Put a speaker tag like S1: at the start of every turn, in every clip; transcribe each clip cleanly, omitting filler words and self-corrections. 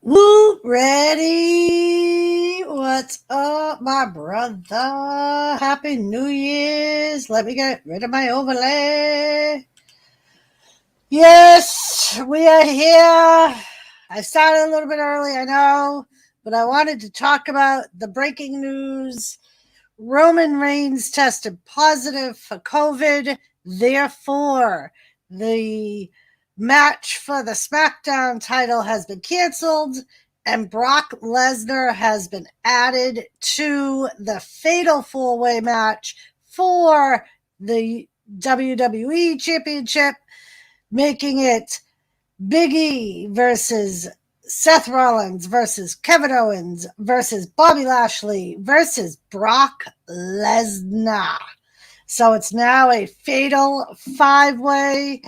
S1: Woo, ready? What's up, my brother? Happy New Year's. Let me get rid of my overlay. Yes, we are here. I started a little bit early, I know, but I wanted to talk about the breaking news. Roman Reigns tested positive for COVID. Therefore, the match for the SmackDown title has been canceled, and Brock Lesnar has been added to the Fatal 4-Way match for the WWE Championship, making it Big E versus Seth Rollins versus Kevin Owens versus Bobby Lashley versus Brock Lesnar. So it's now a Fatal 5-Way.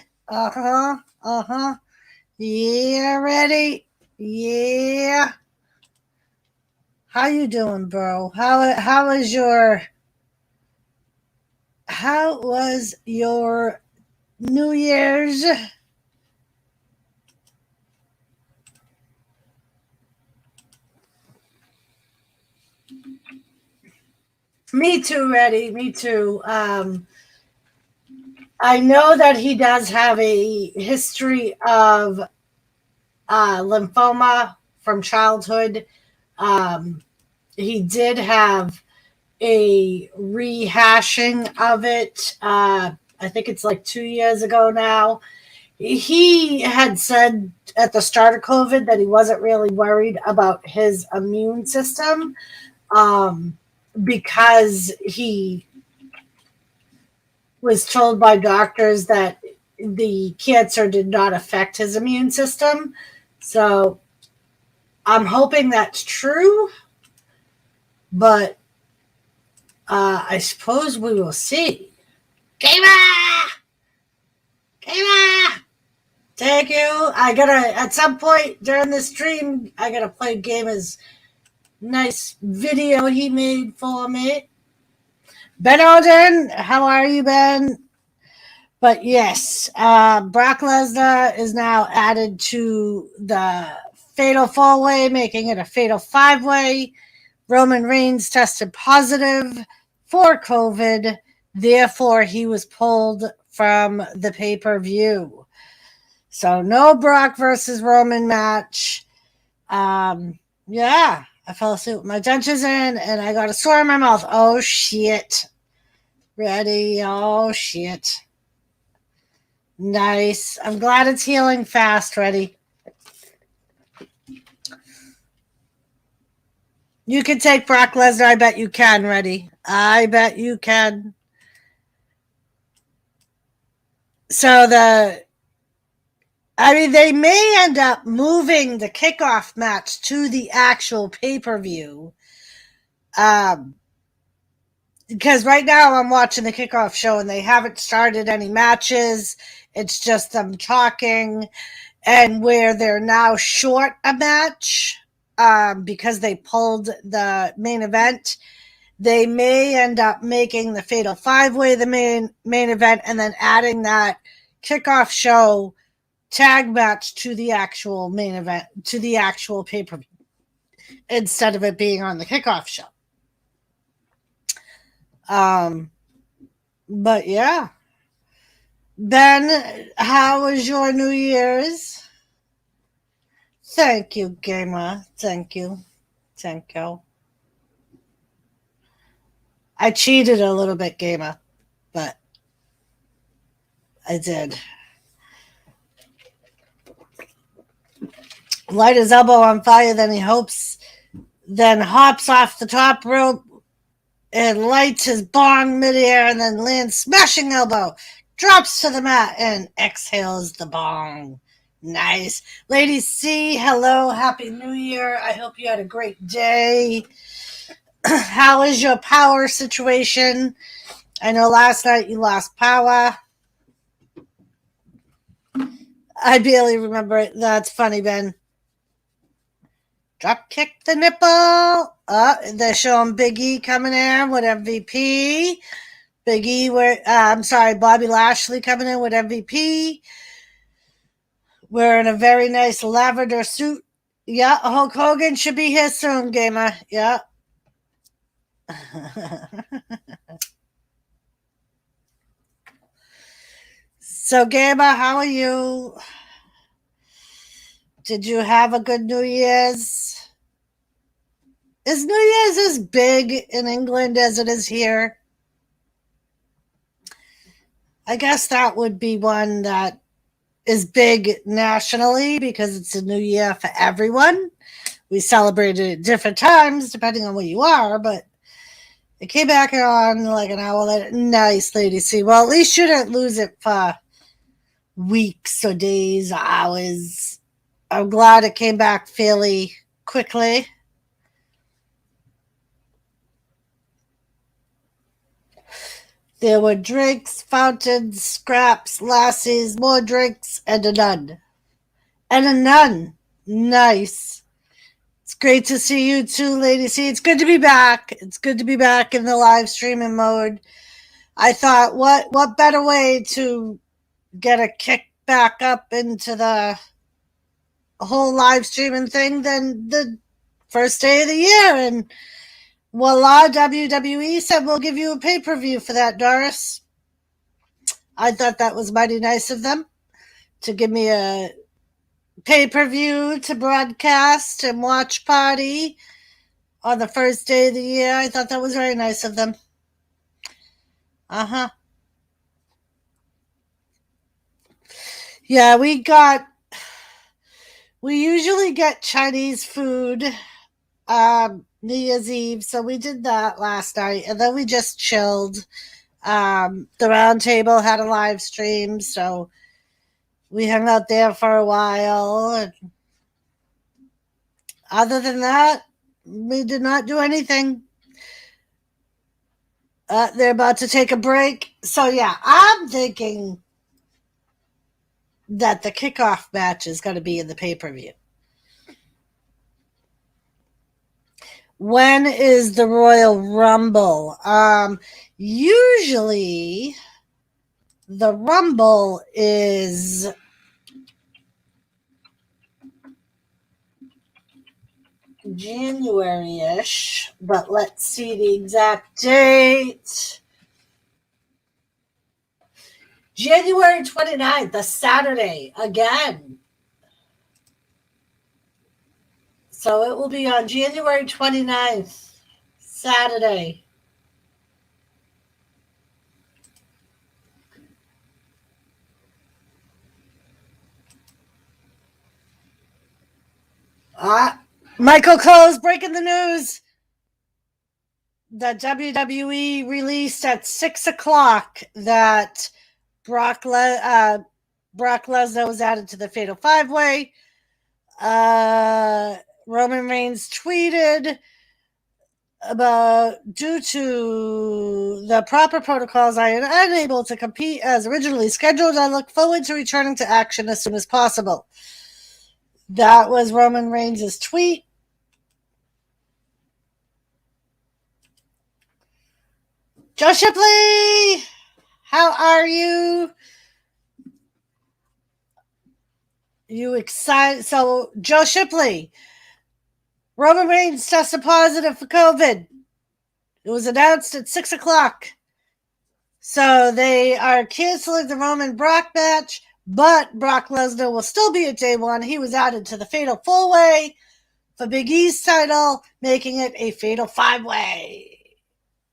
S1: Yeah, ready? Yeah. How you doing, bro? How was your New Year's? Me too, Reddy. Me too. I know that he does have a history of lymphoma from childhood. He did have a rehashing of it. I think it's like 2 years ago now. He had said at the start of COVID that he wasn't really worried about his immune system because he was told by doctors that the cancer did not affect his immune system. So I'm hoping that's true, but I suppose we will see. Gamer! Thank you. I gotta, at some point during this stream, I gotta play Gamer's nice video he made for me. Ben Alden, how are you, Ben? But yes, Brock Lesnar is now added to the Fatal 4-Way, making it a Fatal 5-Way. Roman Reigns tested positive for COVID. Therefore, he was pulled from the pay-per-view. So no Brock versus Roman match. Yeah, I fell asleep with my dentures in, and I got a sore in my mouth. Oh, shit. Ready? Oh, shit. Nice. I'm glad it's healing fast, Ready. You can take Brock Lesnar. I bet you can, Ready. I bet you can. So they may end up moving the kickoff match to the actual pay-per-view. Because right now I'm watching the kickoff show and they haven't started any matches. It's just them talking, and where they're now short a match because they pulled the main event, they may end up making the Fatal 5-Way the main event and then adding that kickoff show tag match to the actual main event, to the actual pay-per-view, instead of it being on the kickoff show. But yeah. Ben, how was your New Year's? Thank you, Gamer. Thank you. I cheated a little bit, Gamer, but I did. Light his elbow on fire, then hops off the top rope and lights his bong midair, and then lands smashing elbow, drops to the mat, and exhales the bong. Nice. Lady C, hello, happy New Year. I hope you had a great day. How is your power situation? I know last night you lost power. I barely remember it. That's funny, Ben. Drop kick the nipple. They're showing Big E coming in with MVP. Bobby Lashley coming in with MVP. Wearing a very nice lavender suit Yeah, Hulk Hogan should be here soon, gamer. Yeah. So, gamer, how are you? Did you have a good New Year's? Is New Year's as big in England as it is here? I guess that would be one that is big nationally because it's a new year for everyone. We celebrate it at different times depending on where you are, but it came back on like an hour later. Nice, Lady C. Well, at least you didn't lose it for weeks or days or hours. I'm glad it came back fairly quickly. There were drinks, fountains, scraps, lassies, more drinks, and a nun. And a nun. Nice. It's great to see you too, Lady C. It's good to be back. It's good to be back in the live streaming mode. I thought, what better way to get a kick back up into the whole live streaming thing than the first day of the year? And voila, WWE said we'll give you a pay-per-view for that, Doris. I thought that was mighty nice of them to give me a pay-per-view to broadcast and watch party on the first day of the year. I thought that was very nice of them. Uh-huh. Yeah, we usually get Chinese food New Year's Eve, so we did that last night, and then we just chilled. The round table had a live stream, so we hung out there for a while. And other than that, we did not do anything. They're about to take a break. So, yeah, I'm thinking that the kickoff match is going to be in the pay-per-view. When is the Royal Rumble? Usually the Rumble is January-ish, but let's see the exact date. January 29th, a Saturday, again. So it will be on January 29th, Saturday. Michael Cole's breaking the news that WWE released at 6 o'clock that Brock Lesnar was added to the Fatal 5-Way. Roman Reigns tweeted about, due to the proper protocols, I am unable to compete as originally scheduled. I look forward to returning to action as soon as possible. That was Roman Reigns' tweet. Joe Shipley, how are you? You excited? So, Joe Shipley, Roman Reigns tested positive for COVID. It was announced at 6 o'clock. So they are canceling the Roman Brock match, but Brock Lesnar will still be at day one. He was added to the Fatal 4-Way for Big E's title, making it a Fatal 5-Way.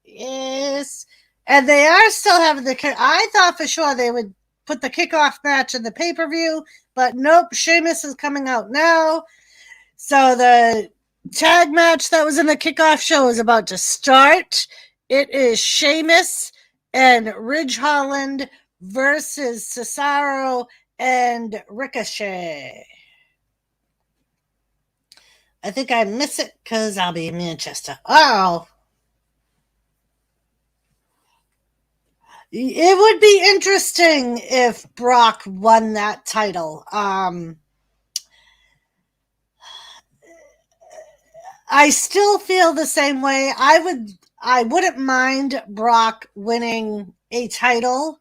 S1: Yes. And they are still having I thought for sure they would put the kickoff match in the pay-per-view, but nope, Sheamus is coming out now. So the tag match that was in the kickoff show is about to start. It is Sheamus and Ridge Holland versus CESARO and Ricochet. I think I miss it because I'll be in Manchester. Oh. It would be interesting if Brock won that title. I still feel the same way. I wouldn't mind Brock winning a title.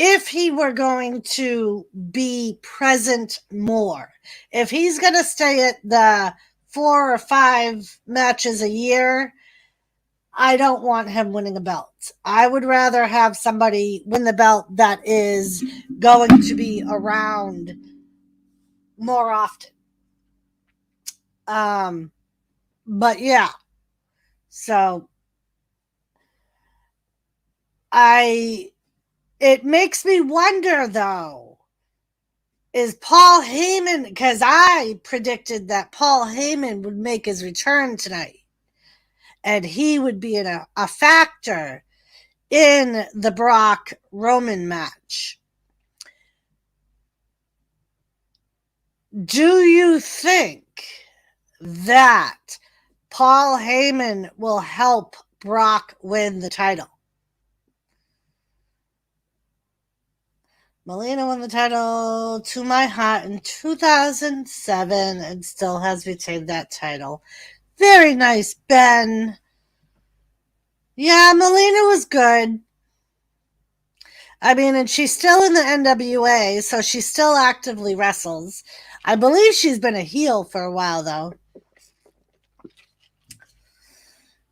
S1: if he were going to be present more. If he's going to stay at the 4 or 5 matches a year, I don't want him winning a belt. I would rather have somebody win the belt that is going to be around more often. But yeah. So it makes me wonder though, is Paul Heyman, because I predicted that Paul Heyman would make his return tonight and he would be a factor in the Brock Roman match. Do you think that Paul Heyman will help Brock win the title? Melina won the title to my heart in 2007 and still has retained that title. Very nice, Ben. Yeah, Melina was good. I mean, and she's still in the NWA, so she still actively wrestles. I believe she's been a heel for a while, though.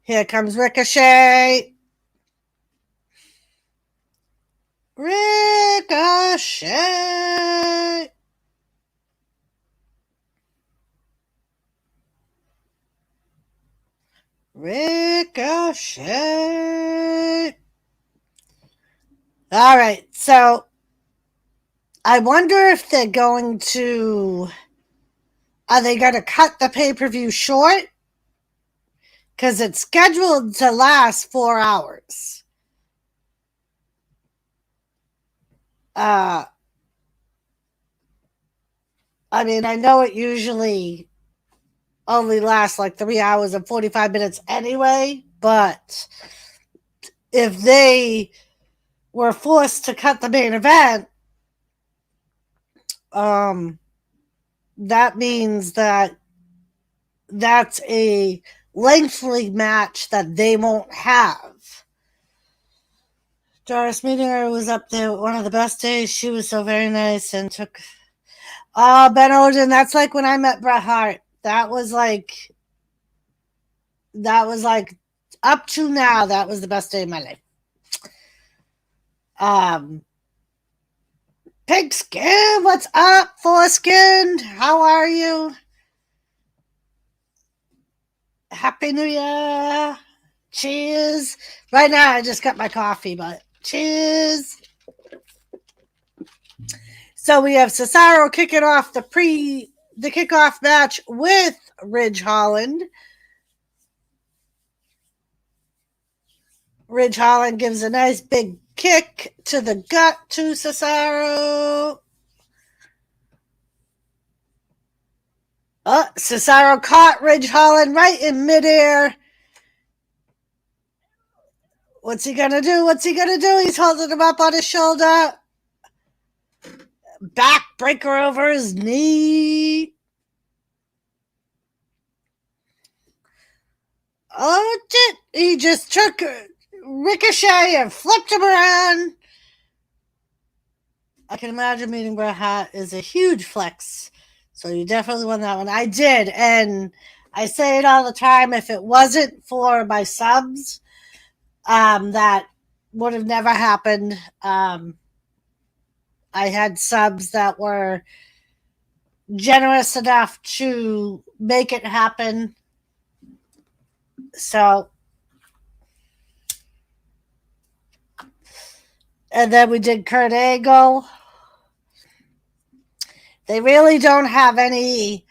S1: Here comes Ricochet. Ricochet. Ricochet. All right, so I wonder if they're going to... Are they going to cut the pay-per-view short? Because it's scheduled to last 4 hours. I mean, I know it usually only lasts like 3 hours and 45 minutes anyway, but if they were forced to cut the main event, that means that that's a lengthy match that they won't have. Doris meeting her was up there one of the best days. She was so very nice and took... Oh, Ben Odin, that's like when I met Bret Hart. That was like up to now, that was the best day of my life. Pigskin, what's up, Foreskin? How are you? Happy New Year. Cheers. Right now, I just got my coffee, but cheers. So we have Cesaro kicking off the kickoff match with Ridge Holland. Ridge Holland gives a nice big kick to the gut to Cesaro. Cesaro caught Ridge Holland right in midair. What's he going to do? He's holding him up on his shoulder. Backbreaker over his knee. Oh, he just took Ricochet and flipped him around. I can imagine meeting Bret Hart is a huge flex. So you definitely won that one. I did. And I say it all the time. If it wasn't for my subs, that would have never happened. I had subs that were generous enough to make it happen. So, and then we did Kurt Angle. They really don't have any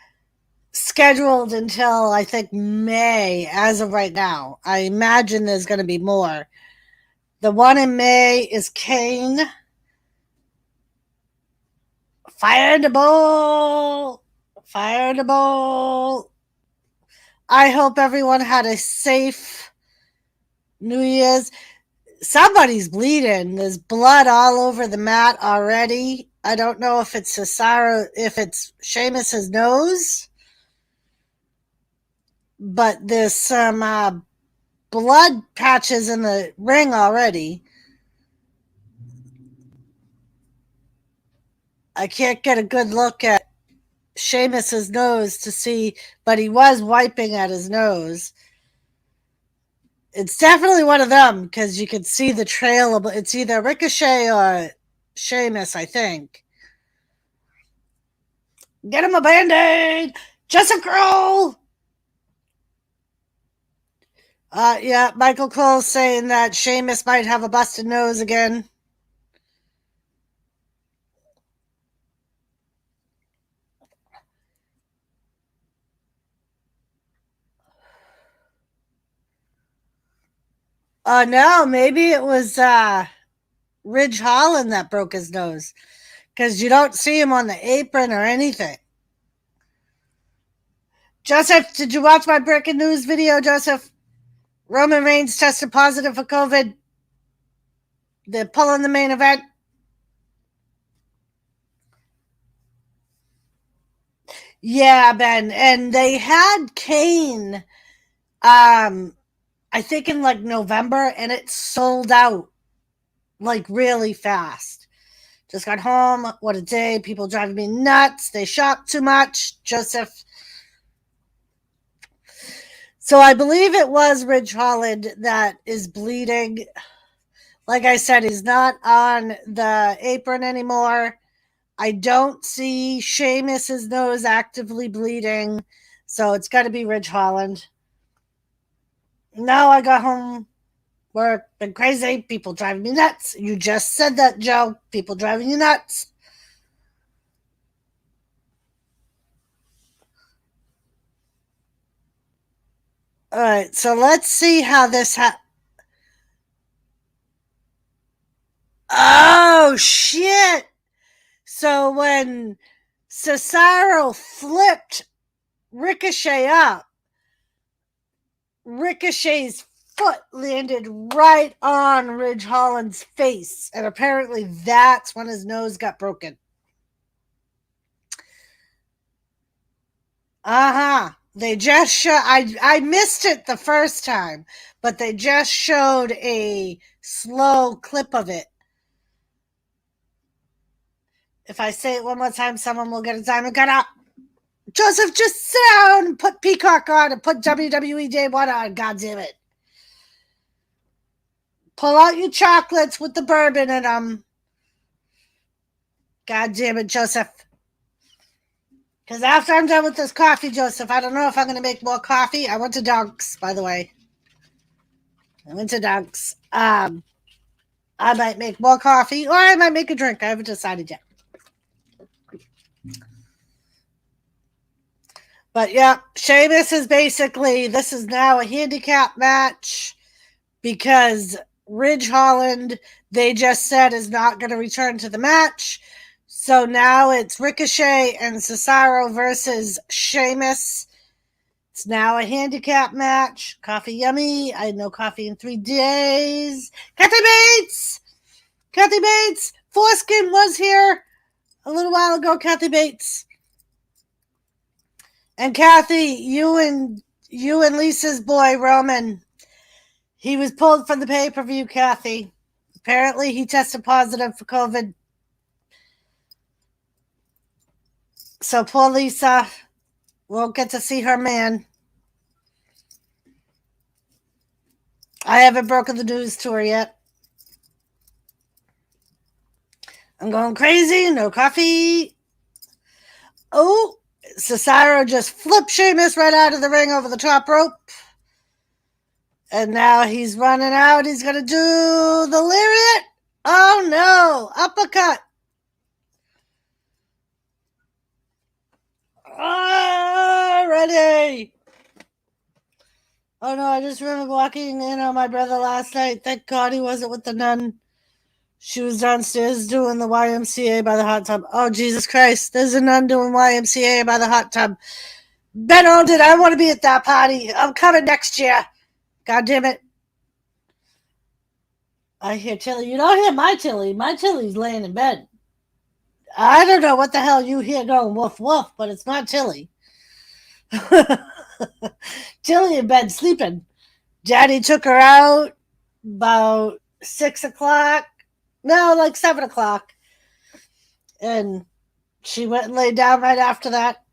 S1: scheduled until, I think, May as of right now. I imagine there's going to be more. The one in May is Kane. Fire in the bowl. Fire in the bowl. I hope everyone had a safe New Year's. Somebody's bleeding. There's blood all over the mat already. I don't know if it's Cesaro, if it's Sheamus's nose, but there's some blood patches in the ring already. I can't get a good look at Sheamus's nose to see, but he was wiping at his nose. It's definitely one of them because you can see the trail of it's either Ricochet or Sheamus, I think. Get him a band-aid! Just a girl! Yeah, Michael Cole's saying that Sheamus might have a busted nose again. No, maybe it was Ridge Holland that broke his nose because you don't see him on the apron or anything. Joseph, did you watch my breaking news video, Joseph? Roman Reigns tested positive for COVID. They're pulling the main event. Yeah, Ben. And they had Kane, I think in like November, and it sold out like really fast. Just got home. What a day. People driving me nuts. They shop too much. Joseph. So I believe it was Ridge Holland that is bleeding. Like I said, he's not on the apron anymore. I don't see Sheamus's nose actively bleeding. So it's got to be Ridge Holland. Now I got home. Work, been crazy. People driving me nuts. You just said that, Joe. People driving you nuts. All right, so let's see how this Oh, shit. So when Cesaro flipped Ricochet up, Ricochet's foot landed right on Ridge Holland's face, and apparently that's when his nose got broken. They just showed. I missed it the first time, but they just showed a slow clip of it. If I say it one more time, someone will get a diamond cut out. Joseph, just sit down and put Peacock on and put WWE Day 1 on. God damn it. Pull out your chocolates with the bourbon in them. God damn it, Joseph. Because after I'm done with this coffee, Joseph, I don't know if I'm going to make more coffee. I went to Dunk's, by the way. I went to Dunk's. I might make more coffee, or I might make a drink. I haven't decided yet. But yeah, Sheamus is basically, this is now a handicap match because Ridge Holland, they just said, is not going to return to the match. So now it's Ricochet and Cesaro versus Sheamus. It's now a handicap match. Coffee yummy. I had no coffee in 3 days. Kathy Bates! Kathy Bates! Foreskin was here a little while ago, Kathy Bates. And Kathy, you and Lisa's boy, Roman, he was pulled from the pay-per-view, Kathy. Apparently, he tested positive for COVID. So poor Lisa won't get to see her man. I haven't broken the news to her yet. I'm going crazy. No coffee. Oh, Cesaro just flipped Sheamus right out of the ring over the top rope. And now he's running out. He's going to do the lariat. Oh, no. Uppercut. Ready. Oh, no. I just remember walking in on my brother last night. Thank God he wasn't with the nun. She was downstairs doing the YMCA by the hot tub. Oh, Jesus Christ. There's a nun doing YMCA by the hot tub. Ben Alden, I want to be at that party. I'm coming next year. God damn it. I hear Tilly. You don't hear my Tilly. My Tilly's laying in bed. I don't know what the hell you hear going woof woof, but it's not Tilly. Tilly in bed sleeping. Daddy took her out about 6 o'clock. No, like 7 o'clock. And She went and laid down right after that.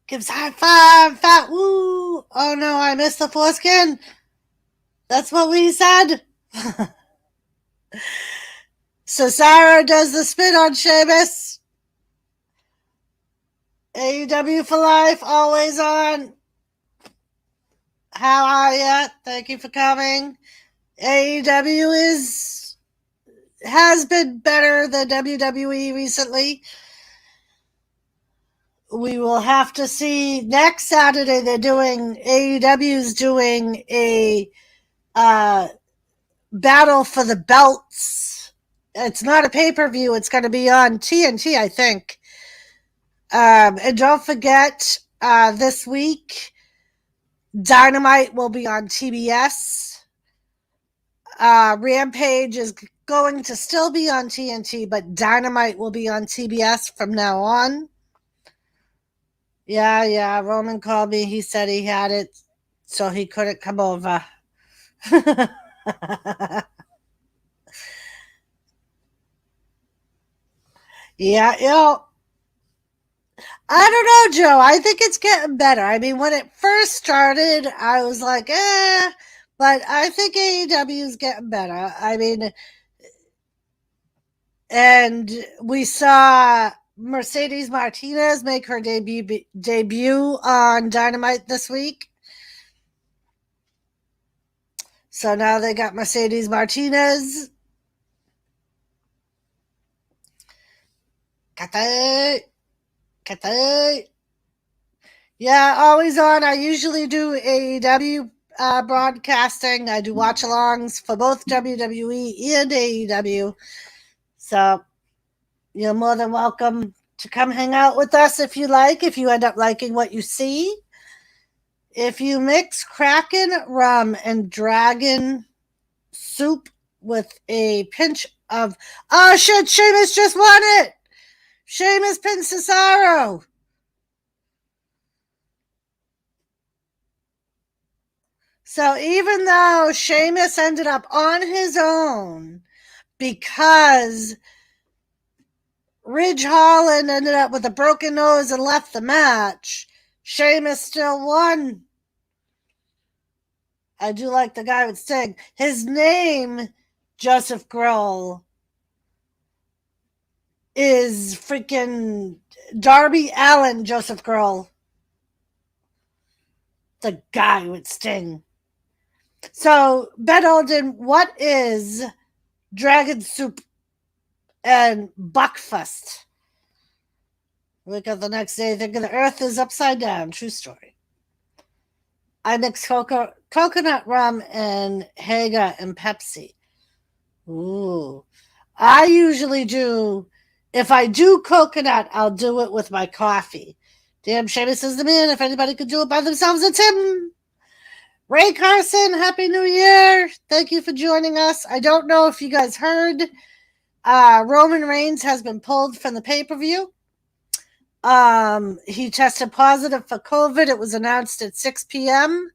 S1: Gives high five, fat woo. Oh no, I missed the foreskin. That's what we said. CESARO does the spin on SHEMUS. AEW for life, always on. How are ya? Thank you for coming. AEW has been better than WWE recently. We will have to see next Saturday. AEW's doing a battle for the belts. It's not a pay-per-view. It's going to be on TNT, I think. And don't forget, this week, Dynamite will be on TBS. Rampage is going to still be on TNT, but Dynamite will be on TBS from now on. Yeah, Roman called me. He said he had it, so he couldn't come over. Yeah, I don't know, Joe. I think it's getting better. I mean, when it first started, I was like, but I think AEW is getting better. I mean, and we saw Mercedes Martinez make her debut on Dynamite this week. So now they got Mercedes Martinez. Kate. Yeah, always on. I usually do AEW broadcasting. I do watch-alongs for both WWE and AEW. So you're more than welcome to come hang out with us if you like, if you end up liking what you see. If you mix Kraken rum and dragon soup with a pinch of... Oh, shit, Sheamus just won it! Sheamus pinned CESARO. So even though Sheamus ended up on his own because Ridge Holland ended up with a broken nose and left the match, Sheamus still won. I do like the guy with Sting. His name, Joseph Grohl, is freaking Darby Allin Joseph Grohl. The guy with Sting. So, Ben Alden, what is Dragon Soup and Buckfast? Wake up the next day thinking the earth is upside down. True story. I mix coconut rum and Haga and Pepsi. Ooh. I usually do, if I do coconut, I'll do it with my coffee. Damn, Sheamus is the man. If anybody could do it by themselves, it's him. Ray Carson, Happy New Year. Thank you for joining us. I don't know if you guys heard, Roman Reigns has been pulled from the pay-per-view. He tested positive for COVID. It was announced at 6 p.m.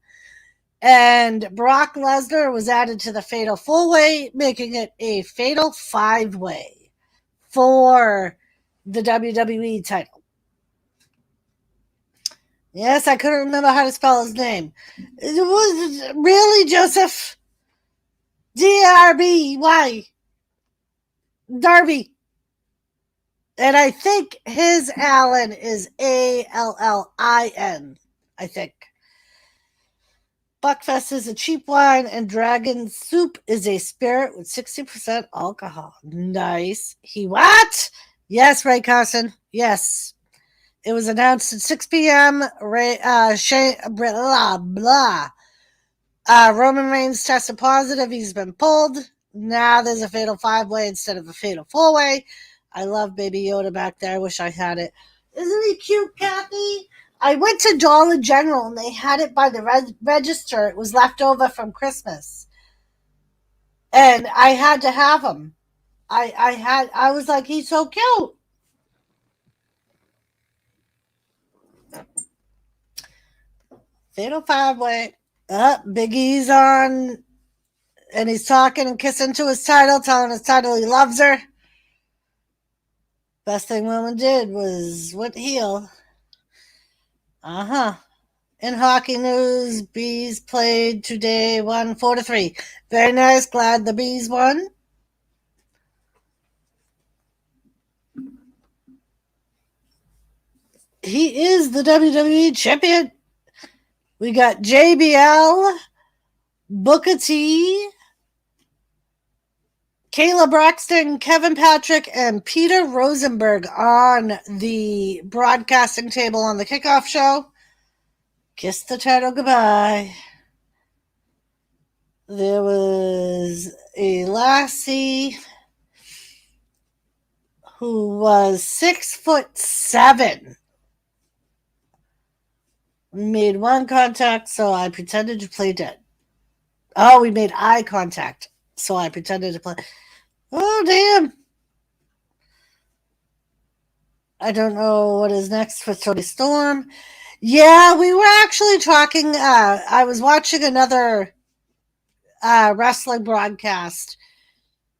S1: And Brock Lesnar was added to the Fatal 4-Way, making it a Fatal 5-Way for the WWE title. Yes, I couldn't remember how to spell his name. It was really Joseph? D-R-B-Y. Darby. And I think his Allen is A-L-L-I-N, I think. Buckfest is a cheap wine, and Dragon Soup is a spirit with 60% alcohol. Nice. He what? Yes, Ray Carson. Yes. It was announced at 6 p.m. Blah, blah. Roman Reigns tested positive. He's been pulled. Now there's a Fatal 5-Way instead of a Fatal 4-Way. I love Baby Yoda back there. I wish I had it. Isn't he cute, Kathy? I went to Dollar General and they had it by the register. It was left over from Christmas. And I had to have him. I was like, he's so cute. Fatal 5-Way. Big E's on. And he's talking and kissing to his title, telling his title he loves her. Best thing Roman did was went heel. In hockey news, Bees played today, won 4-3. Very nice. Glad the Bees won. He is the WWE champion. We got JBL, Booker T, Kayla Braxton, Kevin Patrick, and Peter Rosenberg on the broadcasting table on the Kickoff show. Kiss the title goodbye. There was a lassie who was 6'7". We made one contact, so I pretended to play dead. Oh, we made eye contact, so I pretended to play. Oh, damn. I don't know what is next for Tony Storm. Yeah, we were actually talking. I was watching another wrestling broadcast,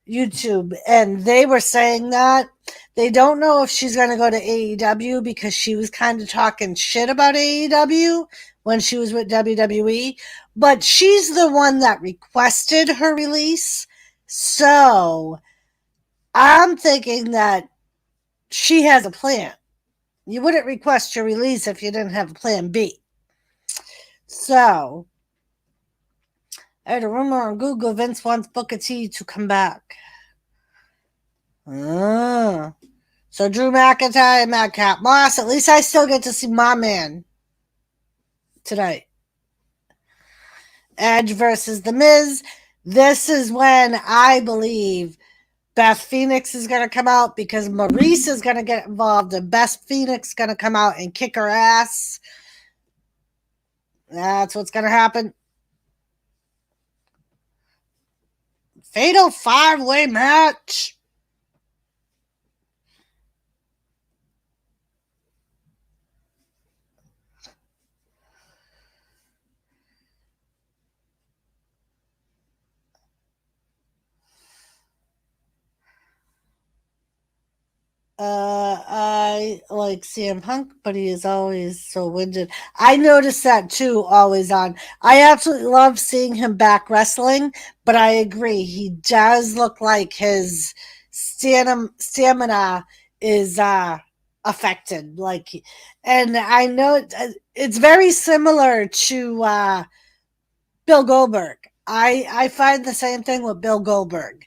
S1: YouTube, and they were saying that they don't know if she's going to go to AEW because she was kind of talking shit about AEW when she was with WWE, but she's the one that requested her release. So I'm thinking that she has a plan. You wouldn't request your release if you didn't have a plan B. So I heard a rumor on Google Vince wants Booker T to come back. So Drew McIntyre and Madcap Moss. At least I still get to see my man tonight. Edge versus The Miz. This is when I believe Beth Phoenix is going to come out because Maurice is going to get involved and Beth Phoenix is going to come out and kick her ass. That's what's going to happen. Fatal 5-way match. I like CM Punk, but he is always so winded. I noticed that too, always on. I absolutely love seeing him back wrestling, but I agree. He does look like his stamina is affected. And I know it's very similar to Bill Goldberg. I find the same thing with Bill Goldberg.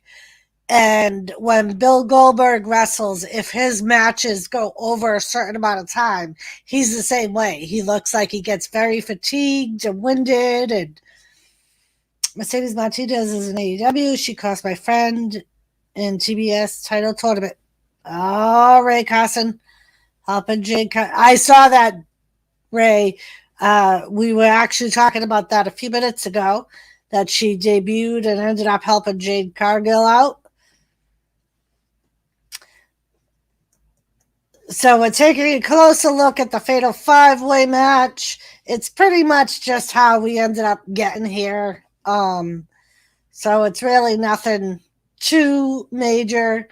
S1: And when Bill Goldberg wrestles, if his matches go over a certain amount of time, he's the same way. He looks like he gets very fatigued and winded. And Mercedes Martinez is in AEW. She cost my friend in TBS title tournament. Oh, Ray Carson helping Jade. I saw that, Ray. We were actually talking about that a few minutes ago, that she debuted and ended up helping Jade Cargill out. So we're taking a closer look at the Fatal 5-way match. It's pretty much just how we ended up getting here. So it's really nothing too major.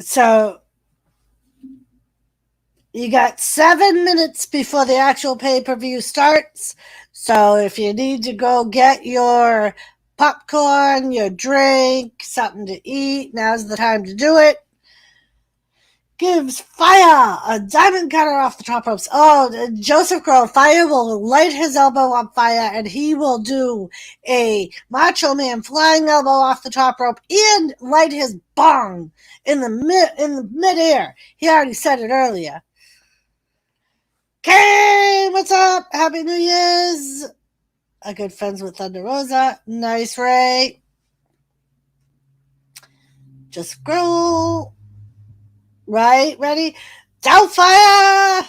S1: So you got 7 minutes before the actual pay-per-view starts. So if you need to go get your popcorn, your drink, something to eat, now's the time to do it. Gives Fire a diamond cutter off the top ropes. Oh, Joseph Crow, Fire will light his elbow on fire and he will do a Macho Man flying elbow off the top rope and light his bong in the midair. He already said it earlier. Kane, what's up? Happy New Year's. A good friends with Thunder Rosa. Nice, Ray. Just scroll. Right, ready? Doubtfire!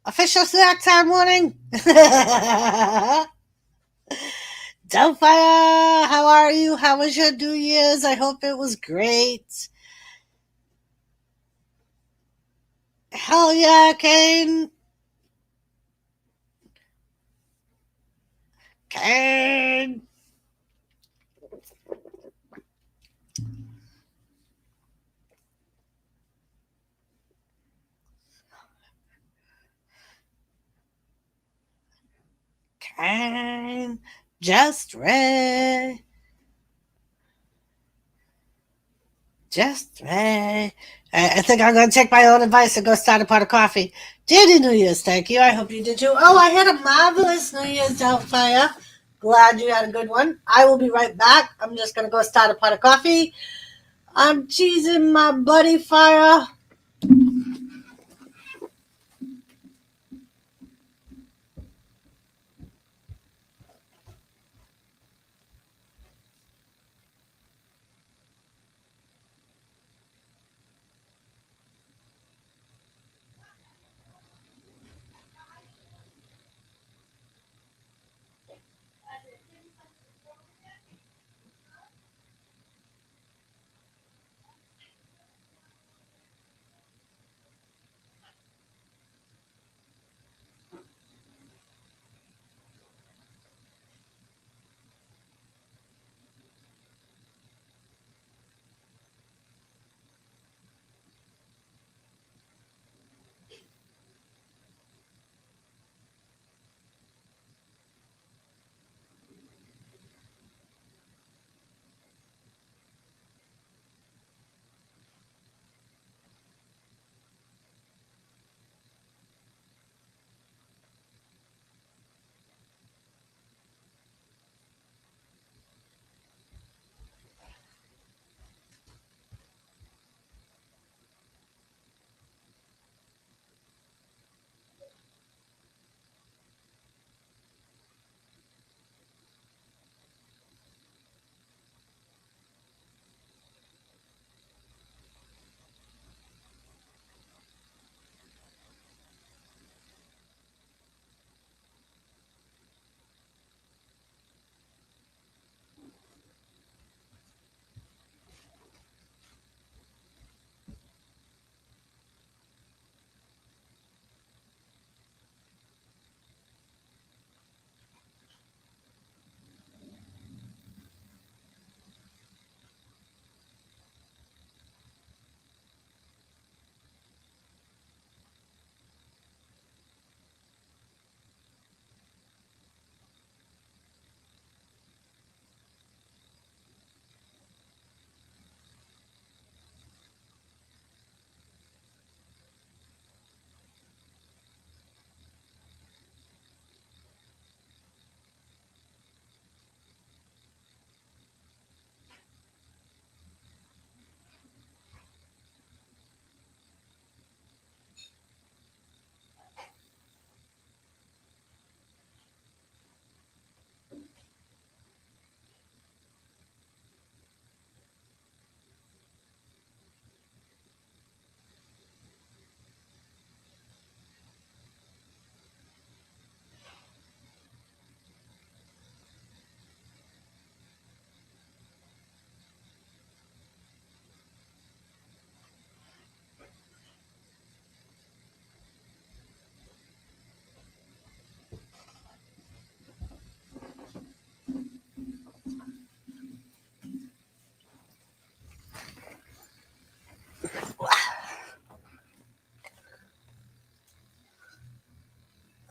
S1: Official snack time warning. Doubtfire, how are you? How was your New Year's? I hope it was great. Hell yeah, Kane. Kane. rain. Just rain. Just rain. I think I'm going to take my own advice and go start a pot of coffee. Dearly New Year's, thank you. I hope you did too. Oh, I had a marvelous New Year's Doubtfire. Glad you had a good one. I will be right back. I'm just going to go start a pot of coffee. I'm cheesing my buddy fire.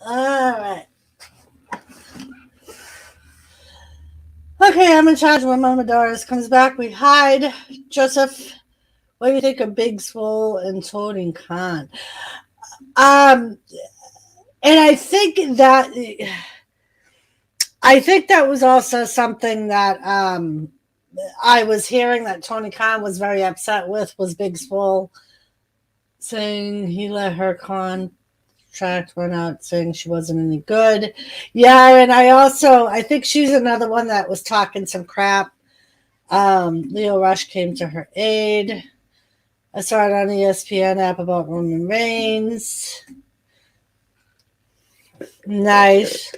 S1: All right. Okay, I'm in charge when Mama Doris comes back. We hide. Joseph, what do you think of Big Swole and Tony Khan? And I think that was also something that I was hearing that Tony Khan was very upset with, was Big Swole saying he let her contract run out, saying she wasn't any good. Yeah, and I think she's another one that was talking some crap. Leo Rush came to her aid. I saw it on the ESPN app about Roman Reigns. Nice.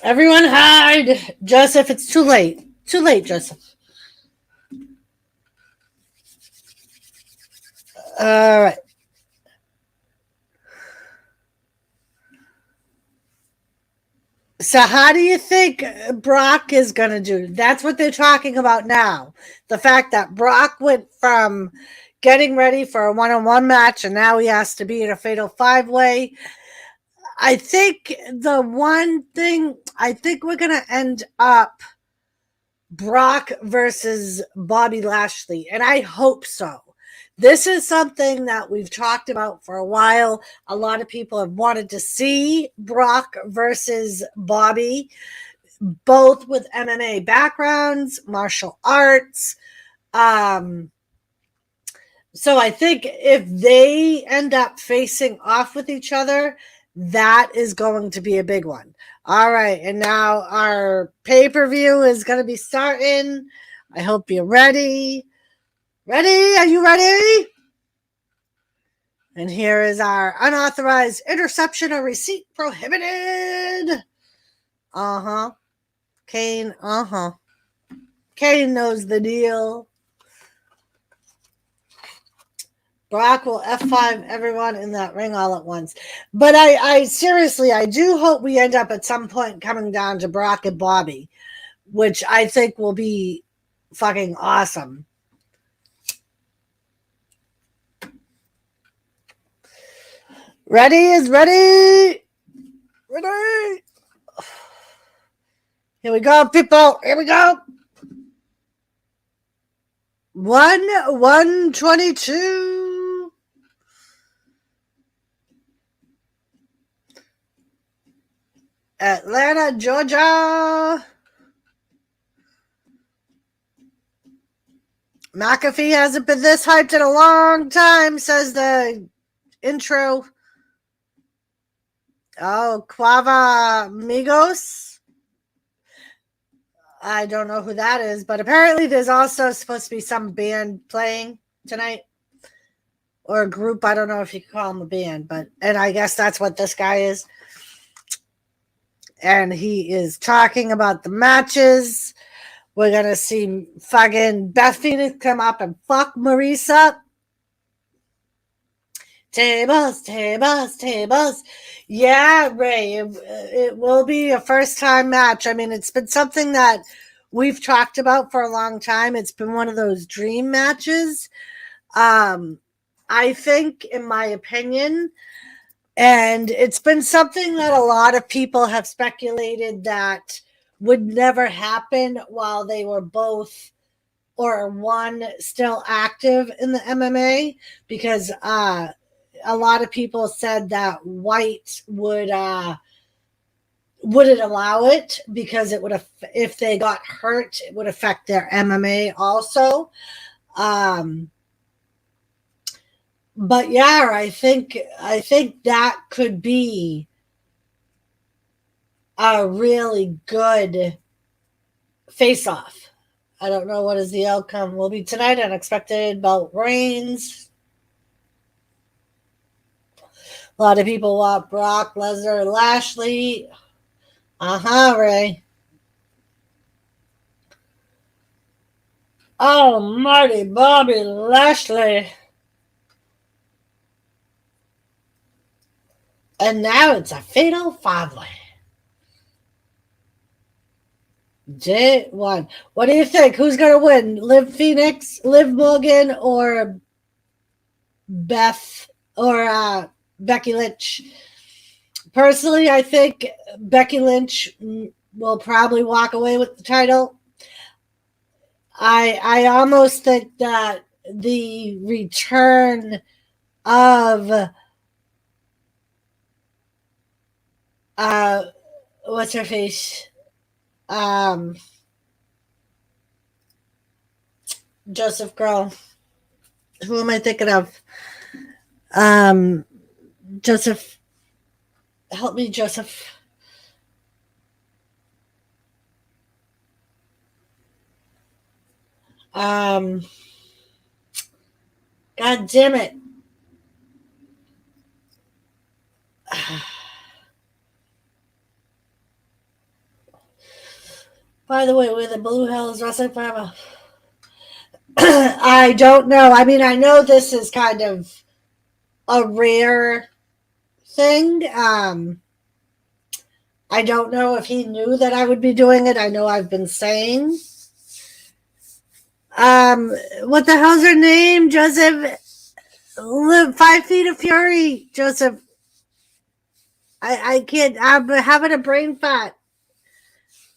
S1: Everyone hide. Joseph, it's too late. Too late, Joseph. All right. So how do you think Brock is going to do? That's what they're talking about now. The fact that Brock went from getting ready for a one-on-one match and now he has to be in a fatal five-way. I think the one thing, I think we're going to end up Brock versus Bobby Lashley, and I hope so. This is something that we've talked about for a while. A lot of people have wanted to see Brock versus Bobby, both with MMA backgrounds, martial arts. So I think if they end up facing off with each other, that is going to be a big one. All right, and now our pay-per-view is going to be starting. I hope you're ready. Ready? Are you ready? And here is our unauthorized interception or receipt prohibited. Kane, Kane knows the deal. Brock will F5 everyone in that ring all at once. But I seriously, I do hope we end up at some point coming down to Brock and Bobby, which I think will be fucking awesome. Ready is ready. Ready. Here we go, people. Here we go. 122. Atlanta, Georgia. McAfee hasn't been this hyped in a long time, says the intro. Oh, Quava Migos. I don't know who that is, but apparently there's also supposed to be some band playing tonight. Or a group. I don't know if you can call them a band, and I guess that's what this guy is. And he is talking about the matches. We're going to see fucking Beth Phoenix come up and fuck Maurice up. Tables, tables, tables. Yeah, Ray, it will be a first-time match. I mean, it's been something that we've talked about for a long time. It's been one of those dream matches. I think, in my opinion, and it's been something that a lot of people have speculated that would never happen while they were both or one still active in the MMA, because a lot of people said that White wouldn't allow it because it would, if they got hurt, it would affect their MMA also. But yeah, I think that could be a really good face-off. I don't know what is the outcome will be tonight. Unexpected belt reigns. A lot of people want Brock, Lesnar, Lashley. Ray. Oh, Marty, Bobby, Lashley. And now it's a fatal five-way. J1. What do you think? Who's going to win? Liv Phoenix, Liv Morgan, or Beth, or Becky Lynch? Personally, I think Becky Lynch will probably walk away with the title. I almost think that the return of what's her face? Joseph Girl. Who am I thinking of? Joseph. Help me, Joseph. God damn it. By the way, where the Blue Hells Wrestling Forever. I don't know. I mean, I know this is kind of a rare thing. I don't know if he knew that I would be doing it. I know I've been saying. What the hell's her name? Joseph. 5 Feet of Fury. Joseph. I can't. I'm having a brain fart.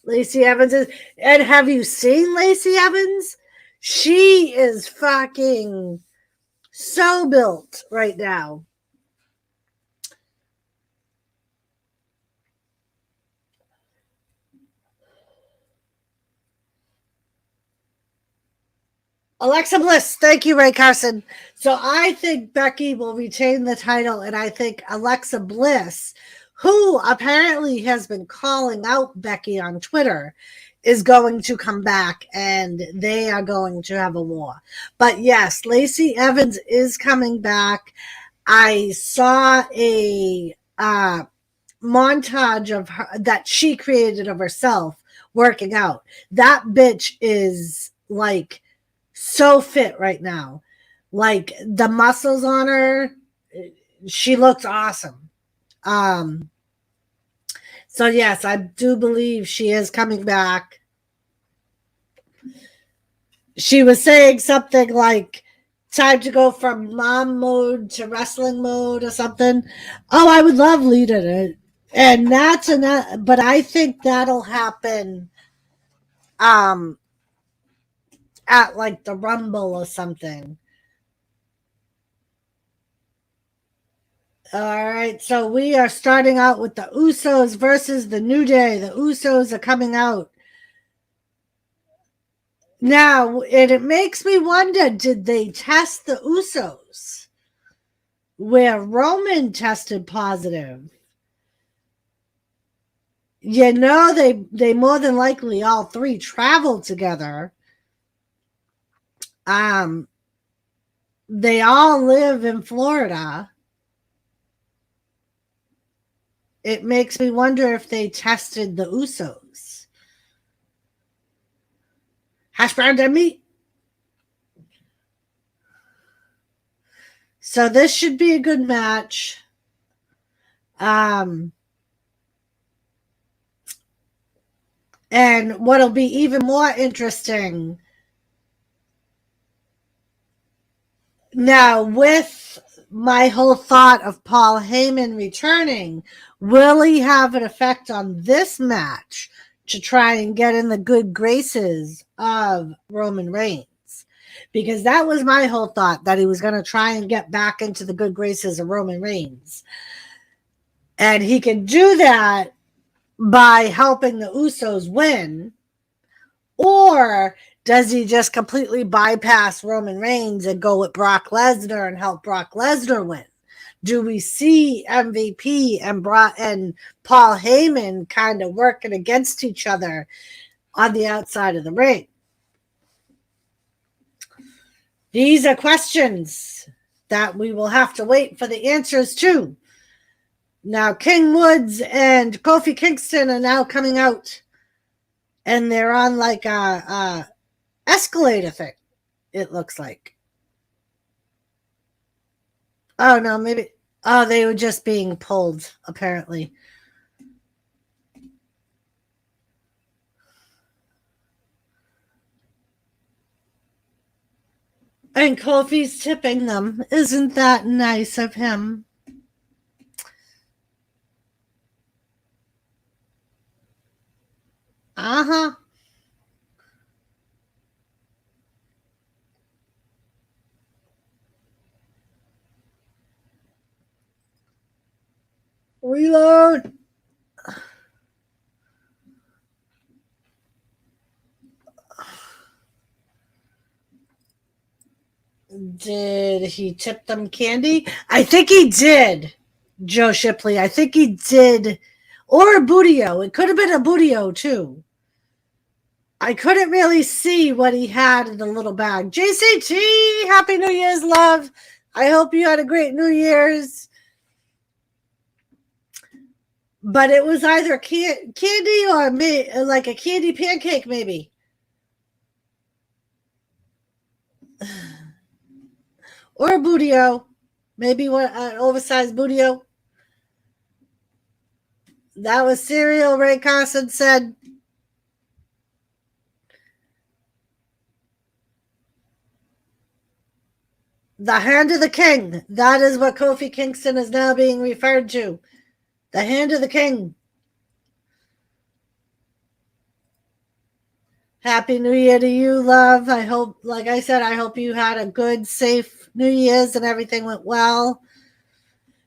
S1: Lacey Evans is. And have you seen Lacey Evans? She is fucking so built right now. Alexa Bliss. Thank you, Ray Carson. So I think Becky will retain the title, and I think Alexa Bliss, who apparently has been calling out Becky on Twitter, is going to come back, and they are going to have a war. But yes, Lacey Evans is coming back. I saw a montage of her that she created of herself working out. That bitch is like so fit right now. Like the muscles on her, she looks awesome. So yes, I do believe she is coming back. She was saying something like time to go from mom mode to wrestling mode or something. Oh, I would love leading it. And that's enough, but I think that'll happen at like the Rumble or something. All right, so we are starting out with the Usos versus the New Day. The Usos are coming out. Now, and it makes me wonder, did they test the Usos? Where Roman tested positive. You know, they more than likely all three traveled together. They all live in Florida. It makes me wonder if they tested the Usos. Hash brown dead meat. So this should be a good match. And what'll be even more interesting now, with my whole thought of Paul Heyman returning, will he have an effect on this match to try and get in the good graces of Roman Reigns? Because that was my whole thought, that he was going to try and get back into the good graces of Roman Reigns. And he can do that by helping the Usos win. Or does he just completely bypass Roman Reigns and go with Brock Lesnar and help Brock Lesnar win? Do we see MVP and Paul Heyman kind of working against each other on the outside of the ring? These are questions that we will have to wait for the answers to. Now, King Woods and Kofi Kingston are now coming out, and they're on like a escalator thing, it looks like. Oh, no, maybe. Oh, they were just being pulled, apparently. And Kofi's tipping them. Isn't that nice of him? Uh-huh. Reload. Did he tip them candy? I think he did, Joe Shipley. I think he did. Or a Budio. It could have been a Budio, too. I couldn't really see what he had in the little bag. JCT, Happy New Year's, love. I hope you had a great New Year's. But it was either candy or like a candy pancake, maybe. Or a Budio. Maybe an oversized Budio. That was cereal, Ray Carson said. The hand of the king. That is what Kofi Kingston is now being referred to. The hand of the king. Happy New Year to you, love. I hope, like I said, I hope you had a good, safe New Year's and everything went well.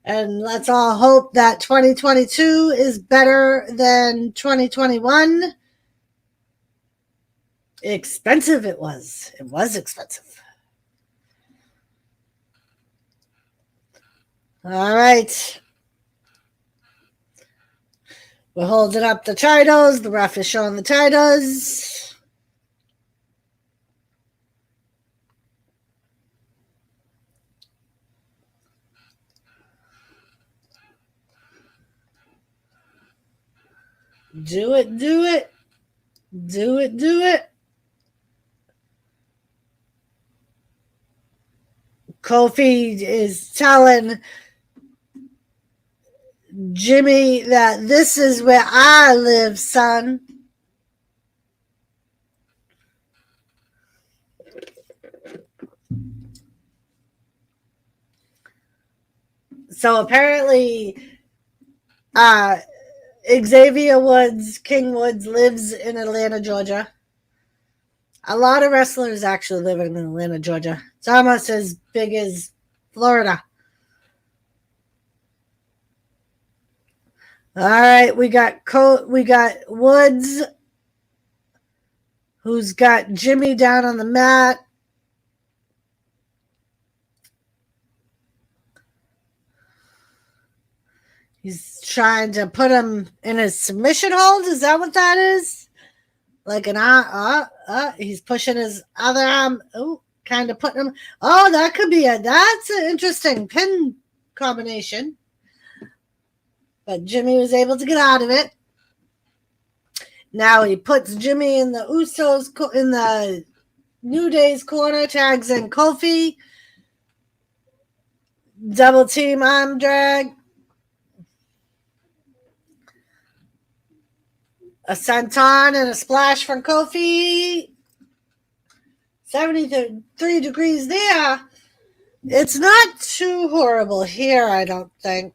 S1: And let's all hope that 2022 is better than 2021. Expensive it was. It was expensive. All right. We're holding up the titles. The ref is showing the titles. Do it, do it. Do it, do it. Kofi is telling Jimmy that this is where I live, son. So apparently, Xavier Woods, King Woods, lives in Atlanta, Georgia. A lot of wrestlers actually live in Atlanta, Georgia. It's almost as big as Florida. All right, we got Woods, who's got Jimmy down on the mat. He's trying to put him in a submission hold. Is that what that is? Like an he's pushing his other arm. Oh, kind of putting him. Oh, that could be that's an interesting pin combination. But Jimmy was able to get out of it. Now he puts Jimmy in the Usos, in the New Day's corner, tags in Kofi. Double team arm drag. A senton and a splash from Kofi. 73 degrees there. It's not too horrible here, I don't think.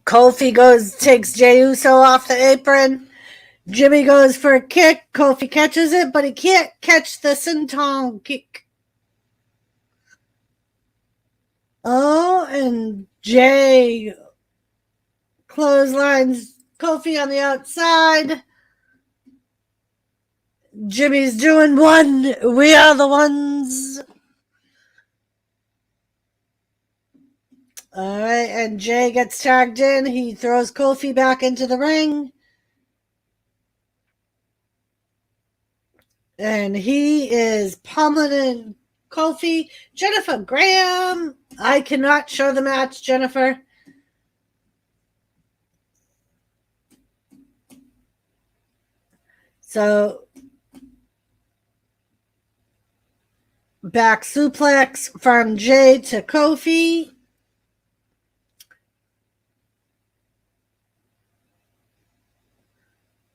S1: Kofi takes Jey Uso off the apron. Jimmy goes for a kick. Kofi catches it, but he can't catch the senton kick. Oh, and Jey clotheslines Kofi on the outside. Jimmy's doing one. We are the ones. All right, and Jey gets tagged in. He throws Kofi back into the ring. And he is pummeling Kofi. Jennifer Graham. I cannot show the match, Jennifer. So, back suplex from Jey to Kofi.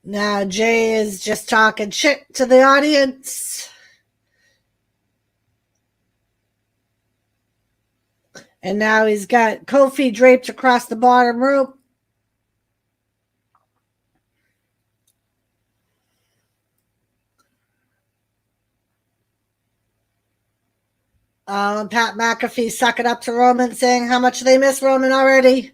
S1: Now Jey is just talking shit to the audience. And now he's got Kofi draped across the bottom rope. Pat McAfee sucking up to Roman, saying how much they miss Roman already.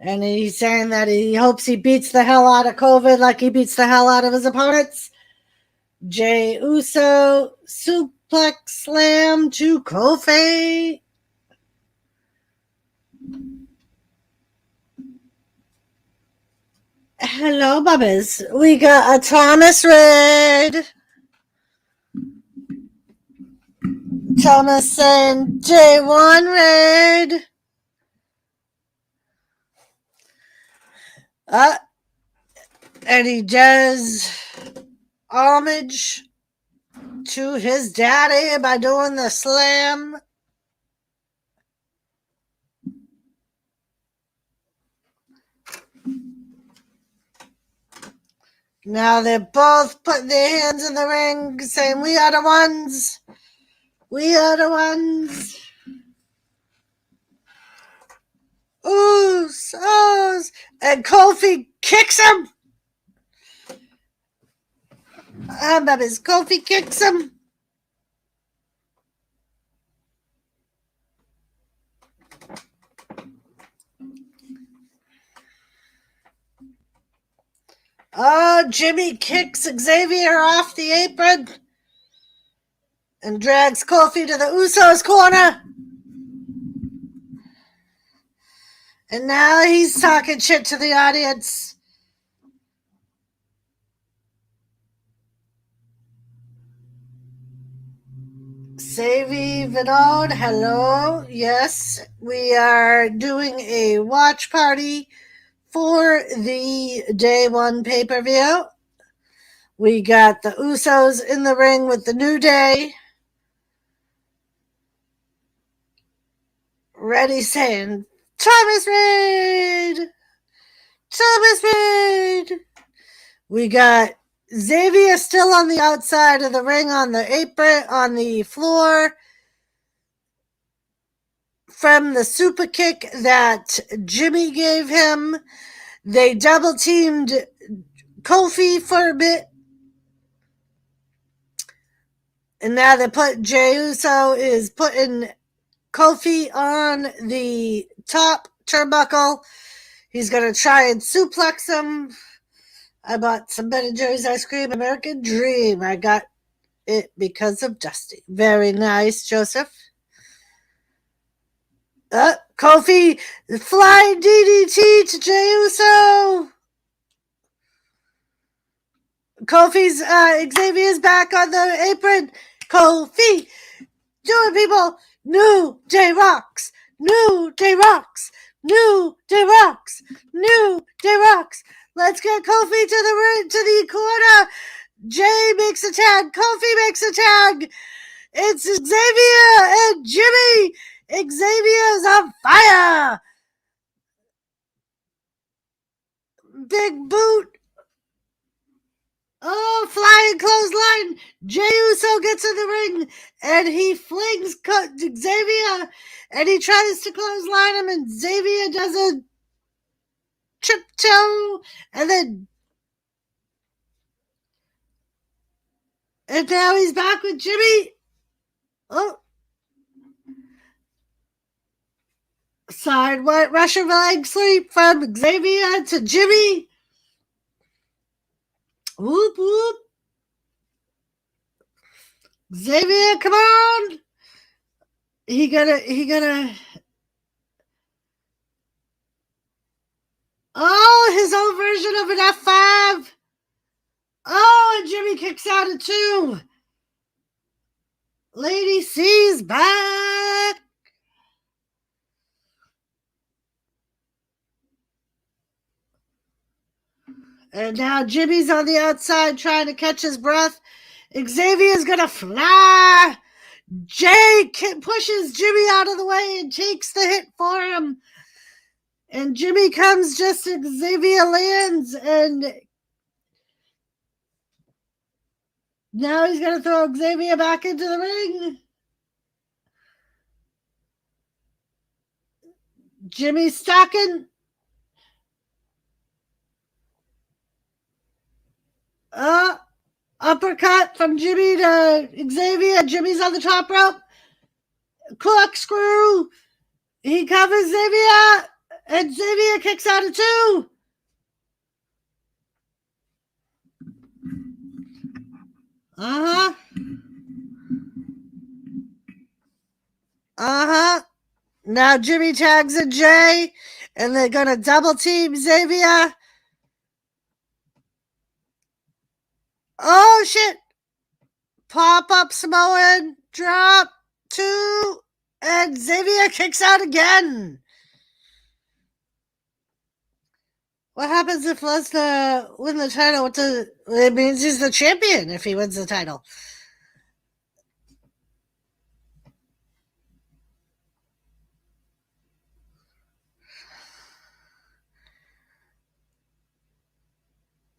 S1: And he's saying that he hopes he beats the hell out of COVID like he beats the hell out of his opponents. Jey Uso suplex slam to Kofi. Hello, Bubbas. We got a Thomas Red. Thomas and J1 Red. And he does homage to his daddy by doing the slam. Now they're both putting their hands in the ring, saying, "We are the ones. We are the ones." Usos. And Kofi kicks him. Kofi kicks him. Oh, Jimmy kicks Xavier off the apron and drags Kofi to the Usos corner. And now he's talking shit to the audience. Savvy Vinod, hello. Yes, we are doing a watch party for the day one pay-per-view. We got the Usos in the ring with the New Day. Ready, saying, "Thomas Reid! Thomas Reid!" We got Xavier still on the outside of the ring on the apron, on the floor from the super kick that Jimmy gave him. They double teamed Kofi for a bit. And now they put Jey Uso is putting Kofi on the top turnbuckle. He's going to try and suplex him. I bought some Ben & Jerry's ice cream, American Dream. I got it because of Dusty. Very nice, Joseph. Kofi flying DDT to Jey Uso. Kofi's Xavier's back on the apron. Kofi, do it, people. New Day rocks. New Day rocks. New Day rocks. New Day rocks. Let's get Kofi to the corner. Jay makes a tag. Kofi makes a tag. It's Xavier and Jimmy. Xavier's on fire. Big boot. Oh, flying clothesline. Jey Uso gets in the ring and he flings Xavier and he tries to clothesline him and Xavier does a tiptoe and now he's back with Jimmy. Oh. Side white Russian leg sweep from Xavier to Jimmy. Whoop, whoop. Xavier, come on. He gonna. Oh, his own version of an F5. Oh, and Jimmy kicks out at 2. Lady C's back. And now Jimmy's on the outside trying to catch his breath. Xavier's gonna fly. Jay pushes Jimmy out of the way and takes the hit for him. And Jimmy comes just as Xavier lands, and now he's going to throw Xavier back into the ring. Jimmy's stalking. Uppercut from Jimmy to Xavier. Jimmy's on the top rope. Corkscrew. He covers Xavier, and Xavier kicks out at 2. Now Jimmy tags a Jay, and they're going to double team Xavier. Oh, shit. Pop up Samoan, drop 2, and Xavier kicks out again. What happens if Lesnar wins the title? It means he's the champion if he wins the title.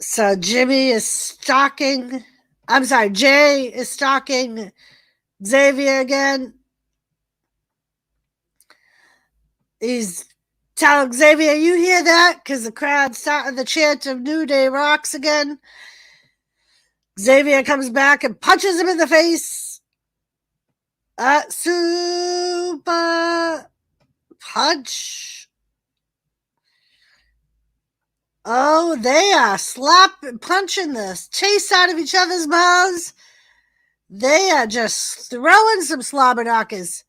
S1: So Jimmy is stalking. I'm sorry, Jay is stalking Xavier again. He's telling Xavier, "You hear that?" Because the crowd's starting the chant of New Day rocks again. Xavier comes back and punches him in the face. Super punch. Oh, they are punching the taste out of each other's mouths. They are just throwing some slobber knockers.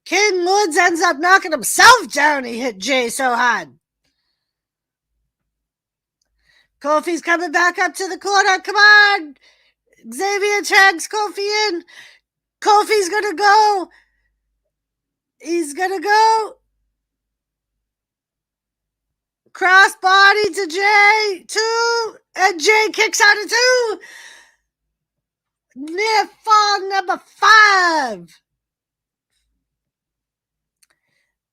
S1: King Woods ends up knocking himself down. He hit Jay so hard. Kofi's coming back up to the corner. Come on. Xavier tags Kofi in. Kofi's gonna go. He's gonna go. Crossbody to Jay. 2. And Jay kicks out of 2. Near fall number 5.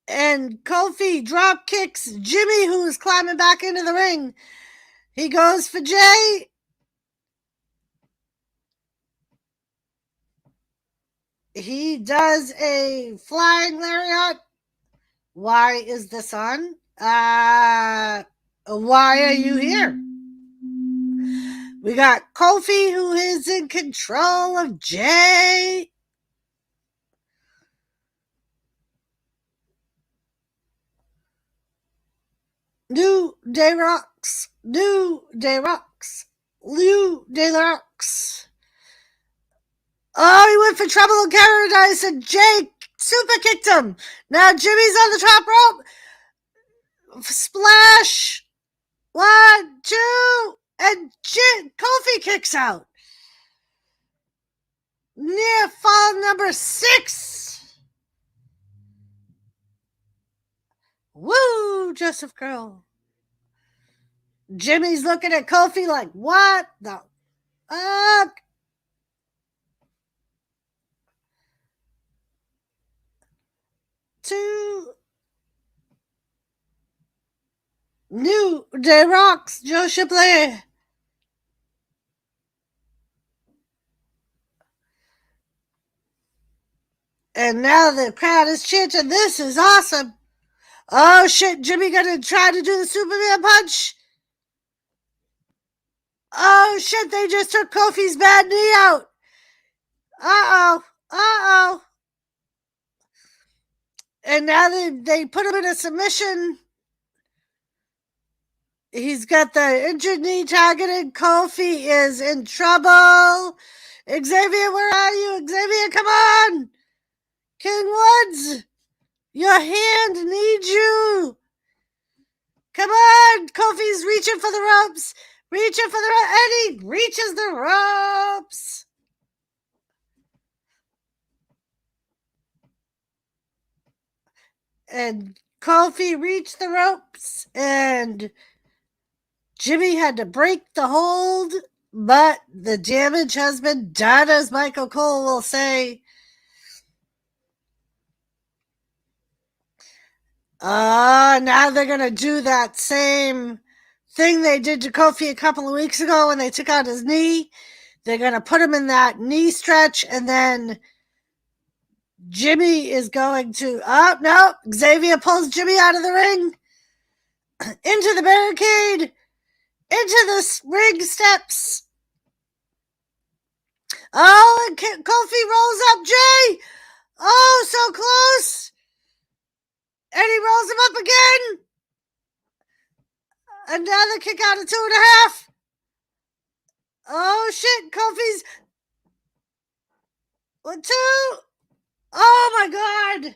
S1: And Kofi drop kicks Jimmy, who is climbing back into the ring. He goes for Jay. He does a flying lariat. Why is this on? Why are you here? We got Kofi, who is in control of Jay. New Day rocks. New Day rocks. New Day rocks. Oh, he went for trouble in paradise and Jay super kicked him. Now Jimmy's on the top rope. Splash. 1, 2, and Kofi kicks out. Near fall number 6. Woo, Joseph Girl. Jimmy's looking at Kofi like, what the fuck? Two. New Day rocks, Joe Shipley. And now the crowd is chanting, this is awesome. Oh shit, Jimmy gonna try to do the Superman punch. Oh shit, they just took Kofi's bad knee out. Uh-oh. And now they put him in a submission. He's got the injured knee targeted. Kofi is in trouble. Xavier, where are you? Xavier, come on. King Woods, your hand needs you. Come on. Kofi's reaching for the ropes. And he reaches the ropes. And Kofi reached the ropes, and Jimmy had to break the hold, but the damage has been done, as Michael Cole will say. Now they're going to do that same thing they did to Kofi a couple of weeks ago when they took out his knee. They're going to put him in that knee stretch, and then Jimmy is going to... Oh, no. Xavier pulls Jimmy out of the ring. Into the barricade. Into the ring steps. Oh, and Kofi rolls up Jay. Oh, so close. And he rolls him up again. Another kick out of 2.5. Oh, shit. Kofi's... 1, 2. Oh, my God.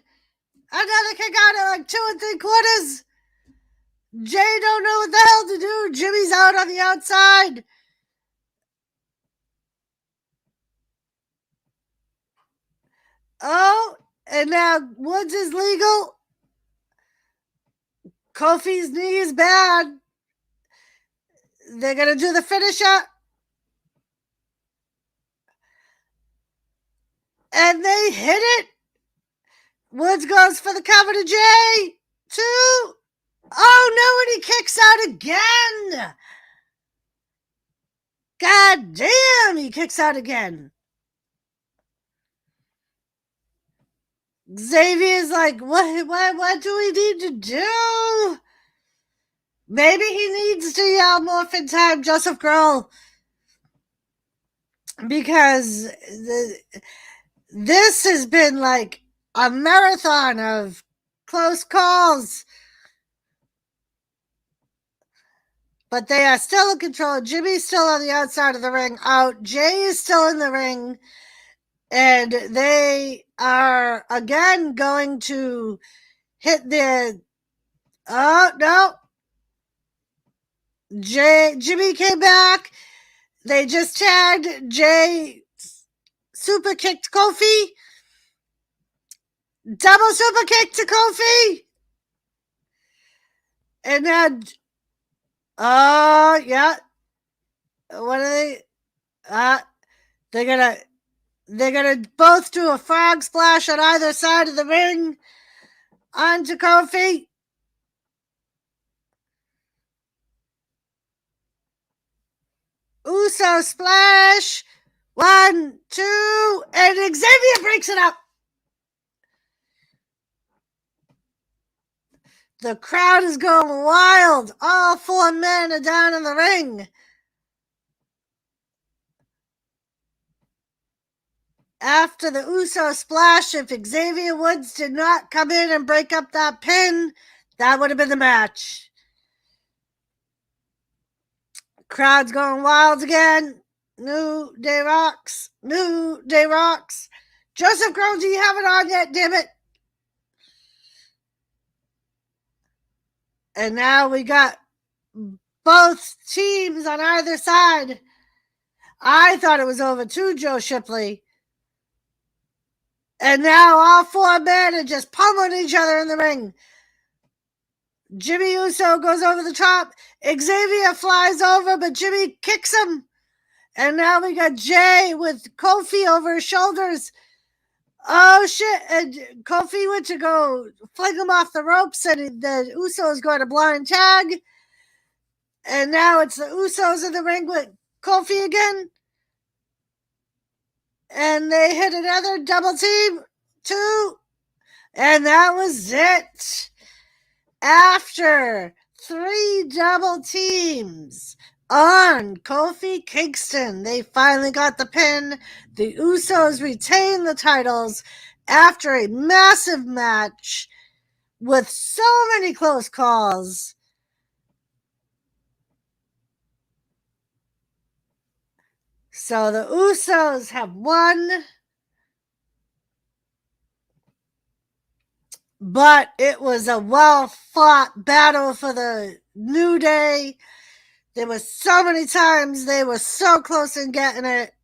S1: Another kick out of like 2 3/4. Jay don't know what the hell to do. Jimmy's out on the outside. Oh, and now Woods is legal. Kofi's knee is bad. They're going to do the finisher. And they hit it. Woods goes for the cover to Jay. 2. Oh, no, and he kicks out again. God damn, he kicks out again. Xavier's like, what do we need to do? Maybe he needs to yell Morphin Time, Joseph Grohl. Because this has been like a marathon of close calls. But they are still in control. Jimmy's still on the outside of the ring out. Jay is still in the ring. And they are again going to hit their... Oh, no. Jimmy came back. They just tagged. Jay super kicked Kofi. Double super kick to Kofi. And then... Oh, yeah. What are they? They're gonna both do a frog splash on either side of the ring onto Kofi. Uso splash. 1, 2, and Xavier breaks it up. The crowd is going wild. All 4 men are down in the ring. After the Uso splash, if Xavier Woods did not come in and break up that pin, that would have been the match. Crowd's going wild again. New Day rocks. New Day rocks. Joseph Grohl, you haven't on yet, damn it. And now we got both teams on either side. I thought it was over too, Joe Shipley. And now all 4 men are just pummeling each other in the ring. Jimmy Uso goes over the top. Xavier flies over, but Jimmy kicks him. And now we got Jay with Kofi over his shoulders. Oh, shit. And Kofi went to go fling him off the ropes, and the Usos got a blind tag. And now it's the Usos in the ring with Kofi again. And they hit another double team. 2. And that was it. After 3 double teams on Kofi Kingston, they finally got the pin. The Usos retained the titles after a massive match with so many close calls. So the Usos have won. But it was a well-fought battle for the New Day. There were so many times they were so close in getting it.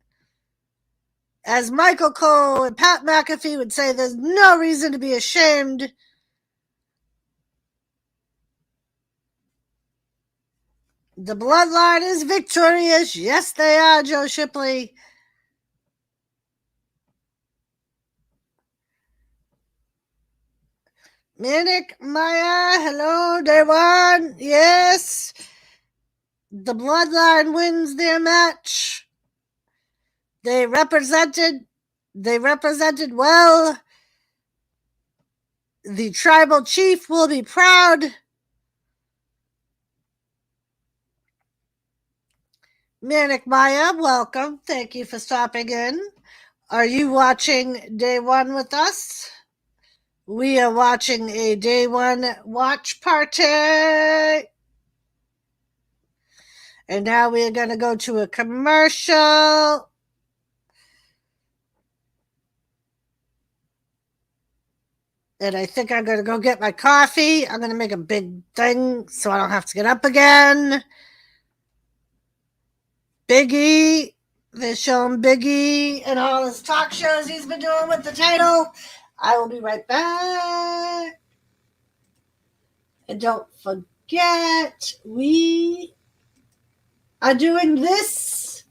S1: As Michael Cole and Pat McAfee would say, there's no reason to be ashamed. The Bloodline is victorious. Yes, they are, Joe Shipley. Minik Maya, hello, Day One. Yes. The Bloodline wins their match. They represented well. The tribal chief will be proud. Minik Maya, welcome. Thank you for stopping in. Are you watching Day One with us? We are watching a Day One watch party. And now we are going to go to a commercial. And I think I'm going to go get my coffee. I'm going to make a big thing so I don't have to get up again. Biggie. They're showing Biggie and all his talk shows he's been doing with the title. I will be right back. And don't forget, we are doing this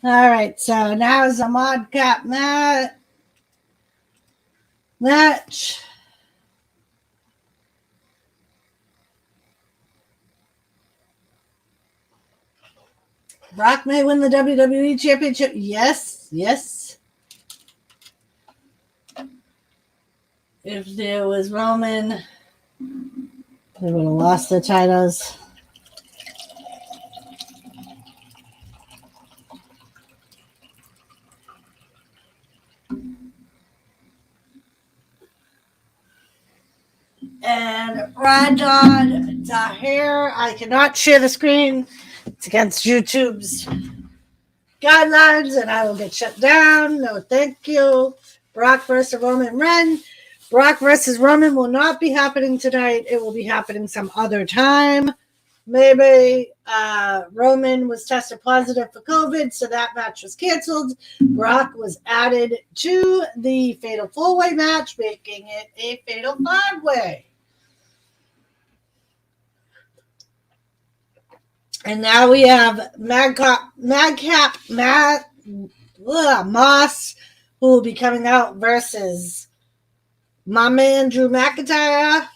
S1: All right, so now is a Madcap match. Brock may win the WWE Championship. Yes, yes. If there was Roman, they would have lost the titles. And Randon Tahir, I cannot share the screen. It's against YouTube's guidelines, and I will get shut down. No, thank you. Brock versus Roman Reigns. Brock versus Roman will not be happening tonight. It will be happening some other time. Maybe Roman was tested positive for COVID, so that match was canceled. Brock was added to the Fatal 4-Way match, making it a Fatal 5-Way. And now we have Madcap Moss, who will be coming out versus my man Drew McIntyre.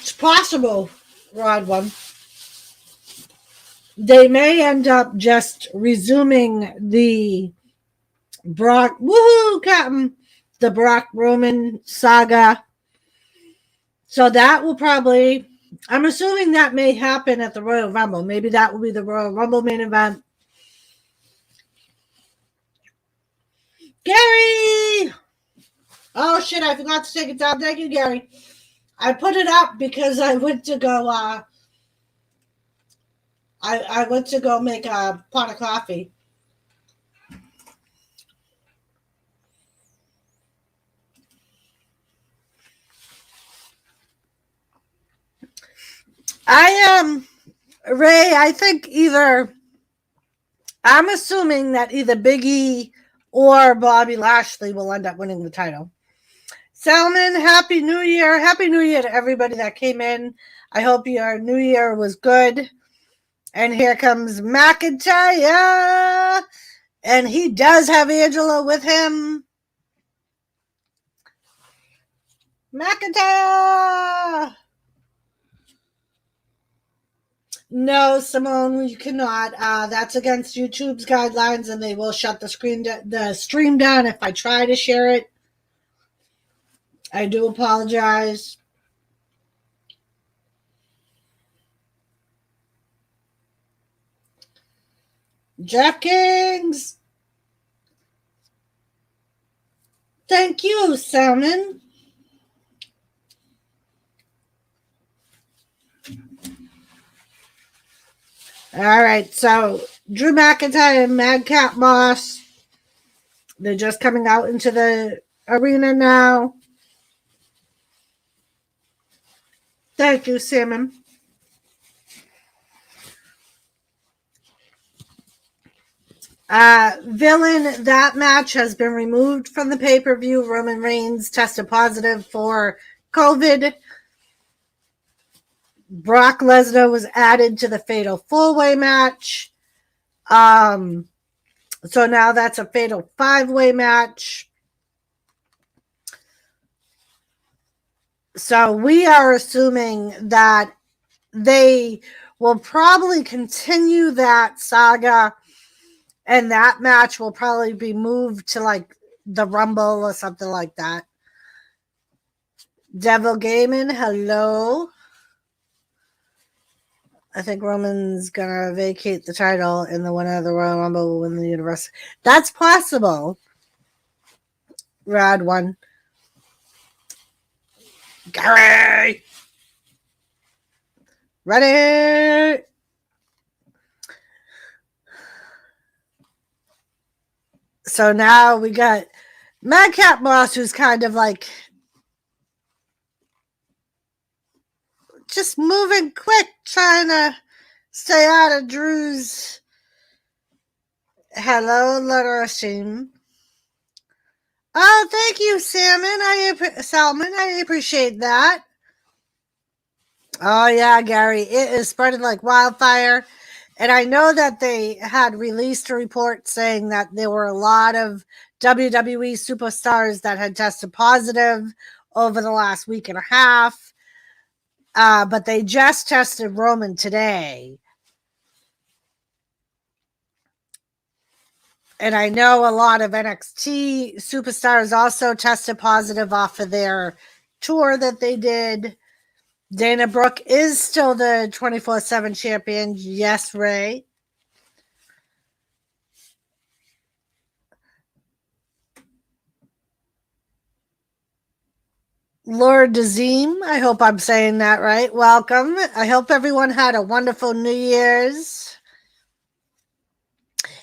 S1: It's possible, Rod one. They may end up just resuming the Brock Captain, the Brock Roman saga. So that will probably, I'm assuming that may happen at the Royal Rumble. Maybe that will be the Royal Rumble main event. Gary! Oh shit, I forgot to take it down. Thank you, Gary. I put it up because I went to go I went to go make a pot of coffee. Ray, I think I'm assuming that either Big E or Bobby Lashley will end up winning the title. Salmon, Happy New Year. Happy New Year to everybody that came in. I hope your New Year was good. And here comes McIntyre. And he does have Angela with him. McIntyre! No, Simone, you cannot. That's against YouTube's guidelines, and they will shut the stream down if I try to share it. I do apologize. Jeff Kings. Thank you, Salmon. All right, so Drew McIntyre and Madcap Moss, they're just coming out into the arena now. Thank you, Salmon. Villain, that match has been removed from the pay-per-view. Roman Reigns tested positive for COVID. Brock Lesnar was added to the Fatal 4-Way match. So now that's a Fatal 5-Way match. So we are assuming that they will probably continue that saga, and that match will probably be moved to like the Rumble or something like that. Devil Gaiman, hello. I think Roman's gonna vacate the title, and the winner of the Royal Rumble will win the universe. That's possible. Rad one. Gary! Ready? So now we got Madcap Moss, who's kind of like just moving quick, trying to stay out of Drew's. Hello, Larashim. Oh, thank you, Salmon. I appreciate that. Oh, yeah, Gary. It is spreading like wildfire. And I know that they had released a report saying that there were a lot of WWE superstars that had tested positive over the last week and a half. But they just tested Roman today. And I know a lot of NXT superstars also tested positive off of their tour that they did. Dana Brooke is still the 24/7 champion. Yes, Ray. Lord Dazim, I hope I'm saying that right. Welcome. I hope everyone had a wonderful New Year's.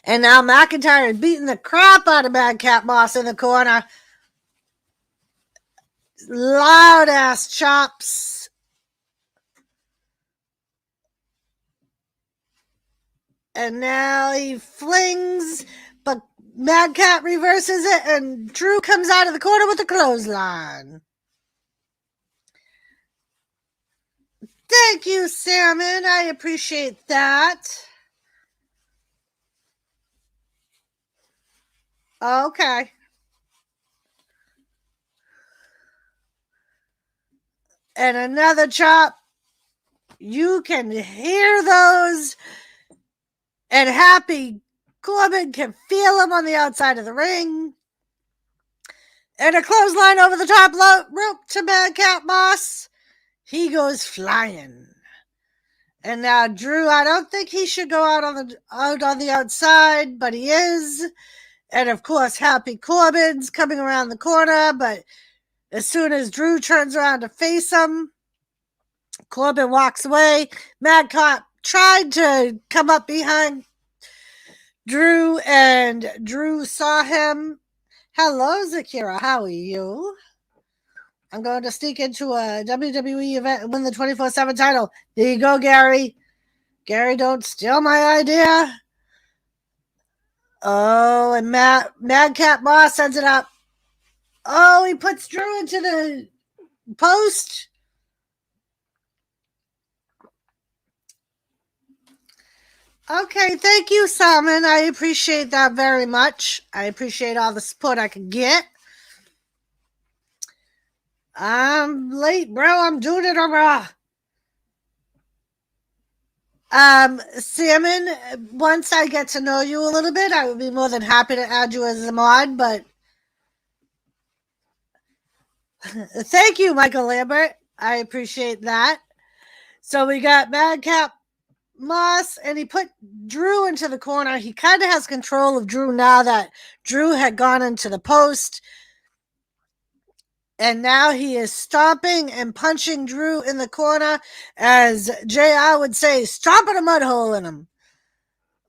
S1: And now McIntyre is beating the crap out of Madcap Moss in the corner. Loud ass chops. And now he flings, but Madcap reverses it, and Drew comes out of the corner with a clothesline. Thank you, Salmon. I appreciate that. Okay. And another chop. You can hear those. And Happy Corbin can feel them on the outside of the ring. And a clothesline over the top rope to Madcap Moss. He goes flying. And now Drew, I don't think he should go out on the outside, but he is. And of course, Happy Corbin's coming around the corner, but as soon as Drew turns around to face him, Corbin walks away. Madcap tried to come up behind Drew, and Drew saw him. Hello, Zakira. How are you? I'm going to sneak into a WWE event and win the 24/7 title. There you go, Gary. Gary, don't steal my idea. Oh, and Madcap Moss sends it up. Oh, he puts Drew into the post. Okay, thank you, Salmon. I appreciate that very much. I appreciate all the support I can get. I'm late, bro. I'm doing it on Raw. Salmon, once I get to know you a little bit, I would be more than happy to add you as a mod, but thank you, Michael Lambert. I appreciate that. So we got Madcap Moss, and he put Drew into the corner. He kind of has control of Drew now that Drew had gone into the post. And now he is stomping and punching Drew in the corner, as JR would say, stomping a mud hole in him.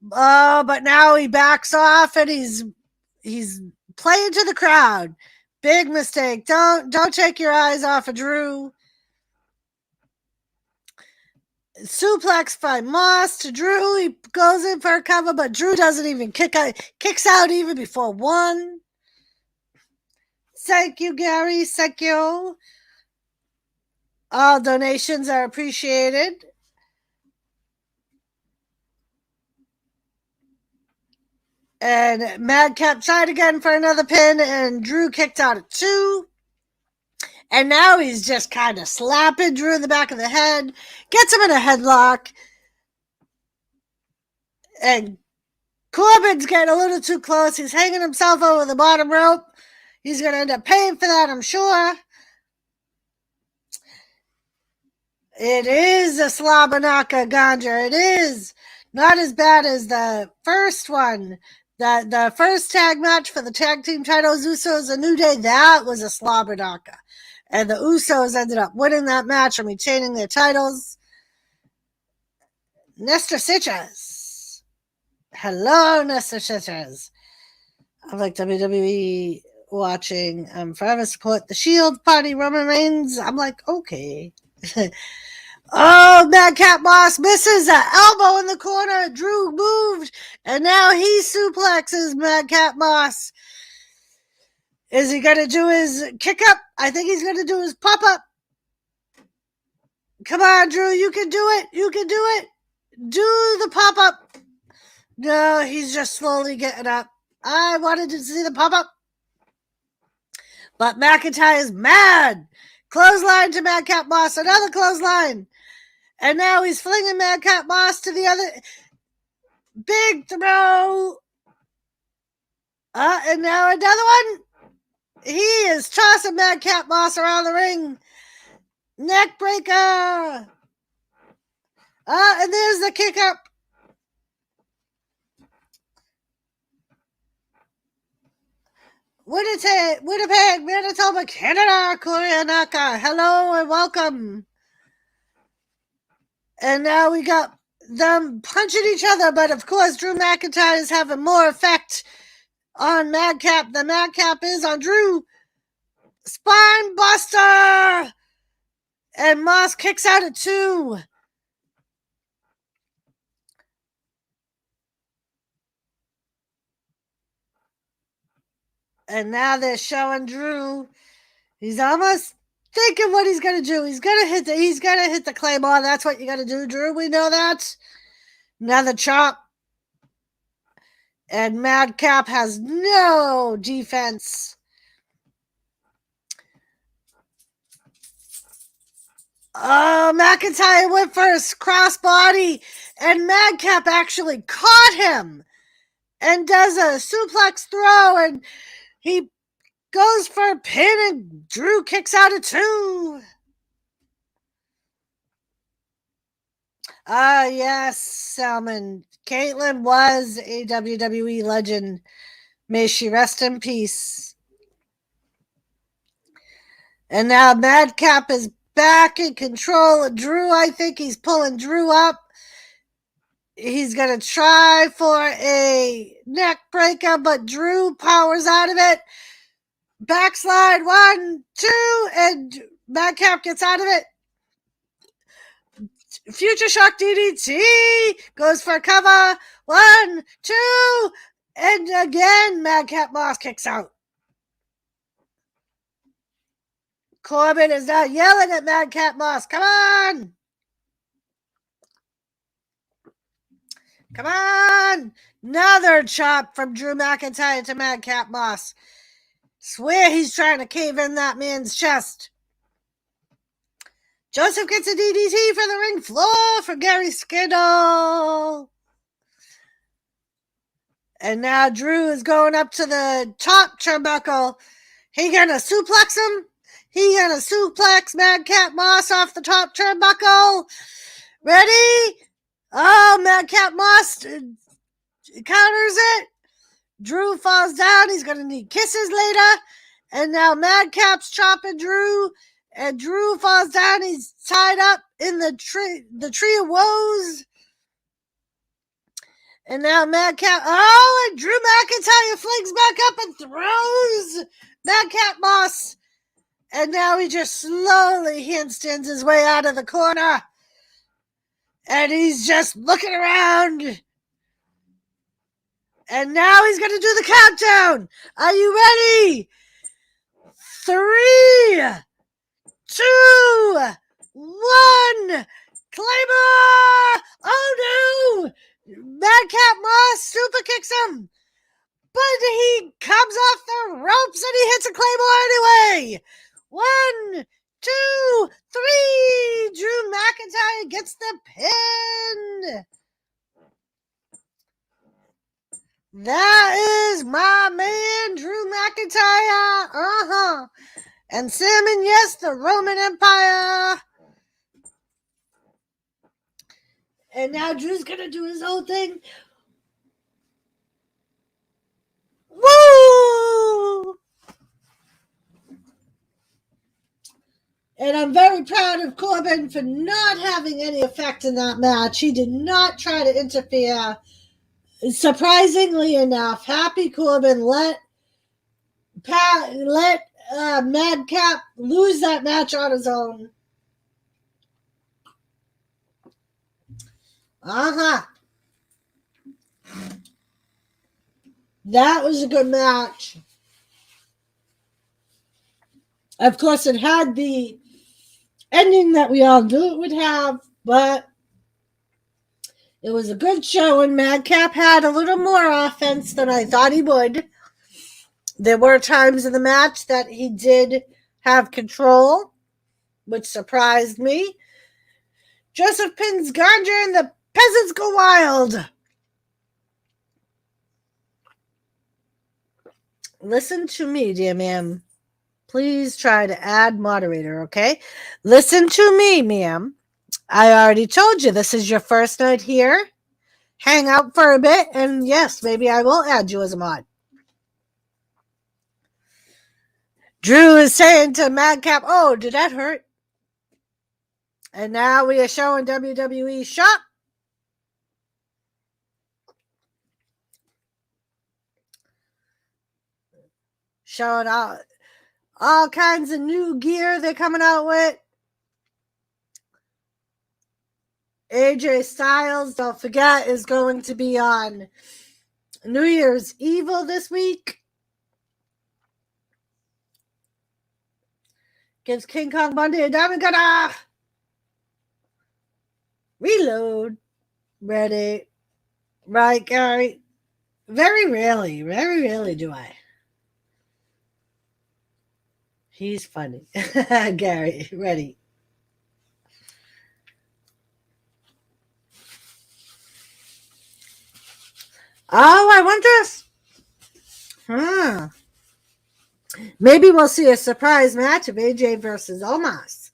S1: But now he backs off, and he's playing to the crowd. Big mistake. Don't take your eyes off of Drew. Suplex by Moss to Drew. He goes in for a cover, but Drew doesn't even kicks out even before one. Thank you, Gary. Thank you. All donations are appreciated. And Madcap tried again for another pin, and Drew kicked out at 2. And now he's just kind of slapping Drew in the back of the head, gets him in a headlock. And Corbin's getting a little too close. He's hanging himself over the bottom rope. He's going to end up paying for that, I'm sure. It is a Slabanaka Ganja. It is not as bad as the first one. The first tag match for the tag team titles, Usos, A New Day, that was a Slabanaka. And the Usos ended up winning that match and retaining their titles. Nestor Sitches. Hello, Nestor Sitches. I like WWE watching. Forever support the Shield Party, Roman Reigns. I'm like, okay. Oh, Madcap Moss misses an elbow in the corner. Drew moved, and now he suplexes Madcap Moss. Is he going to do his kick up? I think he's going to do his pop up. Come on, Drew, you can do it. You can do it. Do the pop-up. No, he's just slowly getting up. I wanted to see the pop-up. But McIntyre is mad. Clothesline to Madcap Moss. Another clothesline. And now he's flinging Madcap Moss to the other. Big throw. And now another one. He is tossing Madcap Moss around the ring. Neck breaker. And there's the kick up. Winnipeg, Manitoba, Canada, Koreanaka. Hello and welcome. And now we got them punching each other, but of course Drew McIntyre is having more effect on Madcap than Madcap is on Drew. Spine buster! And Moss kicks out at 2. And now they're showing Drew. He's almost thinking what he's gonna do. He's gonna hit the Claymore. That's what you gotta do, Drew. We know that. Another chop. And Madcap has no defense. Oh, McIntyre went for his crossbody, and Madcap actually caught him and does a suplex throw, and he goes for a pin, and Drew kicks out at 2. Yes, Salmon. Caitlyn was a WWE legend. May she rest in peace. And now Madcap is back in control of Drew. I think he's pulling Drew up. He's going to try for a neck breaker, but Drew powers out of it. Backslide, 1, 2, and Madcap gets out of it. Future Shock DDT goes for a cover. 1, 2, and again, Madcap Moss kicks out. Corbin is now yelling at Madcap Moss. Come on! Come on! Another chop from Drew McIntyre to Madcap Moss. Swear he's trying to cave in that man's chest. Joseph gets a DDT for the ring floor for Gary Skindle. And now Drew is going up to the top turnbuckle. He gonna suplex him? He gonna suplex Madcap Moss off the top turnbuckle. Ready? Oh, Madcap Moss counters it. Drew falls down. He's gonna need kisses later. And now Madcap's chopping Drew. And Drew falls down. He's tied up in the tree of woes. And now Madcap. Oh, and Drew McIntyre flings back up and throws Madcap Moss. And now he just slowly handstands his way out of the corner. And he's just looking around. And now he's going to do the countdown. Are you ready? 3, 2, 1. Claymore! Oh no! Madcap Moss super kicks him. But he comes off the ropes and he hits a Claymore anyway. 1, 2, 3. Drew McIntyre gets the pin. That is my man, Drew McIntyre. And Salmon, yes, the Roman Empire. And now Drew's going to do his own thing. Woo! And I'm very proud of Corbin for not having any effect in that match. He did not try to interfere. Surprisingly enough, Happy Corbin let Madcap lose that match on his own. That was a good match. Of course, it had the ending that we all knew it would have, but it was a good show, and Madcap had a little more offense than I thought he would. There were times in the match that he did have control, which surprised me. Joseph pins Ganja and the peasants go wild. Listen to me, dear ma'am. Please try to add moderator, okay? Listen to me, ma'am. I already told you this is your first night here. Hang out for a bit, and yes, maybe I will add you as a mod. Drew is saying to Madcap, oh, did that hurt? And now we are showing WWE Shop. Showing all kinds of new gear they're coming out with. AJ Styles, don't forget, is going to be on New Year's Evil this week. Gives King Kong Bundy a diamond cutter. Reload. Ready. Right, Gary. Very rarely do I. He's funny. Gary, ready. Oh, I want this. Maybe we'll see a surprise match of AJ versus Omos.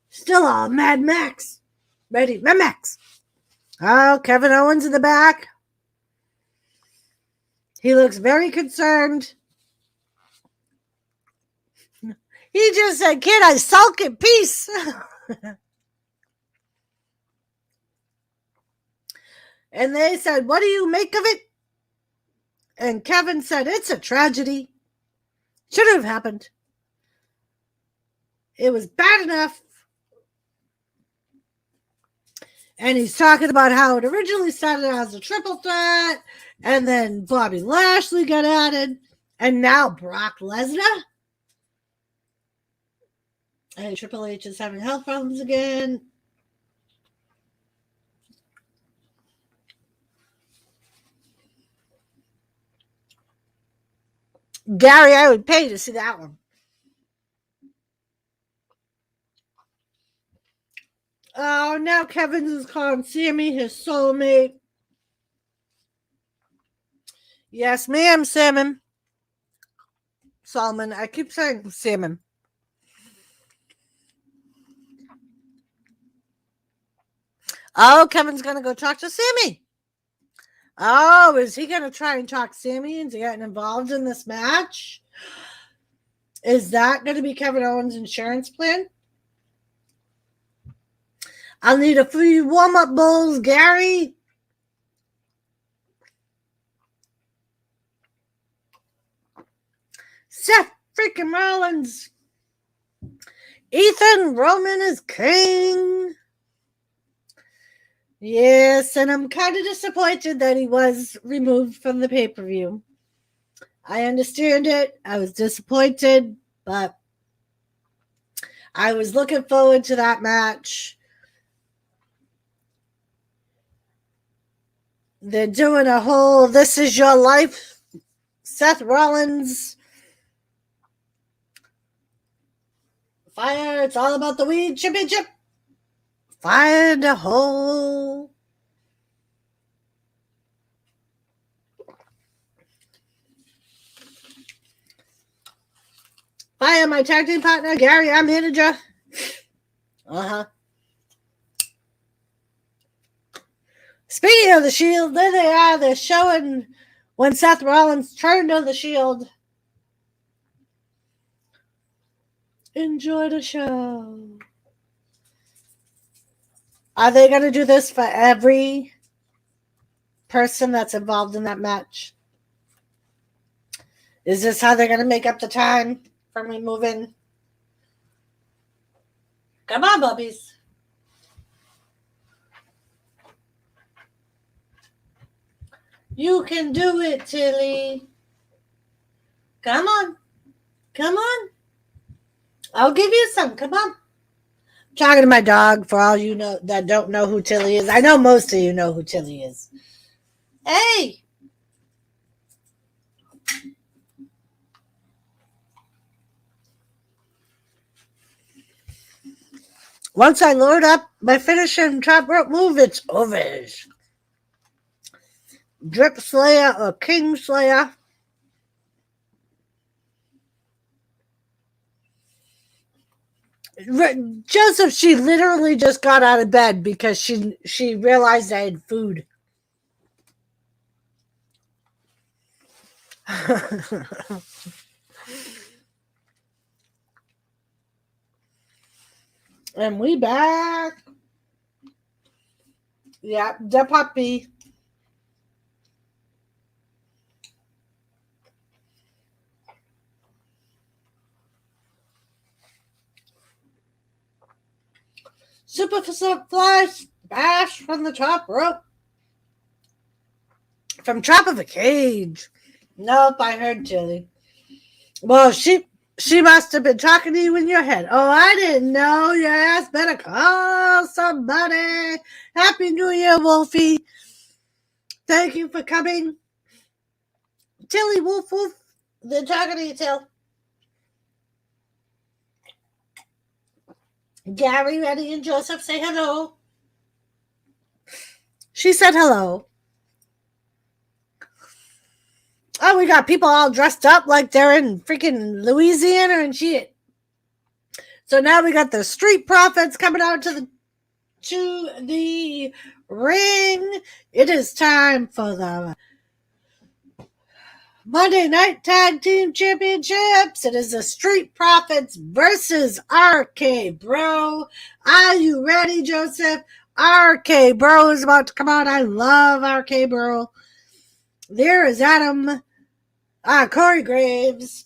S1: Still all Mad Max. Ready, Mad Max. Oh, Kevin Owens in the back. He looks very concerned. He just said, kid, I sulk in peace. And they said, what do you make of it? And Kevin said, it's a tragedy. Should have happened. It was bad enough. And he's talking about how it originally started as a triple threat, and then Bobby Lashley got added, and now Brock Lesnar. And Triple H is having health problems again. Gary, I would pay to see that one. Oh, now Kevin is calling Sammy his soulmate. Yes, ma'am, Salmon. Solomon. I keep saying Salmon. Oh, Kevin's going to go talk to Sammy. Oh, is he going to try and talk Sammy into getting involved in this match? Is that going to be Kevin Owens' insurance plan? I'll need a free warm-up bowls, Gary. Seth freaking Rollins. Ethan Roman is king. Yes, and I'm kind of disappointed that he was removed from the pay-per-view. I understand it. I was disappointed, but I was looking forward to that match. They're doing a whole This Is Your Life. Seth Rollins. Fire. It's all about the weed championship. Fire in the hole. Fire, my tag team partner. Gary, I'm manager. Speaking of the Shield, there they are. They're showing when Seth Rollins turned on the Shield. Enjoy the show. Are they going to do this for every person that's involved in that match? Is this how they're going to make up the time for me moving? Come on, bubbies. You can do it, Tilly. Come on. Come on. I'll give you some. Come on. I'm talking to my dog for all you know that don't know who Tilly is. I know most of you know who Tilly is. Hey! Once I load up my finishing top rope move, it's over. Drip Slayer or King Slayer. Joseph, she literally just got out of bed because she realized I had food. And we back. Yeah, the puppy. Super fly smash from the top rope. From top of a cage. Nope, I heard Tilly. Well, she must have been talking to you in your head. Oh, I didn't know. Your ass better call somebody. Happy New Year, Wolfie. Thank you for coming. Tilly, woof, woof. They're talking to you, Till. Gary, Eddie, and Joseph say hello. She said hello. Oh, we got people all dressed up like they're in freaking Louisiana and shit. So now we got the Street Profits coming out to the ring. It is time for the Monday Night Tag Team Championships. It is the Street Profits versus RK Bro. Are you ready, Joseph? RK Bro is about to come out. I love RK Bro. There is Adam. Corey Graves.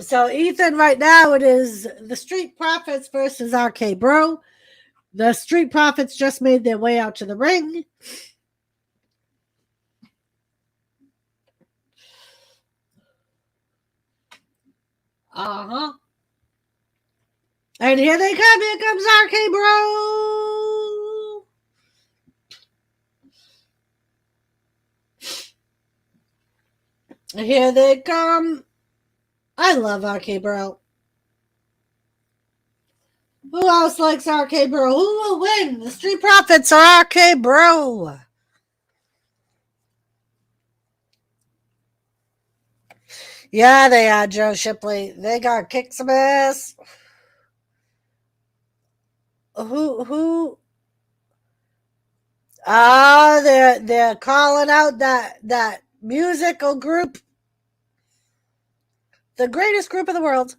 S1: So, Ethan, right now it is the Street Profits versus RK Bro. The Street Profits just made their way out to the ring. Uh-huh. And here they come. Here comes RK Bro. Here they come. I love RK Bro. Who else likes RK Bro? Who will win? The Street Profits or RK Bro? Yeah, they are, Joe Shipley. They got kick some ass. Who? They're calling out that musical group. The greatest group in the world.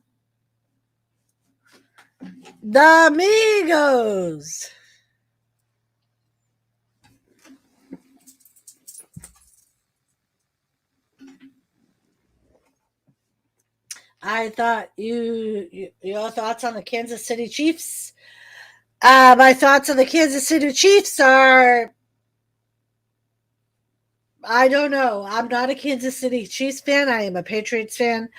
S1: The Amigos. I thought your thoughts on the Kansas City Chiefs. My thoughts on the Kansas City Chiefs are, I don't know. I'm not a Kansas City Chiefs fan. I am a Patriots fan.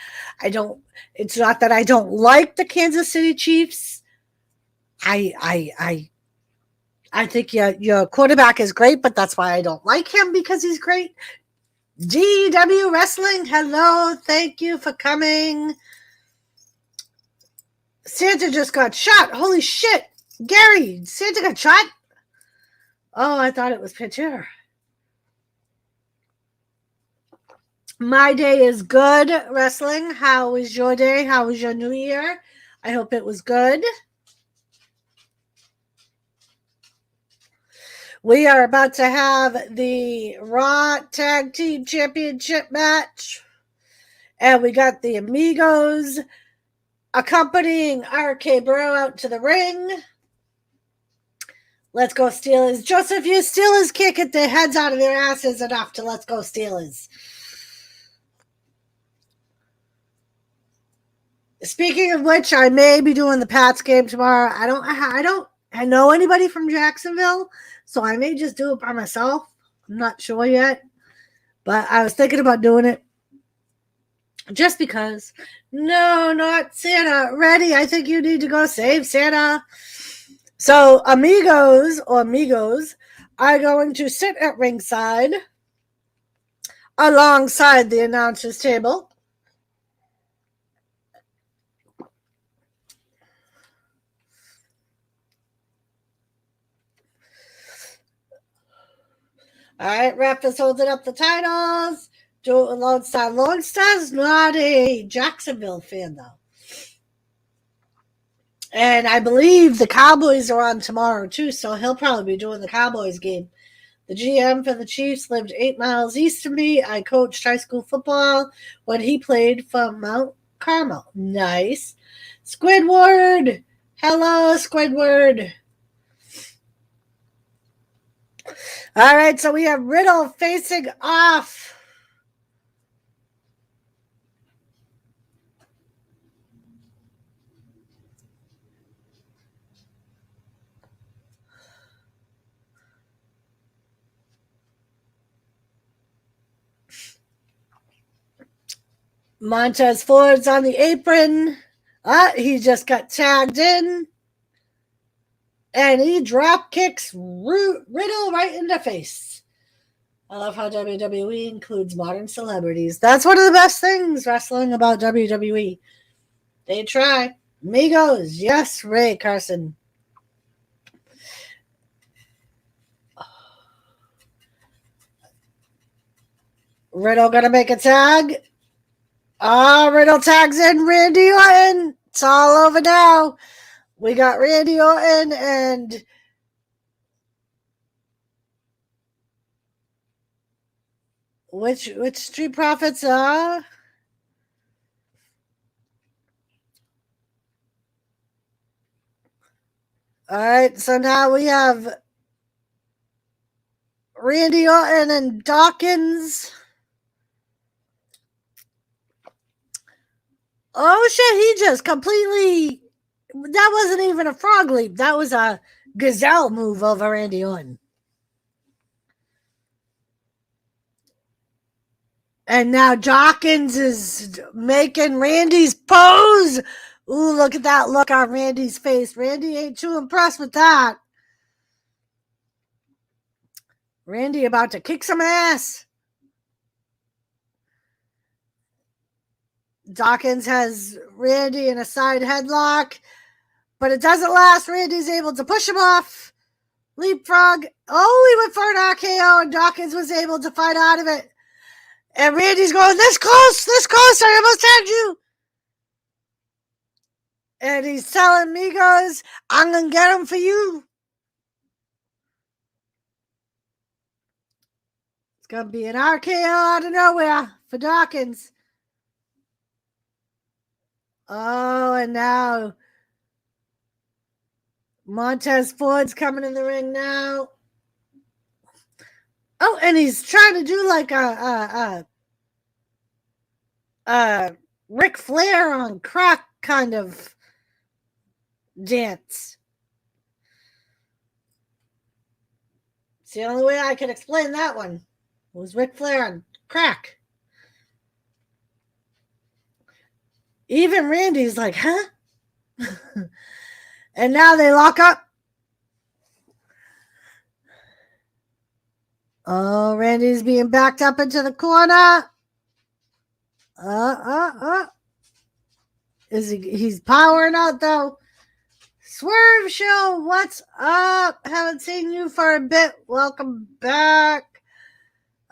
S1: It's not that I don't like the Kansas City Chiefs. I think your quarterback is great, but that's why I don't like him, because he's great. DW Wrestling, hello. Thank you for coming. Santa just got shot. Holy shit. Gary, Santa got shot? Oh, I thought it was Picture. My day is good, Wrestling. How was your day? How was your New Year? I hope it was good. We are about to have the Raw Tag Team Championship match. And we got the Amigos accompanying RK Bro out to the ring. Let's go Steelers. Joseph, you Steelers can't get their heads out of their asses enough to let's go Steelers. Speaking of which, I may be doing the Pats game tomorrow. I don't know anybody from Jacksonville, so I may just do it by myself. I'm not sure yet. But I was thinking about doing it just because. No, not Santa. Ready? I think you need to go save Santa. So amigos are going to sit at ringside alongside the announcer's table. All right, ref is holding up the titles. Joe Lone Star. Lone Star's not a Jacksonville fan, though. And I believe the Cowboys are on tomorrow, too, so he'll probably be doing the Cowboys game. The GM for the Chiefs lived 8 miles east of me. I coached high school football when he played for Mount Carmel. Nice. Squidward. Hello, Squidward. All right, so we have Riddle facing off. Montez Ford's on the apron. He just got tagged in. And he drop kicks Riddle right in the face. I love how WWE includes modern celebrities. That's one of the best things wrestling about WWE. They try. Migos. Yes, Ray Carson. Riddle gonna make a tag. Riddle tags in Randy Orton. It's all over now. We got Randy Orton and which Street Profits are? All right, so now we have Randy Orton and Dawkins. Oh shit, he just completely, that wasn't even a frog leap. That was a gazelle move over Randy Orton. And now Dawkins is making Randy's pose. Ooh, look at that look on Randy's face. Randy ain't too impressed with that. Randy about to kick some ass. Dawkins has Randy in a side headlock, but it doesn't last. Randy's able to push him off. Leapfrog. Oh, he went for an RKO, and Dawkins was able to fight out of it. And Randy's going, this close, I almost tagged you. And he's telling Migos, I'm going to get him for you. It's going to be an RKO out of nowhere for Dawkins. Oh, and now Montez Ford's coming in the ring now. Oh, and he's trying to do like a Ric Flair on crack kind of dance. It's the only way I can explain that one. It was Ric Flair on crack. Even Randy's like, huh? And now they lock up. Oh, Randy's being backed up into the corner. He's powering out though. Swerve Show, what's up? Haven't seen you for a bit. Welcome back.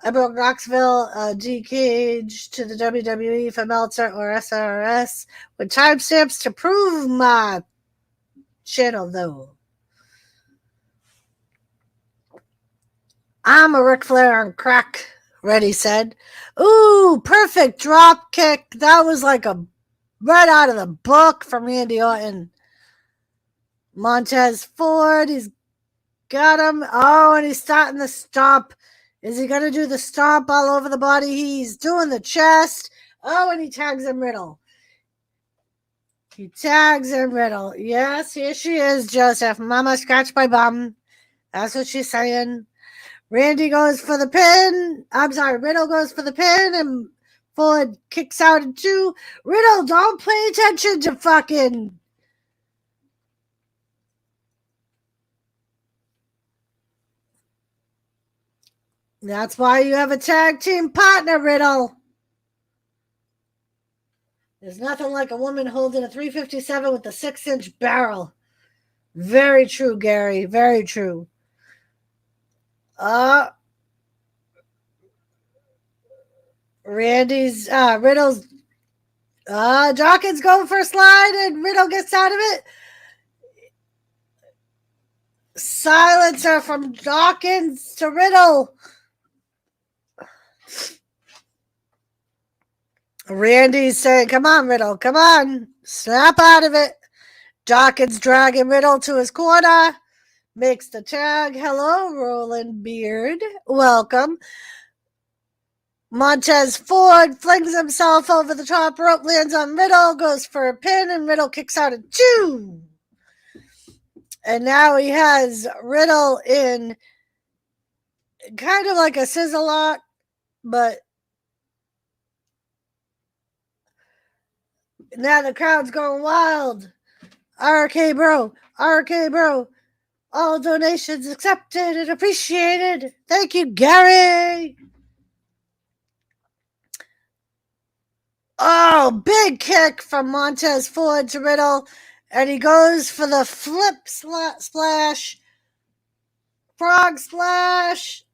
S1: I broke Knoxville G-Cage to the WWE for Meltzer or SRS with timestamps to prove my channel though. I'm a Ric Flair on crack, Reddy said. Ooh, perfect drop kick. That was like a right out of the book from Randy Orton. Montez Ford, he's got him. Oh, and he's starting the stomp. Is he going to do the stomp all over the body? He's doing the chest. Oh, and he tags him Riddle. He tags him Riddle. Yes, here she is, Joseph. Mama scratched my bum. That's what she's saying. Randy goes for the pin. I'm sorry, Riddle goes for the pin, and Ford kicks out at 2. Riddle, don't pay attention to fucking... That's why you have a tag team partner, Riddle. There's nothing like a woman holding a 357 with a 6-inch barrel. Very true, Gary. Very true. Riddle's Dawkins going for a slide, and Riddle gets out of it. Silencer from Dawkins to Riddle. Randy's saying, come on, Riddle, come on. Snap out of it. Dawkins dragging Riddle to his corner. Makes the tag. Hello, Roland Beard. Welcome. Montez Ford flings himself over the top rope, lands on Riddle, goes for a pin, and Riddle kicks out at 2. And now he has Riddle in kind of like a scissor lock, but now the crowd's going wild. RK bro, RK bro. All donations accepted and appreciated. Thank you, Gary. Oh, big kick from Montez Ford to Riddle. And he goes for the flip splash. Frog splash.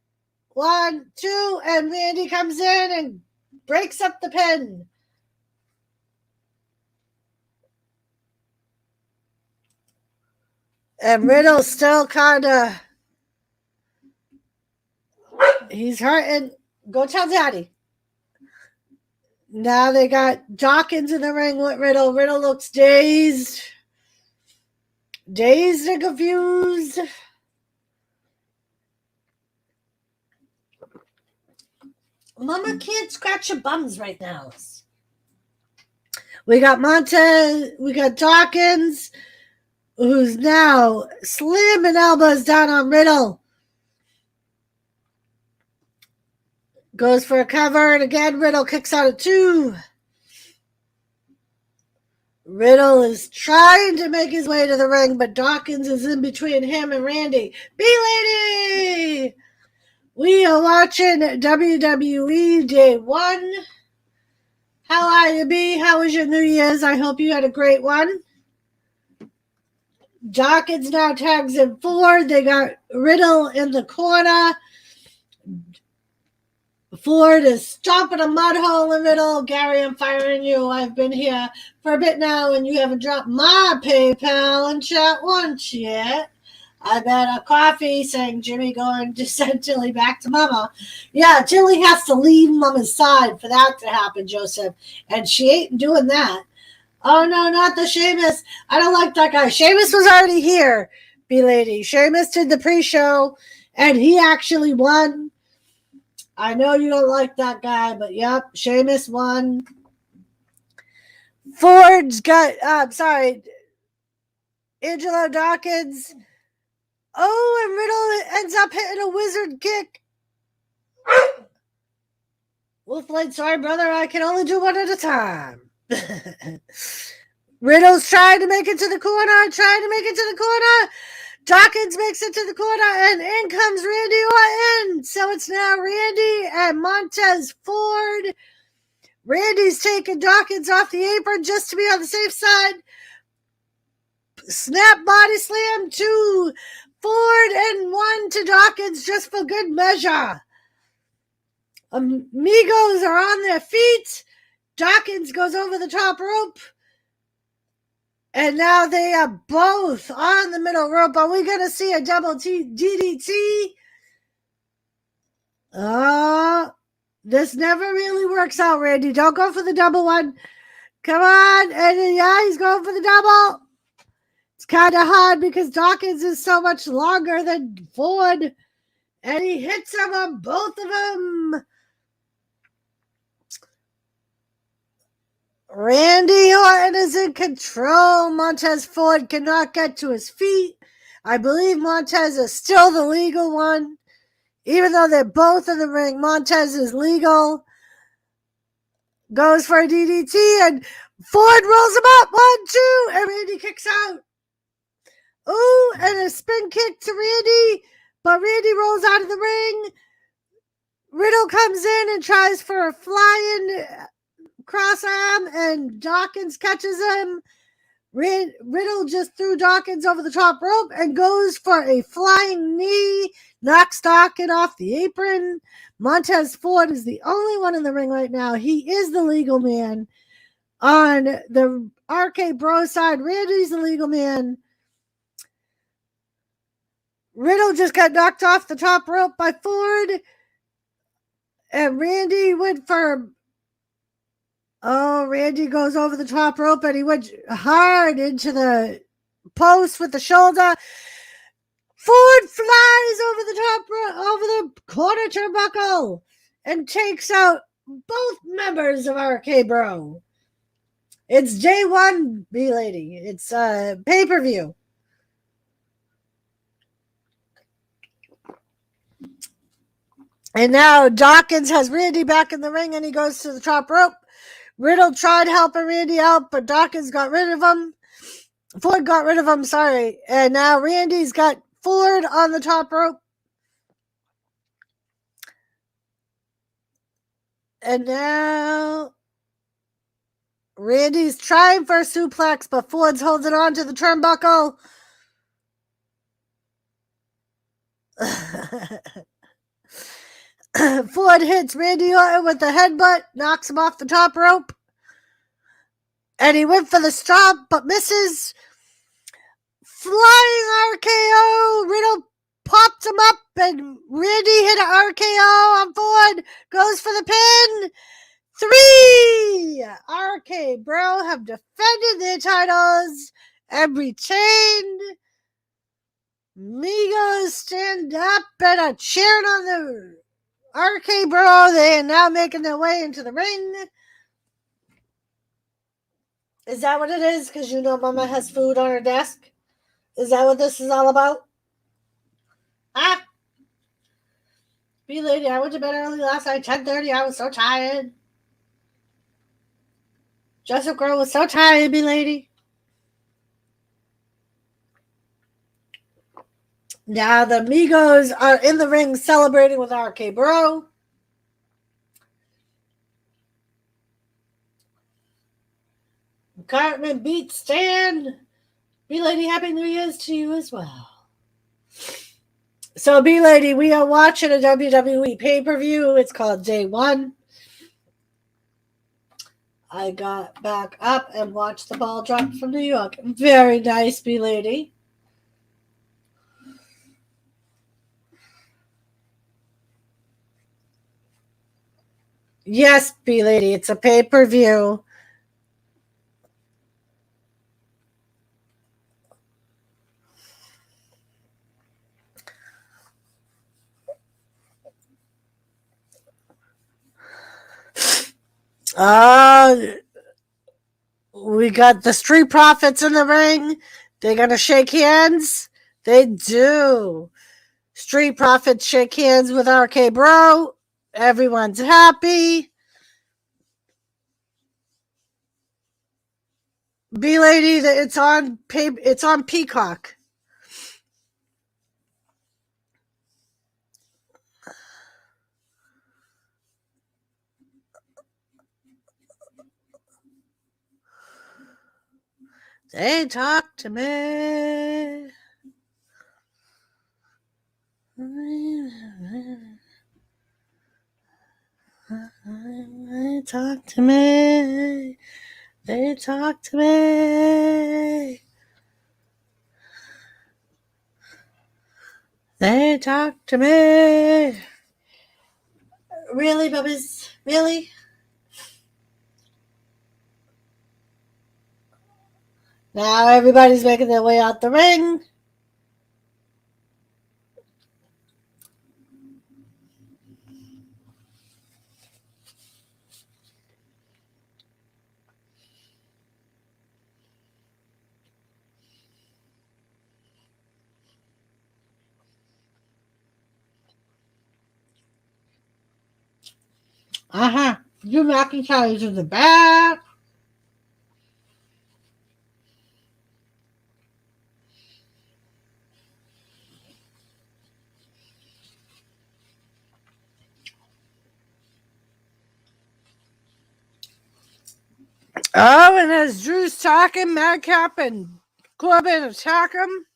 S1: 1, 2. And Randy comes in and breaks up the pin. And Riddle's still kind of... He's hurting. Go tell Daddy. Now they got Dawkins in the ring with Riddle. Riddle looks dazed. Dazed and confused. Mama can't scratch your bums right now. We got Montez. We got Dawkins, who's now slamming elbows down on Riddle. Goes for a cover, and again, Riddle kicks out at 2. Riddle is trying to make his way to the ring, but Dawkins is in between him and Randy. B-Lady! We are watching WWE Day 1. How are you, B? How was your New Year's? I hope you had a great one. Dawkins now tags in 4. They got Riddle in the corner. Ford is stomping a mud hole in the middle. Gary, I'm firing you. I've been here for a bit now, and you haven't dropped my PayPal in chat once yet. I bet a coffee saying Jimmy going to send Tilly back to Mama. Yeah, Tilly has to leave Mama's side for that to happen, Joseph. And she ain't doing that. Oh, no, not the Sheamus. I don't like that guy. Sheamus was already here, B-Lady. Sheamus did the pre-show, and he actually won. I know you don't like that guy, but yep, Sheamus won. Ford's got, Angelo Dawkins. Oh, and Riddle ends up hitting a wizard kick. Wolfblade, sorry, brother, I can only do one at a time. Riddle's trying to make it to the corner, Dawkins makes it to the corner, and in comes Randy Orton. So it's now Randy and Montez Ford. Randy's taking Dawkins off the apron just to be on the safe side. Snap body slam to Ford and 1 to Dawkins just for good measure. Amigos are on their feet. Dawkins goes over the top rope. And now they are both on the middle rope. Are we going to see a double DDT? This never really works out, Randy. Don't go for the double one. Come on. And yeah, he's going for the double. It's kind of hard because Dawkins is so much longer than Ford. And he hits him on both of them. Randy Orton is in control. Montez Ford cannot get to his feet. I believe Montez is still the legal one. Even though they're both in the ring, Montez is legal. Goes for a DDT, and Ford rolls him up. 1, 2, and Randy kicks out. Ooh, and a spin kick to Randy, but Randy rolls out of the ring. Riddle comes in and tries for a flying cross arm, and Dawkins catches him. Riddle just threw Dawkins over the top rope and goes for a flying knee, knocks Dawkins off the apron. Montez Ford is the only one in the ring right now. He is the legal man. On the RK Bro side, Randy's the legal man. Riddle just got knocked off the top rope by Ford. And Randy went for... Oh, Randy goes over the top rope, and he went hard into the post with the shoulder. Ford flies over the top rope, over the corner turnbuckle, and takes out both members of RK Bro. It's day 1, B-Lady. It's pay-per-view. And now Dawkins has Randy back in the ring, and he goes to the top rope. Riddle tried helping Randy out, but Dawkins got rid of him. Ford got rid of him, sorry. And now Randy's got Ford on the top rope. And now Randy's trying for a suplex, but Ford's holding on to the turnbuckle. Ford hits Randy Orton with the headbutt, knocks him off the top rope. And he went for the stomp, but misses. Flying RKO. Riddle popped him up, and Randy hit an RKO on Ford. Goes for the pin. 3! RK Bro have defended their titles and retained. Migos stand up and are cheering on the RK Bro. They are now making their way into the ring. Is that what it is? Because you know Mama has food on her desk? Is that what this is all about? B-Lady, I went to bed early last night, 10:30. I was so tired. Joseph Girl was so tired, B-Lady. Now the Migos are in the ring celebrating with RK Bro. Cartman beats Stan. B-Lady, Happy New Year's to you as well. So, B-Lady, we are watching a WWE pay-per-view. It's called Day 1. I got back up and watched the ball drop from New York. Very nice, B-Lady. Yes, B-Lady, it's a pay-per-view. We got the Street Profits in the ring. They're going to shake hands. They do. Street Profits shake hands with RK Bro. Everyone's happy. B-Lady, it's on Peacock. They talk to me. They talk to me. They talk to me. They talk to me. Really, Bubbies? Really? Now everybody's making their way out the ring. Drew McIntyre's in the back. Oh, and as Drew's talking, Madcap and Corbin attack him.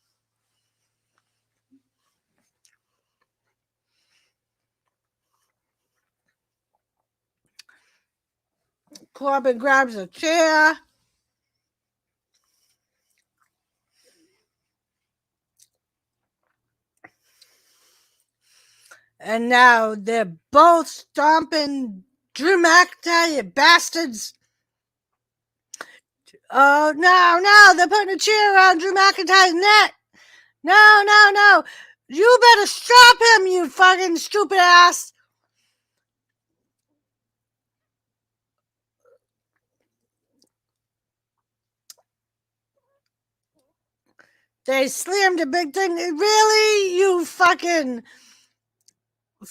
S1: Corbin grabs a chair. And now they're both stomping Drew McIntyre, you bastards. Oh, no, they're putting a chair around Drew McIntyre's neck. No. You better stop him, you fucking stupid ass. They slammed a big thing. Really? You fucking,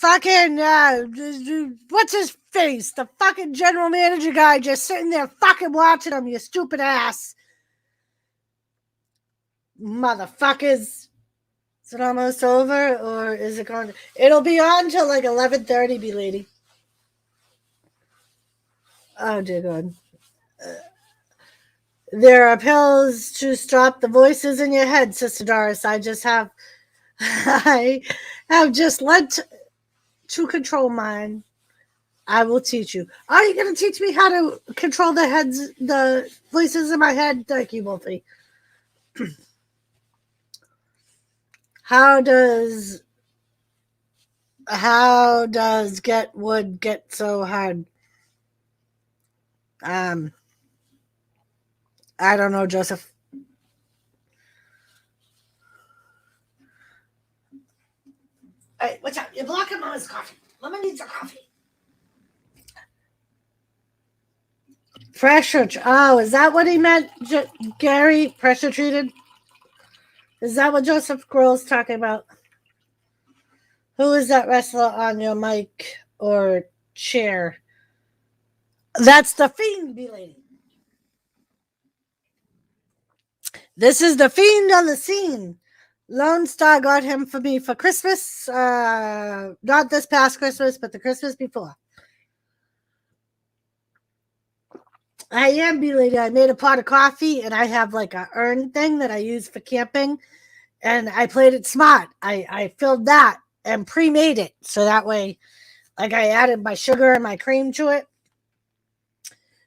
S1: what's his face? The fucking general manager guy just sitting there fucking watching him, you stupid ass. Motherfuckers. Is it almost over, or is it going to... It'll be on till like 11:30, B-Lady. Oh, dear God. There are pills to stop the voices in your head, Sister Doris. I have just learned to control mine. I will teach you. Are you going to teach me how to control the voices in my head? Thank you, Wolfie. How does get wood get so hard? I don't know, Joseph. Hey, what's up? You're blocking Mama's coffee. Mama needs her coffee. Pressure. Oh, is that what he meant, Gary? Pressure treated? Is that what Joseph Grohl's talking about? Who is that wrestler on your mic or chair? That's the Fiend, B-Lady. This is the Fiend on the scene. Lone Star got him for me for Christmas. Not this past Christmas, but the Christmas before. I am, B-Lady. I made a pot of coffee, and I have like a urn thing that I use for camping. And I played it smart. I filled that and pre-made it. So that way, like I added my sugar and my cream to it.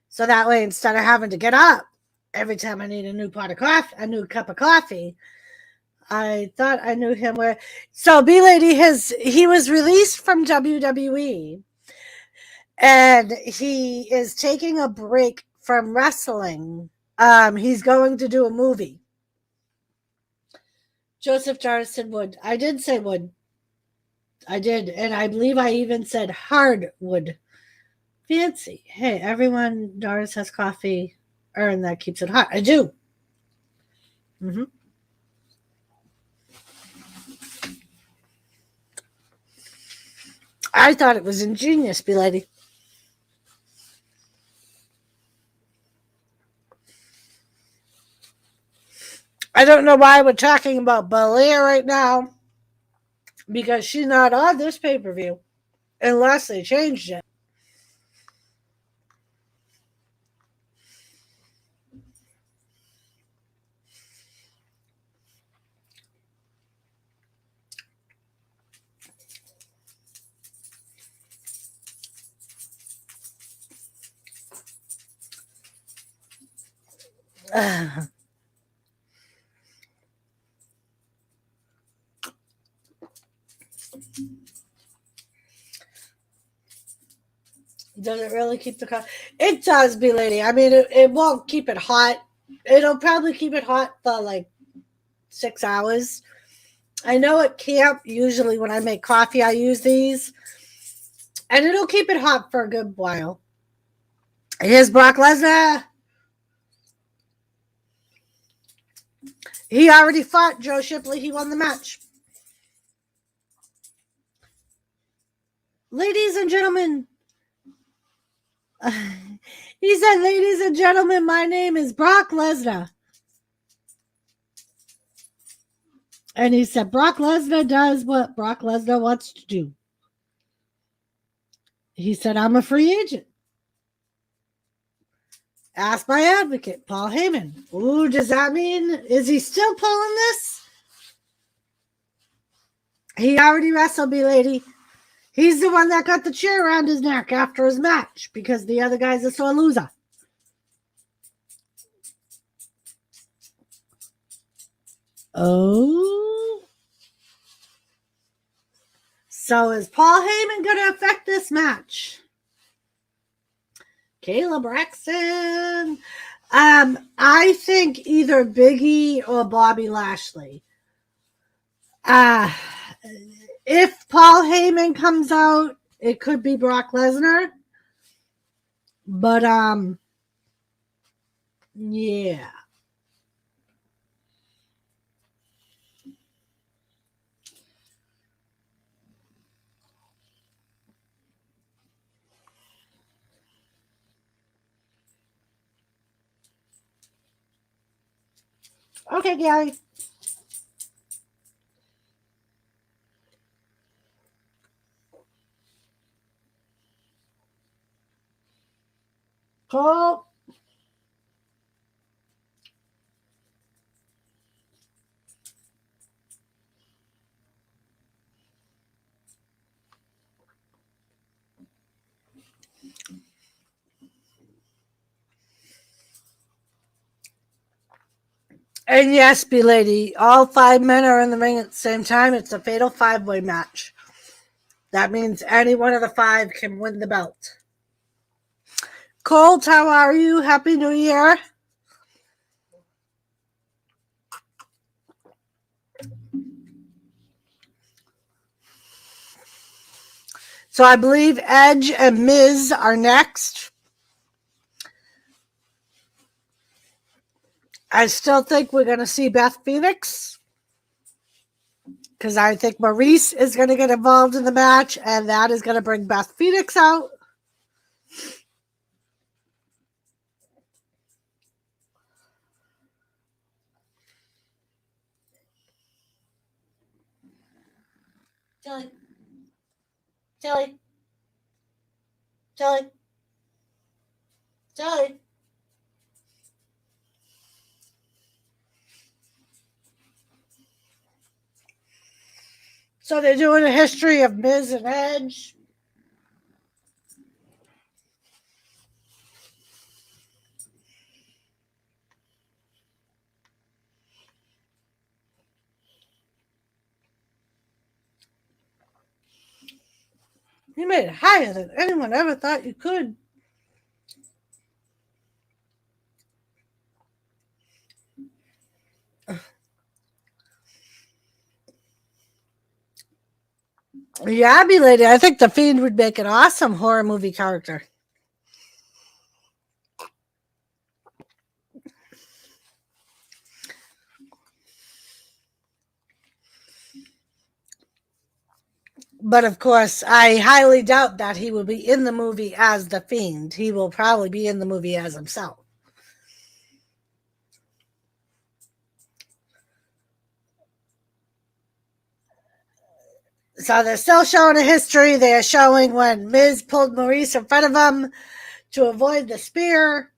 S1: So that way, instead of having to get up every time I need a new pot of coffee, a new cup of coffee, I thought I knew him where. So B-Lady, he was released from WWE, and he is taking a break from wrestling. He's going to do a movie. Joseph Jarrison wood. I did say wood. I did, and I believe I even said hardwood. Fancy. Hey, everyone, Doris has coffee urn that keeps it hot. I do. Mm-hmm. I thought it was ingenious, B-Lady. I don't know why we're talking about Belair right now, because she's not on this pay-per-view unless they changed it. Does it really keep the coffee? It does, B-Lady. I mean, it won't keep it hot. It'll probably keep it hot for like 6 hours. I know at camp, usually when I make coffee, I use these. And it'll keep it hot for a good while. Here's Brock Lesnar. He already fought Joe Shipley. He won the match. Ladies and gentlemen, He said, ladies and gentlemen, my name is Brock Lesnar. And he said, Brock Lesnar does what Brock Lesnar wants to do. He said, I'm a free agent. Ask my advocate, Paul Heyman. Ooh, does that mean, is he still pulling this? He already wrestled me, lady. He's the one that got the chair around his neck after his match because the other guy's a sore loser. Oh. So is Paul Heyman going to affect this match? Kayla Braxton. I think either Big E or Bobby Lashley. If Paul Heyman comes out, it could be Brock Lesnar. But, yeah. Okay, Gary. Cool. And yes, B-Lady, all 5 men are in the ring at the same time. It's a fatal 5-way match. That means any one of the 5 can win the belt. Colt, how are you? Happy New Year. So I believe Edge and Miz are next. I still think we're going to see Beth Phoenix because I think Maurice is going to get involved in the match, and that is going to bring Beth Phoenix out. Jelly. So they're doing a history of Miz and Edge. You made it higher than anyone ever thought you could. Yeah, B-Lady, I think The Fiend would make an awesome horror movie character. But of course, I highly doubt that he will be in the movie as The Fiend. He will probably be in the movie as himself. So they're still showing a history. They're showing when Miz pulled Maurice in front of him to avoid the spear.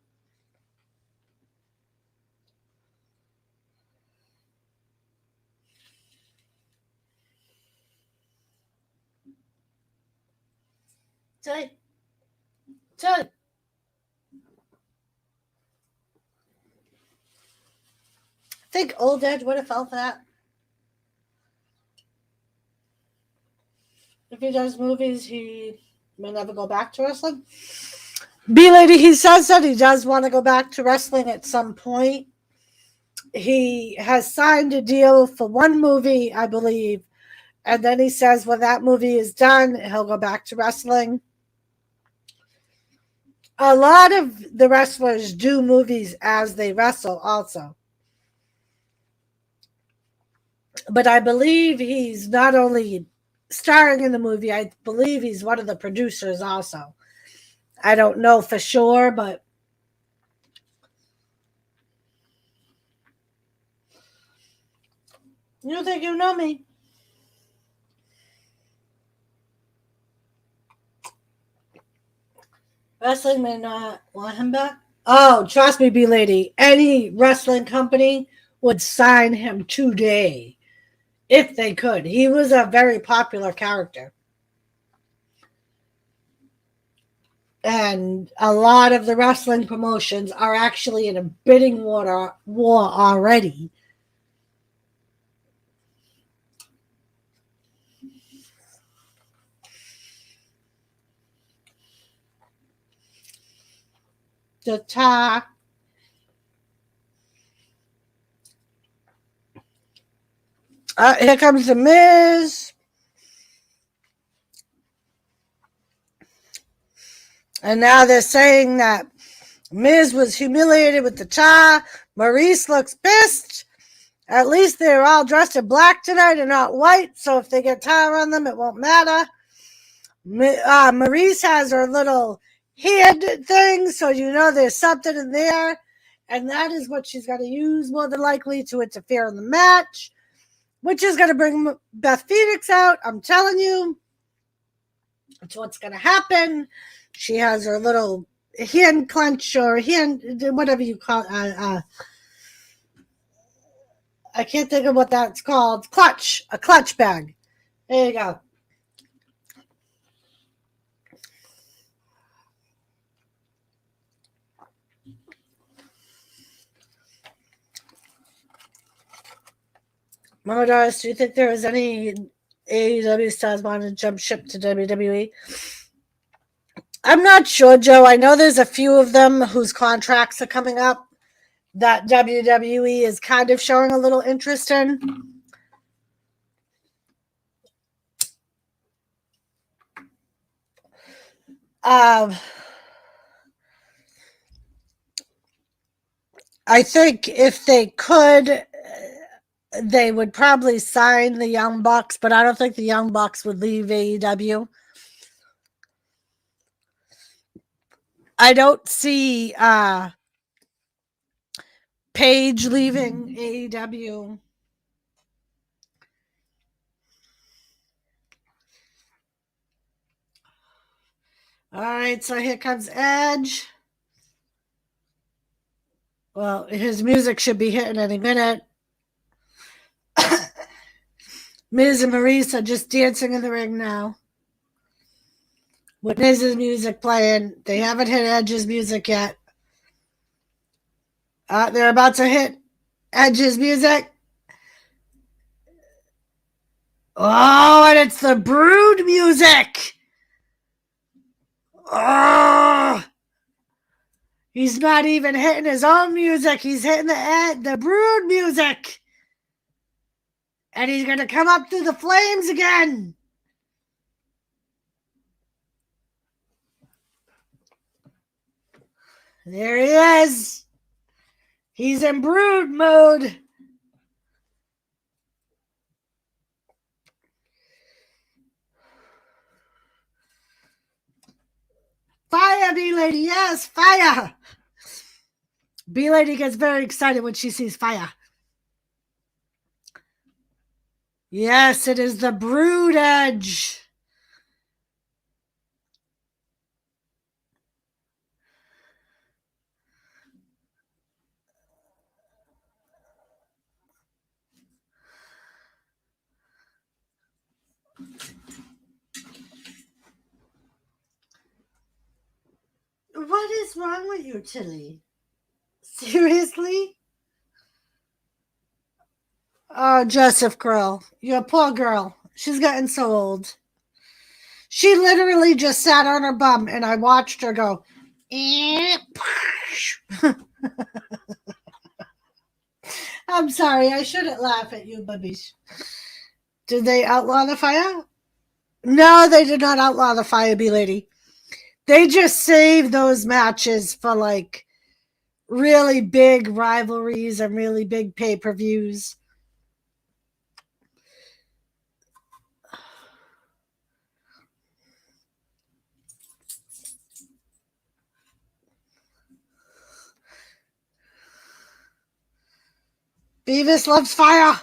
S1: Jelly. I think Old Edge would have fell for that. If he does movies, he may never go back to wrestling. B-Lady, he says that he does want to go back to wrestling at some point. He has signed a deal for one movie, I believe, and then he says when that movie is done, he'll go back to wrestling. A lot of the wrestlers do movies as they wrestle also. But I believe he's not only starring in the movie, I believe he's one of the producers also. I don't know for sure, but you think you know me. Wrestling may not want him back. Oh, trust me, B-Lady. Any wrestling company would sign him today if they could. He was a very popular character. And a lot of the wrestling promotions are actually in a bidding war already. The talk. Here comes the Miz. And now they're saying that Miz was humiliated with the cha. Maurice looks pissed. At least they're all dressed in black tonight and not white, so if they get tar on them, it won't matter. Maurice has her little hand thing, so you know there's something in there, and that is what she's going to use more than likely to interfere in the match, which is going to bring Beth Phoenix out. I'm telling you, that's what's going to happen. She has her little hand clench or hand, whatever you call it. I can't think of what that's called. Clutch. A clutch bag. There you go. Mama Doris, do you think there is any AEW stars wanting to jump ship to WWE? I'm not sure, Joe. I know there's a few of them whose contracts are coming up that WWE is kind of showing a little interest in. I think if they could, they would probably sign the Young Bucks, but I don't think the Young Bucks would leave AEW. I don't see Paige leaving AEW. All right, so here comes Edge. Well, his music should be hitting any minute. Miz and Maurice are just dancing in the ring now. With Miz's music playing. They haven't hit Edge's music yet. They're about to hit Edge's music. Oh, and it's the Brood music. Oh, he's not even hitting his own music. He's hitting the Brood music. And he's going to come up through the flames again. There he is. He's in Brood mode. Fire, B-Lady. Yes, fire. B-Lady gets very excited when she sees fire. Yes, it is the Brood Edge. What is wrong with you, Tilly? Seriously? Oh, Joseph girl. You're a poor girl. She's gotten so old. She literally just sat on her bum and I watched her go. I'm sorry, I shouldn't laugh at you, bubbies. Did they outlaw the fire? No, they did not outlaw the fire, B-Lady. They just saved those matches for like really big rivalries and really big pay-per-views. Beavis loves fire.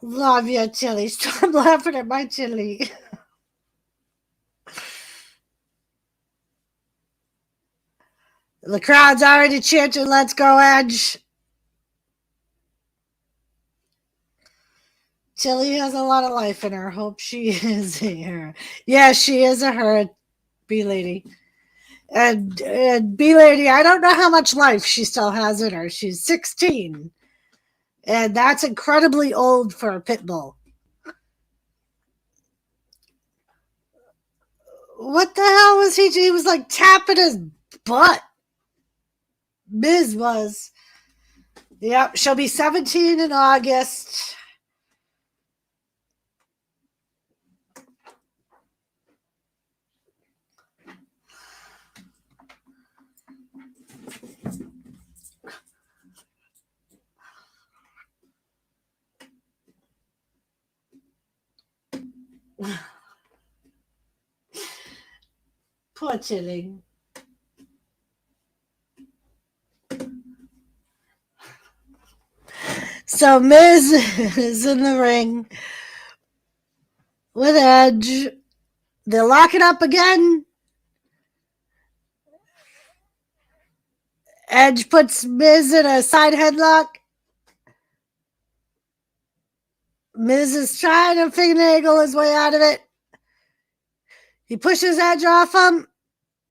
S1: Love your chili. Stop laughing at my chili. The crowd's already chanting, "Let's go, Edge." Chili has a lot of life in her. Hope she is here. Yeah, she is a her, B-Lady. And B-Lady, I don't know how much life she still has in her. She's 16. And that's incredibly old for a pit bull. What the hell was he? He was like tapping his butt. Miz was. Yep, she'll be 17 in August. Poor Chilling. So Miz is in the ring with Edge. They're locking up again. Edge puts Miz in a side headlock. Miz is trying to finagle his way out of it. He pushes Edge off him,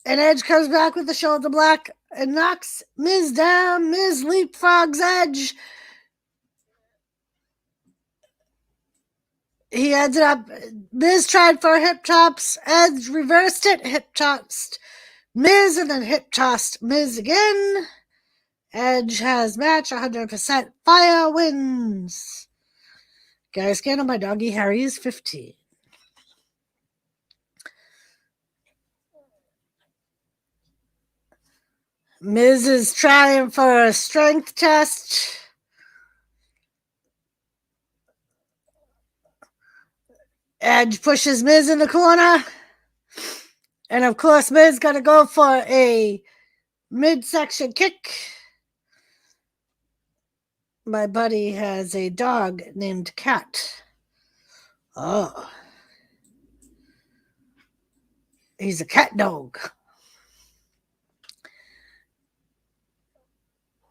S1: and Edge comes back with the shoulder block and knocks Miz down. Miz leapfrogs Edge. He ended up, Miz tried for hip tops. Edge reversed it, hip tossed Miz, and then hip tossed Miz again. Edge has match 100%. Fire wins. Guys, get on my doggy. Harry is 15. Miz is trying for a strength test. Edge pushes Miz in the corner. And of course, Miz got to go for a midsection kick. My buddy has a dog named Cat. Oh. He's a cat dog.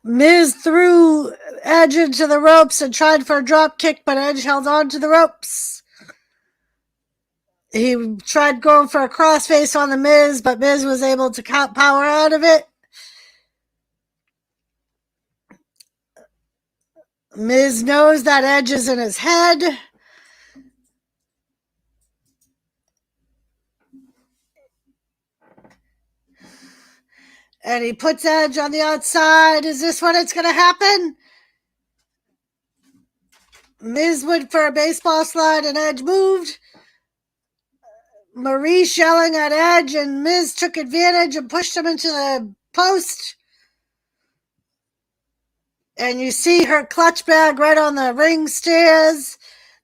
S1: Miz threw Edge into the ropes and tried for a drop kick, but Edge held on to the ropes. He tried going for a crossface on the Miz, but Miz was able to count power out of it. Miz knows that Edge is in his head. And he puts Edge on the outside. Is this when it's going to happen? Miz went for a baseball slide and Edge moved. Maurice yelling at Edge, and Miz took advantage and pushed him into the post. And you see her clutch bag right on the ring stairs.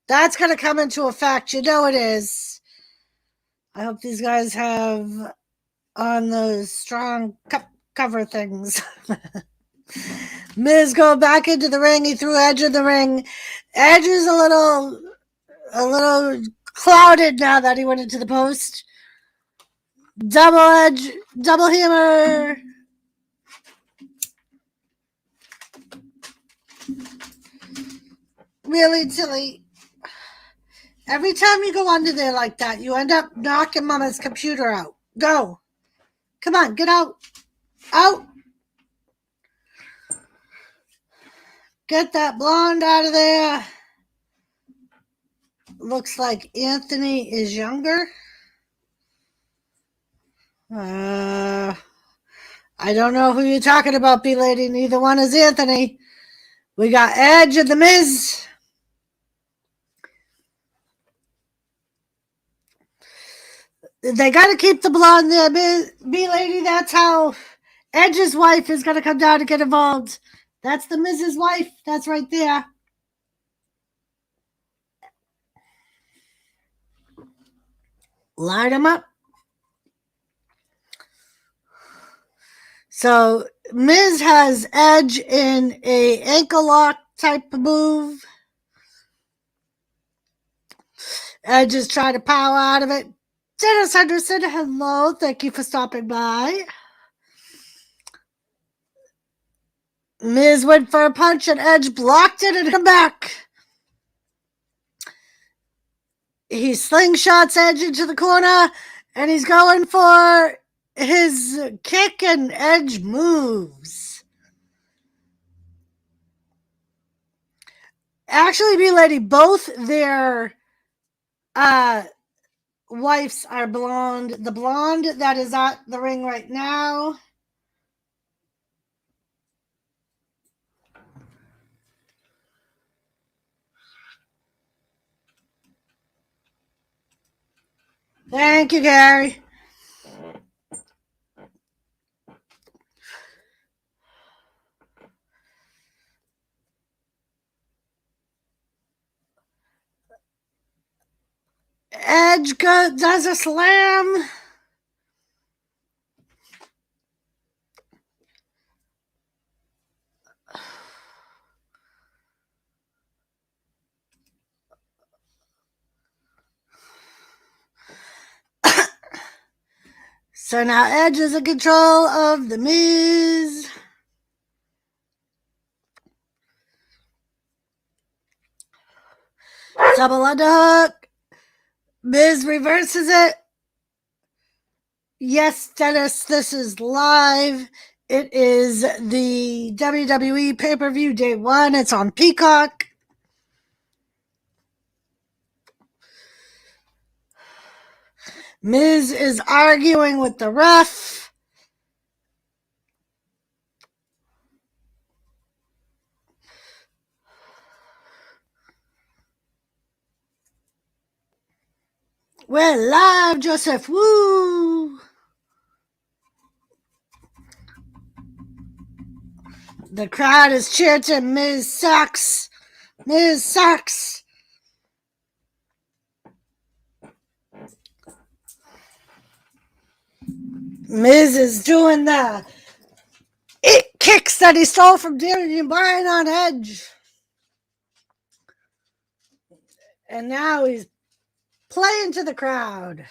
S1: That's going to come into effect. You know it is. I hope these guys have on those strong cover things. Miz go back into the ring. He threw Edge in the ring. Edge is a little clouded now that he went into the post. Double Edge, double hammer. Really silly. Every time you go under there like that, you end up knocking Mama's computer out. Go. Come on, get out. Out. Get that blonde out of there. Looks like Anthony is younger. I don't know who you're talking about, B-Lady. Neither one is Anthony. We got Edge and The Miz. They got to keep the blonde there, B-Lady. That's how Edge's wife is going to come down to get involved. That's The Miz's wife. That's right there. Line them up. So Miz has Edge in a ankle lock type of move. Edge is trying to power out of it. Dennis Henderson, hello. Thank you for stopping by. Miz went for a punch and Edge blocked it and come back. He slingshots Edge into the corner and he's going for his kick and Edge moves. Actually, B-Lady, both their wives are blonde. The blonde that is at the ring right now. Thank you, Gary. Edge does a slam. So now Edge is in control of the Miz. Double underhook. Miz reverses it. Yes, Dennis, this is live. It is the WWE pay-per-view day 1. It's on Peacock. Miz is arguing with the ref. We're live, Joseph. Woo! The crowd is chanting, Miz sucks. Miz sucks. Miz is doing the kicks that he stole from Daniel Bryan on Edge. And now he's playing to the crowd.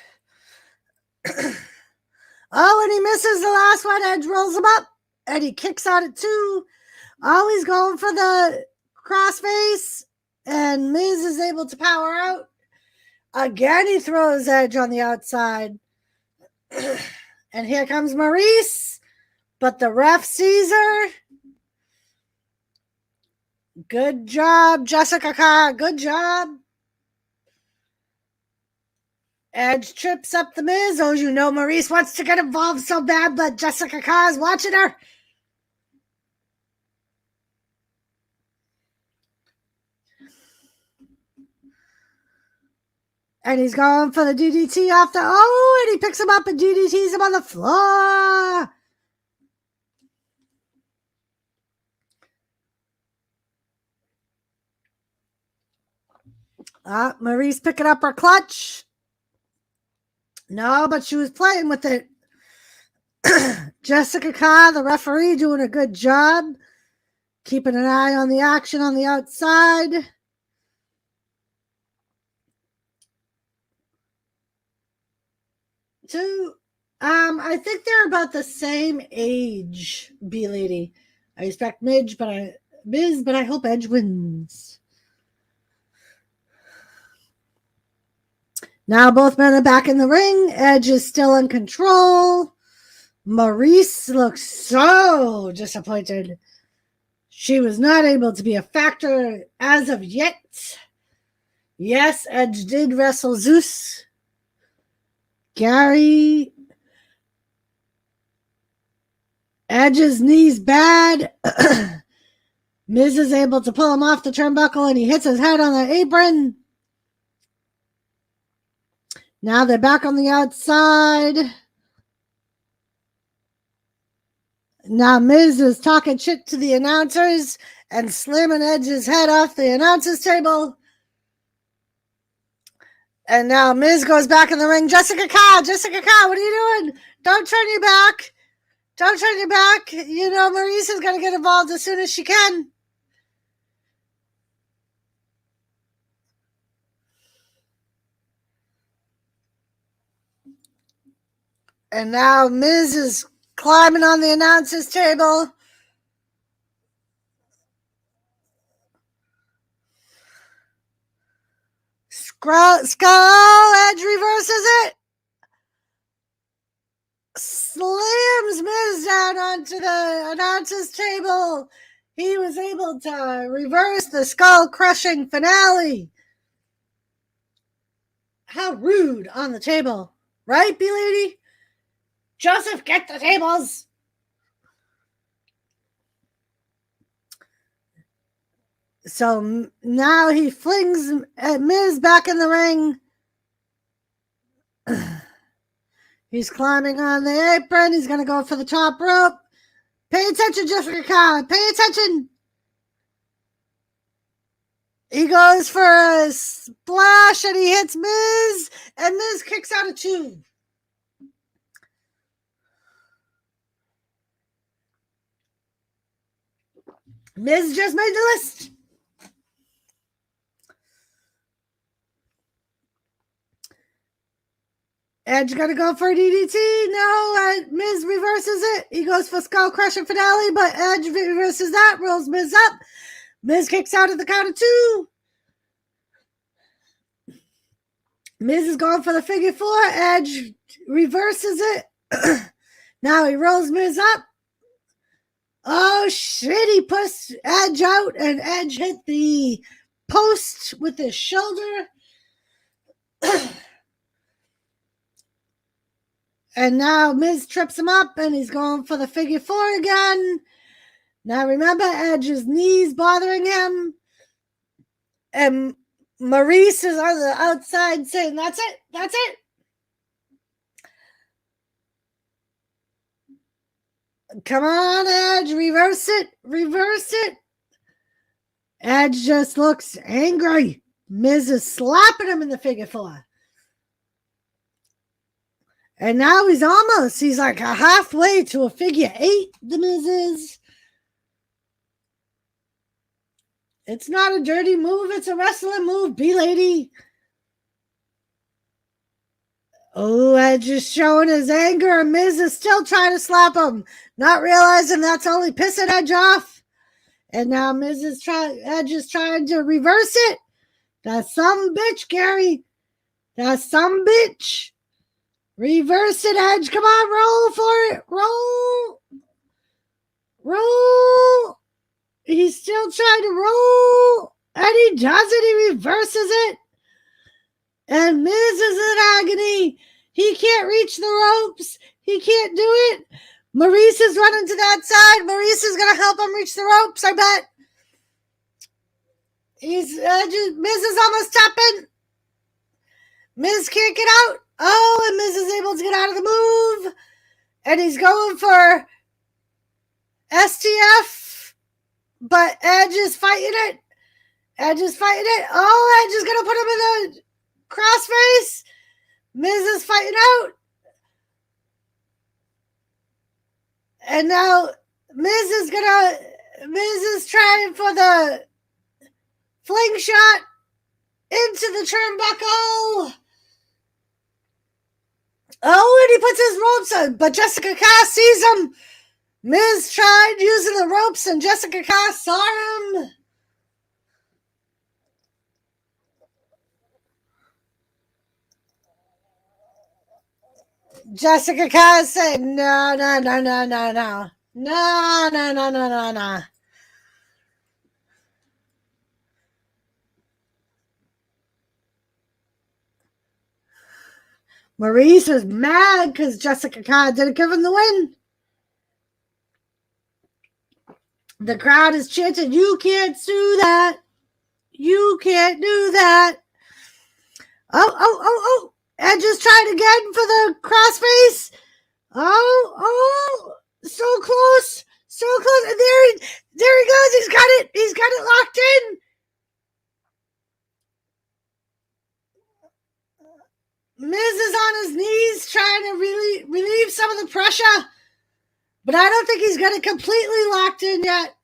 S1: Oh, and he misses the last one. Edge rolls him up, and he kicks out at 2. Oh, he's going for the crossface, and Miz is able to power out. Again, he throws Edge on the outside. And here comes Maurice, but the ref sees her. Good job, Jessica Carr. Good job. Edge trips up the Miz. Oh, you know Maurice wants to get involved so bad, but Jessica Carr is watching her. And he's going for the DDT off the... Oh, and he picks him up and DDTs him on the floor. Maurice picking up her clutch. No, but she was playing with it. Jessica Carr, the referee, doing a good job. Keeping an eye on the action on the outside. So, I think they're about the same age, B-Lady. I respect Miz, but I hope Edge wins. Now both men are back in the ring. Edge is still in control. Maurice looks so disappointed. She was not able to be a factor as of yet. Yes, Edge did wrestle Zeus. Gary. Edge's knee's bad. Miz is able to pull him off the turnbuckle and he hits his head on the apron. Now they're back on the outside. Now Miz is talking shit to the announcers and slamming Edge's head off the announcers table. And now Miz goes back in the ring. Jessica Carr, what are you doing? Don't turn your back. Don't turn your back. You know, Maurice is going to get involved as soon as she can. And now Miz is climbing on the announcer's table. Skull Edge reverses it. Slams Miz down onto the announcer's table. He was able to reverse the skull-crushing finale. How rude on the table. Right, B-Lady? Joseph, get the tables. So now he flings Miz back in the ring. He's climbing on the apron. He's going to go for the top rope. Pay attention, Jessica Khan. Pay attention. He goes for a splash and he hits Miz. And Miz kicks out of 2. Miz just made the list. Edge gonna go for a DDT. No, Miz reverses it. He goes for skull crushing finale, but Edge reverses that, rolls Miz up. Miz kicks out at the count of 2. Miz is going for the figure 4. Edge reverses it. Now he rolls Miz up. Oh shit, he pushed Edge out and Edge hit the post with his shoulder. And now Miz trips him up and he's going for the figure 4 again. Now remember, Edge's knees bothering him. And Maurice is on the outside saying, that's it, that's it. Come on, Edge, reverse it, reverse it. Edge just looks angry. Miz is slapping him in the figure 4. And now he's like a halfway to a figure 8, the Miz is. It's not a dirty move, it's a wrestling move, B-Lady. Oh, Edge is showing his anger, and Miz is still trying to slap him, not realizing that's only pissing Edge off. And now Edge is trying to reverse it. That's some bitch, Gary. That's some bitch. Reverse it, Edge. Come on, roll for it. Roll. Roll. He's still trying to roll. And he does it. He reverses it. And Miz is in agony. He can't reach the ropes. He can't do it. Maurice is running to that side. Maurice is going to help him reach the ropes, I bet. Miz is almost tapping. Miz can't get out. Oh, and Miz is able to get out of the move. And he's going for STF. But Edge is fighting it. Edge is fighting it. Oh, Edge is going to put him in the crossface. Miz is fighting out. And now Miz is trying for the fling shot into the turnbuckle. Oh, and he puts his ropes on, but Jessica Cass sees him. Miz tried using the ropes, and Jessica Cass saw him. Jessica Cass said, no. No. Maurice was mad because Jessica Cass didn't give him the win. The crowd is chanting, you can't do that. You can't do that. Oh. Edge is trying again for the crossface. Oh, so close. So close. And there he goes. He's got it. He's got it locked in. Miz is on his knees trying to really relieve some of the pressure. But I don't think he's got it completely locked in yet.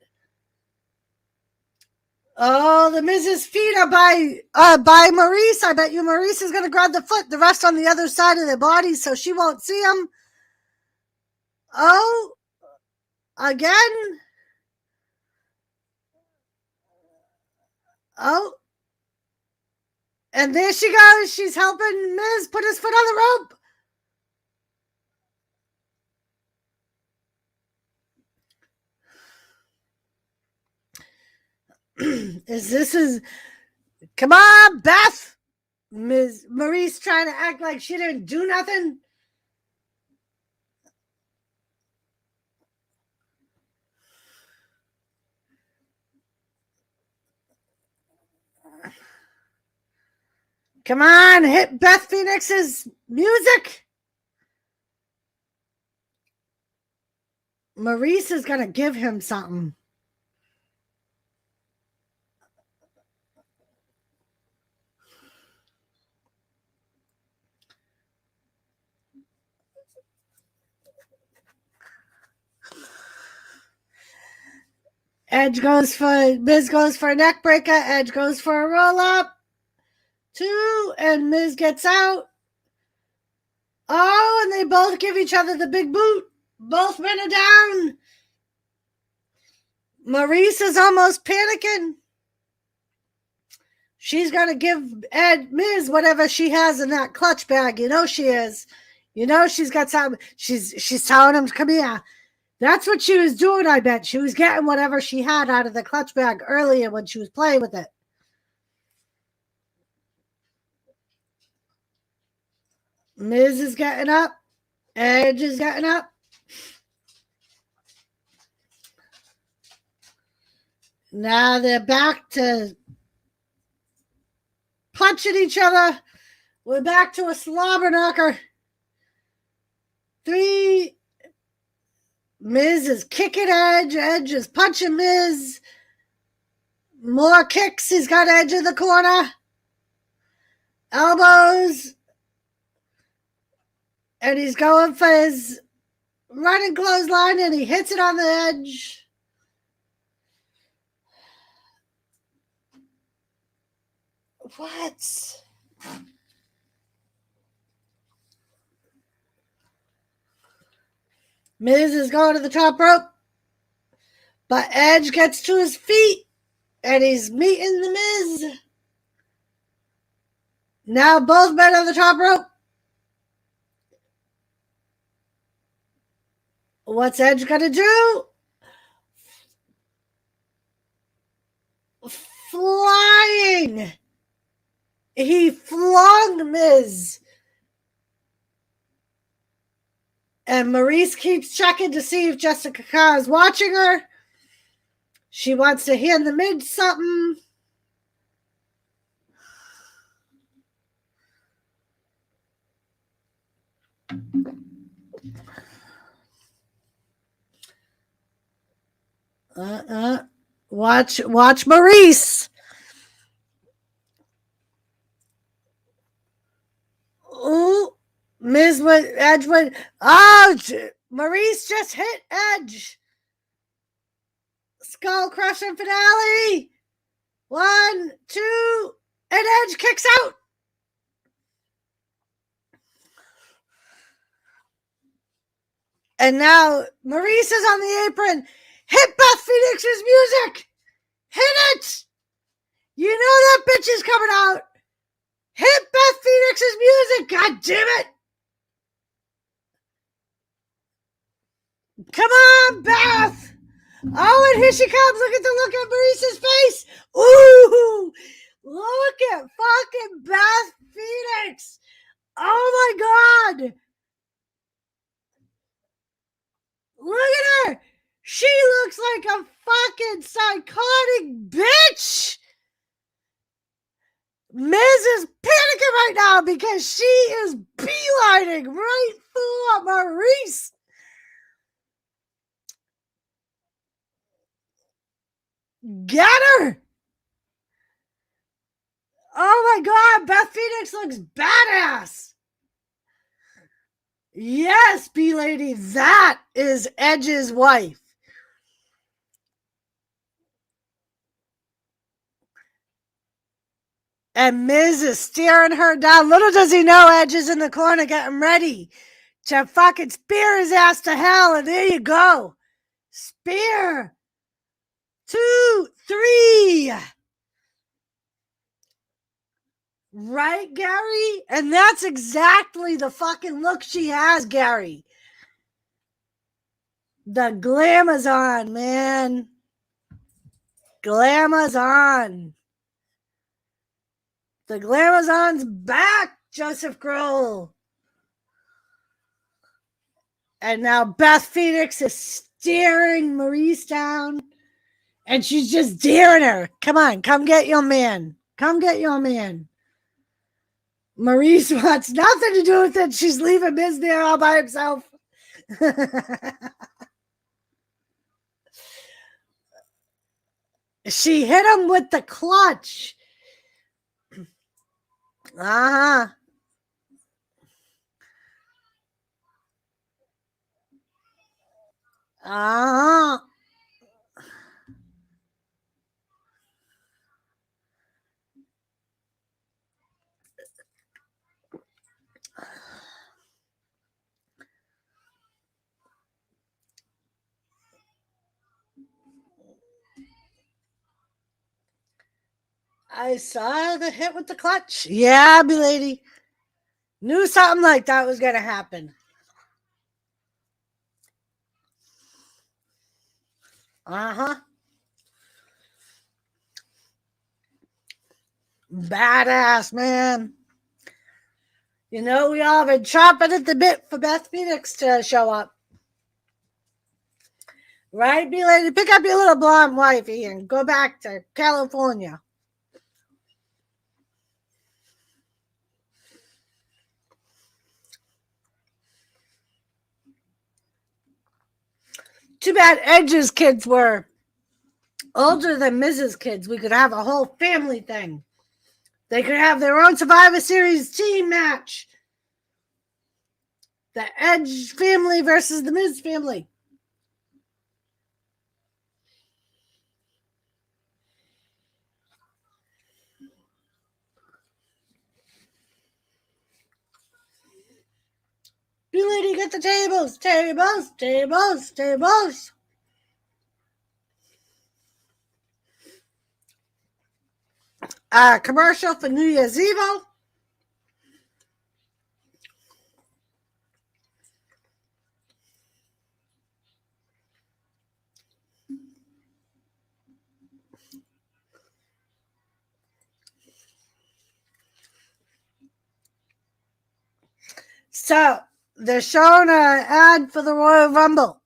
S1: Oh, the Miz's feet are by Maurice. I bet you Maurice is going to grab the foot. The rest on the other side of their body, so she won't see him. Oh, again. Oh. And there she goes. She's helping Miz put his foot on the rope. Come on, Beth. Ms. Maurice trying to act like she didn't do nothing. Come on, hit Beth Phoenix's music. Maurice is going to give him something. Miz goes for a neck breaker. Edge goes for a roll up. 2, and Miz gets out. Oh, and they both give each other the big boot. Both men are down. Maurice is almost panicking. She's going to give Miz whatever she has in that clutch bag. You know she is. You know she's got something. She's telling him, come here. That's what she was doing, I bet. She was getting whatever she had out of the clutch bag earlier when she was playing with it. Miz is getting up. Edge is getting up. Now they're back to punching each other. We're back to a slobber knocker. 3. Miz is kicking Edge. Edge is punching Miz. More kicks. He's got Edge in the corner. Elbows. And he's going for his running clothesline, and he hits it on the edge. What? Miz is going to the top rope, but Edge gets to his feet, and he's meeting the Miz. Now both men on the top rope. What's Edge gonna do? Flying. He flung Miz. And Maurice keeps checking to see if Jessica Carr is watching her. She wants to hand the Miz something. Watch Maurice. Ooh, Miz went, Edge went. Oh, Maurice just hit Edge. Skull crushing finale. 1, 2, and Edge kicks out. And now Maurice is on the apron. Hit Beth Phoenix's music. Hit it. You know that bitch is coming out. Hit Beth Phoenix's music. God damn it. Come on, Beth. Oh, and here she comes. Look at the look on Maurice's face. Ooh. Look at fucking Beth Phoenix. Oh, my God. Look at her. She looks like a fucking psychotic bitch. Miz is panicking right now because she is beelining right for Maurice. Get her. Oh my God, Beth Phoenix looks badass. Yes, B-Lady, that is Edge's wife. And Miz is staring her down. Little does he know Edge is in the corner getting ready to fucking spear his ass to hell. And there you go. Spear. 2, 3. Right, Gary? And that's exactly the fucking look she has, Gary. The glamour's on, man. Glamour's on. The Glamazon's back, Joseph Grohl. And now Beth Phoenix is staring Maurice down. And she's just daring her. Come on, come get your man. Come get your man. Maurice wants nothing to do with it. She's leaving Miz there all by himself. She hit him with the clutch. Uh-huh. Uh-huh. I saw the hit with the clutch. Yeah, B-Lady. Knew something like that was going to happen. Uh-huh. Badass, man. You know, we all been chomping at the bit for Beth Phoenix to show up. Right, B-Lady? Pick up your little blonde wifey and go back to California. Too bad Edge's kids were older than Mrs. kids. We could have a whole family thing. They could have their own Survivor Series team match. The Edge family versus the Miz family. B-Lady, get the tables, tables, tables, tables. Commercial for New Year's Eve. So they're showing an ad for the Royal Rumble.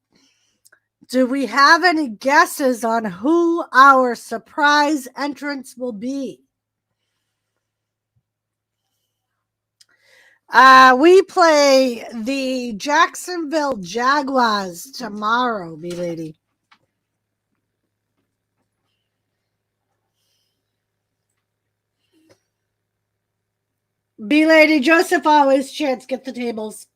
S1: Do we have any guesses on who our surprise entrance will be? We play the Jacksonville Jaguars tomorrow, B-Lady. B-Lady, Joseph always chants get the tables.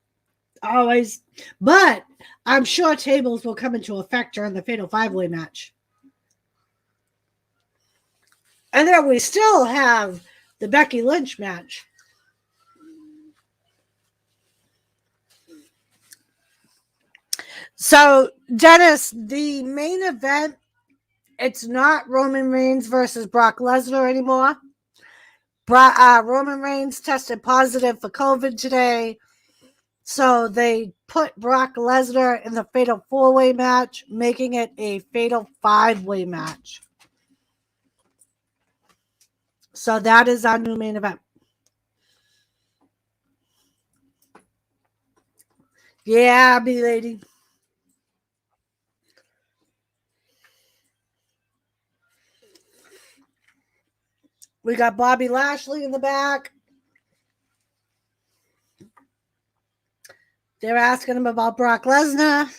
S1: Always. But I'm sure tables will come into effect during the Fatal 5-Way match. And then we still have the Becky Lynch match. So, Dennis, the main event, it's not Roman Reigns versus Brock Lesnar anymore. Roman Reigns tested positive for COVID today. So they put Brock Lesnar in the Fatal 4-Way match, making it a Fatal 5-Way match. So that is our new main event. Yeah, B-Lady. We got Bobby Lashley in the back. They're asking him about Brock Lesnar.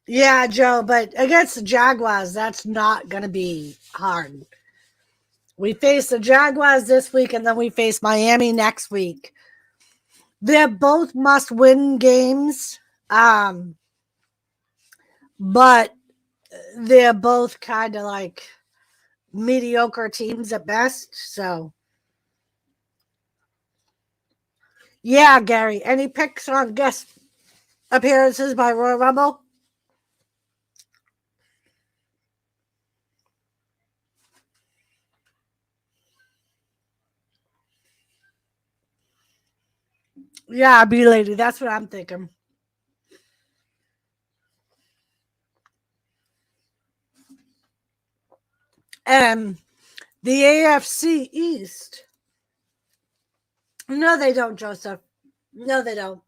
S1: Yeah, Joe, but against the Jaguars, that's not going to be hard. We face the Jaguars this week, and then we face Miami next week. They're both must-win games, but they're both kind of like mediocre teams at best. So, yeah, Gary, any picks on guest appearances by Royal Rumble? Yeah, B-Lady, that's what I'm thinking. And the AFC East. No, they don't, Joseph. No, they don't.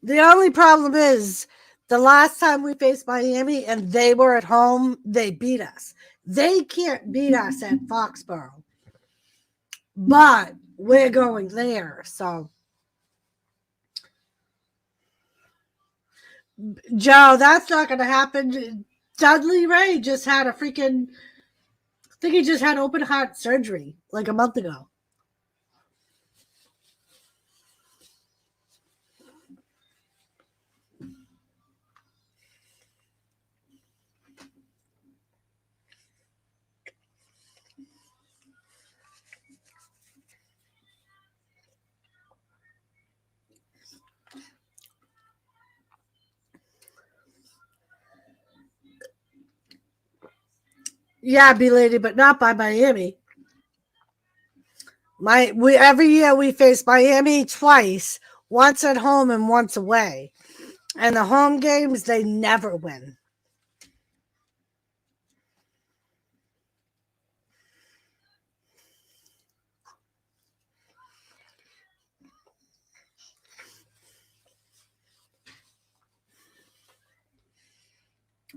S1: The only problem is the last time we faced Miami and they were at home, they beat us. They can't beat us at Foxborough, but we're going there. So, Joe, that's not going to happen. Dudley Ray just had a freaking, I think he just had open heart surgery like a month ago. Yeah, B-Lady, but not by Miami. Every year we face Miami twice, once at home and once away. And the home games, they never win.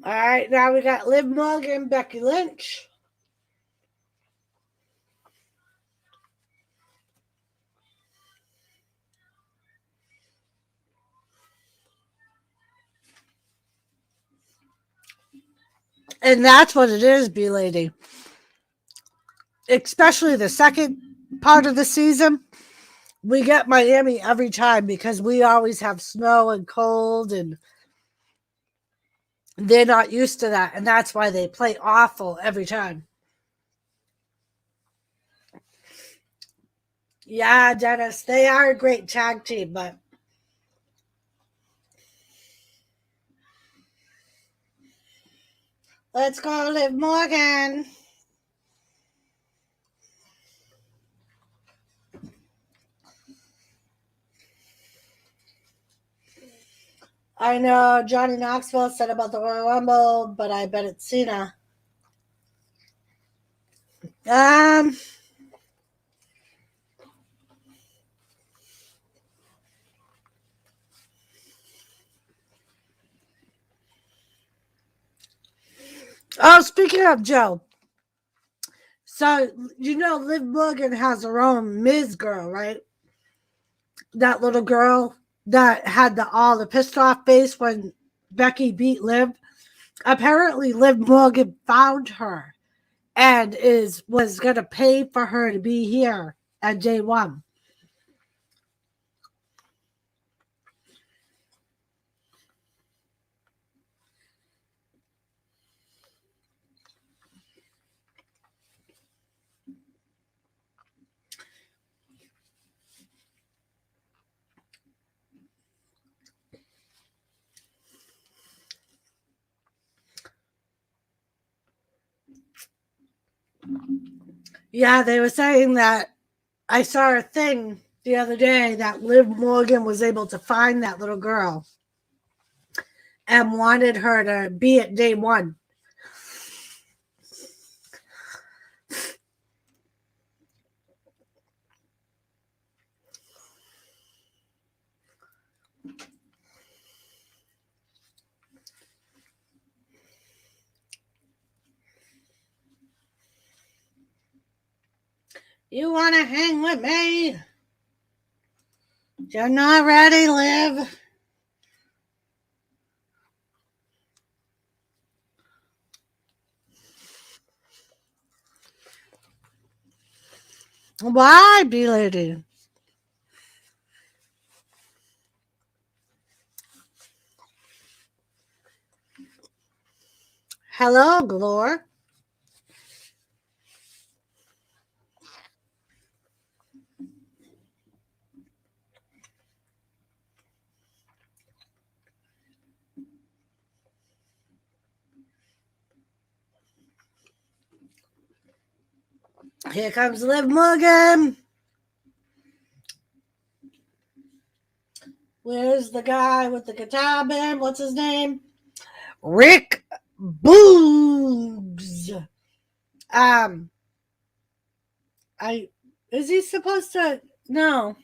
S1: All right, now we got Liv Morgan, Becky Lynch. And that's what it is, B-Lady. Especially the second part of the season, we get Miami every time because we always have snow and cold, and they're not used to that. And that's why they play awful every time. Yeah, Dennis, they are a great tag team, but let's go, Liv Morgan. I know Johnny Knoxville said about the Royal Rumble, but I bet it's Cena. Oh, speaking of Joe, so you know Liv Morgan has her own Miz girl, right? That little girl that had all the pissed off face when Becky beat Liv. Apparently, Liv Morgan found her and was gonna pay for her to be here at day one. Yeah, they were saying that I saw a thing the other day that Liv Morgan was able to find that little girl and wanted her to be at day one. You want to hang with me? You're not ready, Liv. Why, B-Lady? Hello, Glor. Here comes Liv Morgan. Where's the guy with the guitar band? What's his name? Rick Boogs. Is he supposed to? No.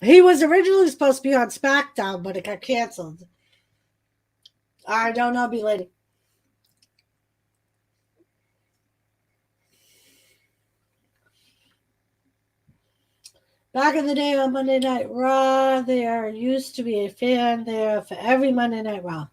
S1: He was originally supposed to be on SmackDown, but it got canceled. I don't know, B-Lady. Back in the day on Monday Night Raw, there used to be a fan there for every Monday Night Raw.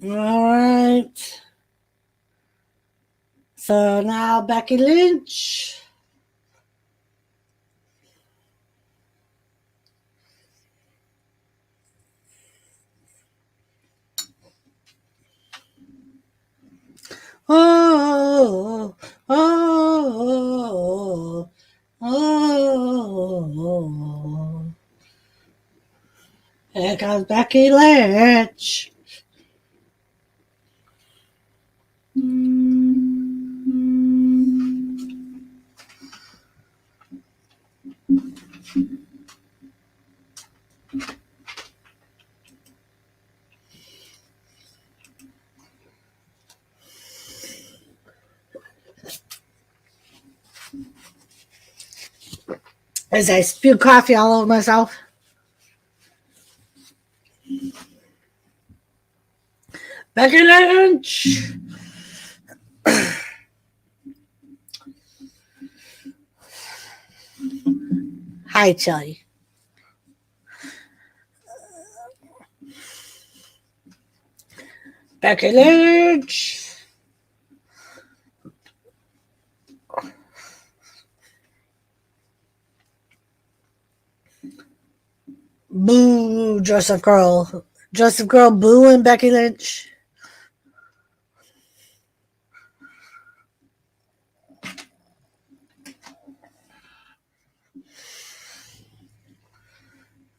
S1: All right. So now Becky Lynch. Oh, oh, oh. Here comes Becky Lynch. As I spew coffee all over myself. Becky Lynch. Hi, Chili. Becky Lynch. Boo, Joseph Girl. Joseph Girl booing Becky Lynch.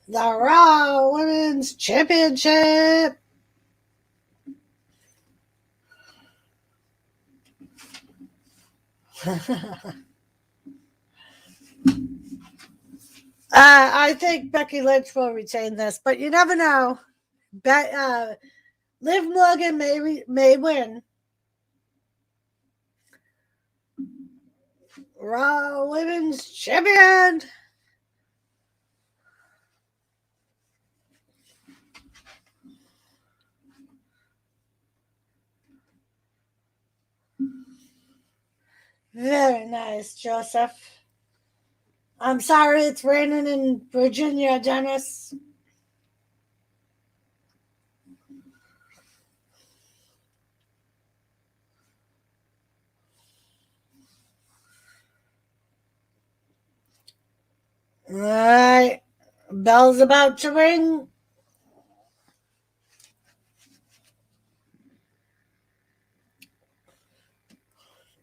S1: The Raw Women's Championship. I think Becky Lynch will retain this, but you never know. Liv Morgan may win. Raw Women's Champion. Very nice, Joseph. I'm sorry it's raining in Virginia, Dennis. All right. Bell's about to ring.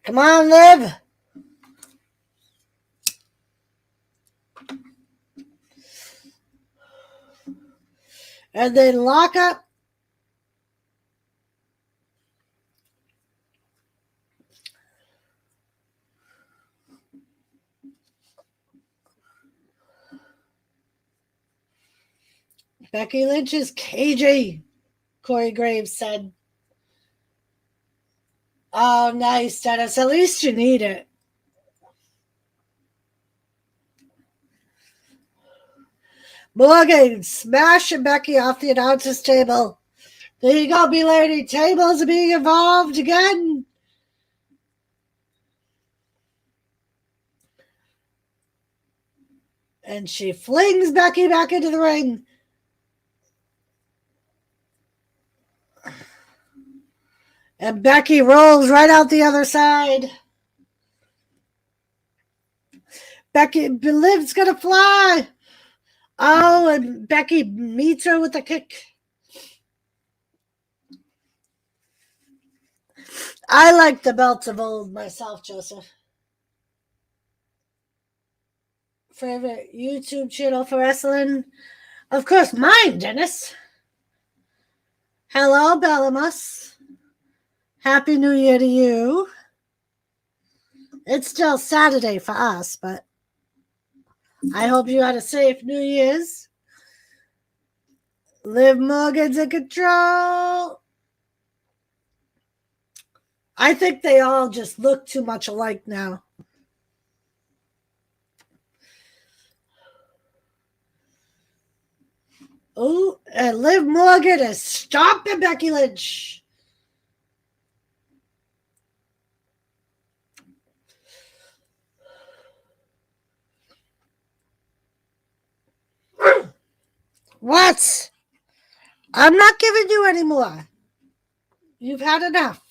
S1: Come on, Liv. And then lock up. Becky Lynch is KG, Corey Graves said. Oh, nice, Dennis. At least you need it. Morgan smashing Becky off the announcer's table. There you go, B-Lady. Tables are being involved again. And she flings Becky back into the ring. And Becky rolls right out the other side. Becky, Liv's gonna fly. Oh, and Becky meets her with a kick. I like the belts of old myself, Joseph. Favorite YouTube channel for wrestling? Of course, mine, Dennis. Hello, Bellamus. Happy New Year to you. It's still Saturday for us, but I hope you had a safe New Year's. Liv Morgan's in control. I think they all just look too much alike now. Oh, and Liv Morgan is stomping Becky Lynch. What? I'm not giving you any more. You've had enough.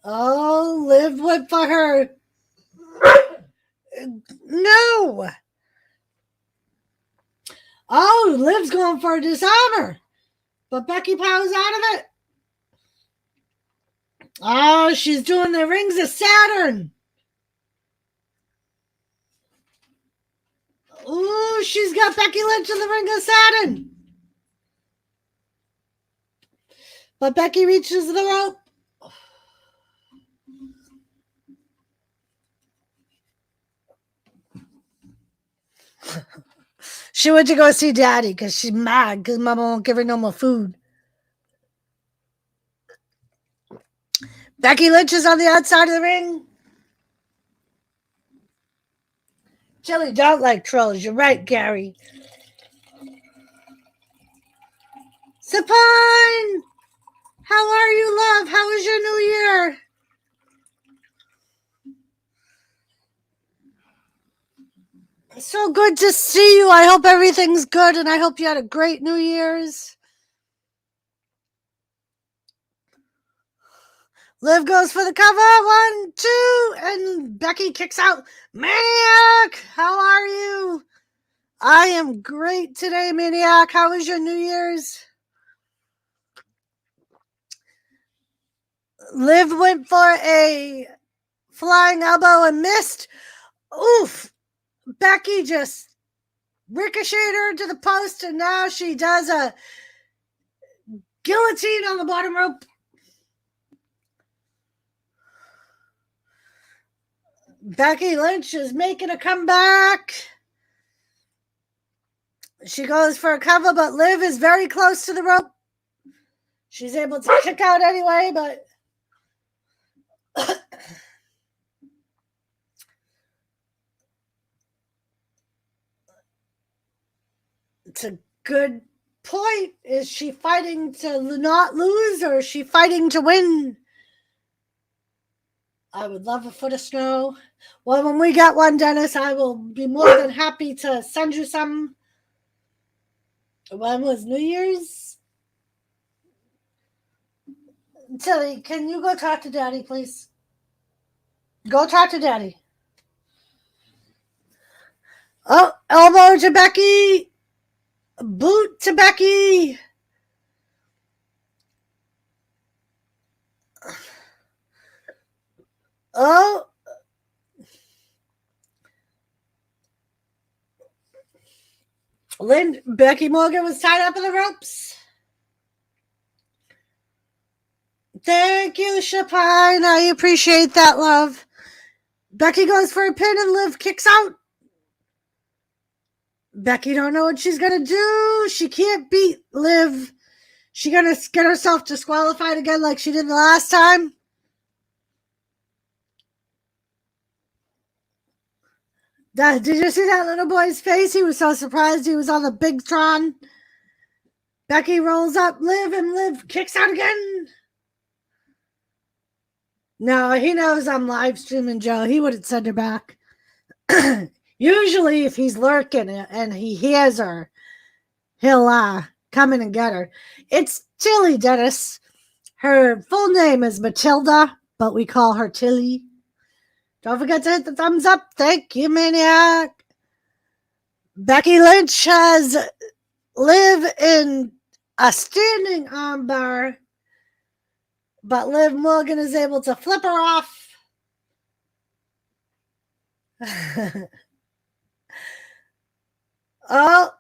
S1: Oh, Liv went for her. No. Oh, Liv's going for a dishonor. But Becky powers out of it. Oh, she's doing the rings of Saturn. Ooh, she's got Becky Lynch in the ring of Saturn. But Becky reaches the rope. She went to go see Daddy because she's mad because Mama won't give her no more food. Becky Lynch is on the outside of the ring. Chili don't like trolls. You're right, Gary. Sapine! How are you, love? How was your new year? So good to see you. I hope everything's good, and I hope you had a great New Year's. Liv goes for the cover. 1, 2, and Becky kicks out. Maniac! How are you? I am great today, Maniac. How was your New Year's? Liv went for a flying elbow and missed. Oof. Becky just ricocheted her to the post, and now she does a guillotine on the bottom rope. Becky Lynch is making a comeback. She goes for a cover, but Liv is very close to the rope. She's able to kick out anyway, but it's a good point. Is she fighting to not lose, or is she fighting to win? I would love a foot of snow. Well, when we get one, Dennis, I will be more than happy to send you some. When was New Year's? Tilly, can you go talk to Daddy, please? Go talk to Daddy. Oh, elbow to Becky. Boot to Becky. Oh. Becky Morgan was tied up in the ropes. Thank you, Chapine. I appreciate that, love. Becky goes for a pin and Liv kicks out. Becky don't know what she's going to do. She can't beat Liv. She going to get herself disqualified again like she did the last time. Did you see that little boy's face? He was so surprised he was on the big Tron. Becky rolls up Liv, and Liv kicks out again. No, he knows I'm live streaming, Joe. He wouldn't send her back. Usually, if he's lurking and he hears her, he'll come in and get her. It's Tilly, Dennis. Her full name is Matilda, but we call her Tilly. Don't forget to hit the thumbs up. Thank you, Maniac. Becky Lynch has Liv in a standing armbar, but Liv Morgan is able to flip her off. Oh,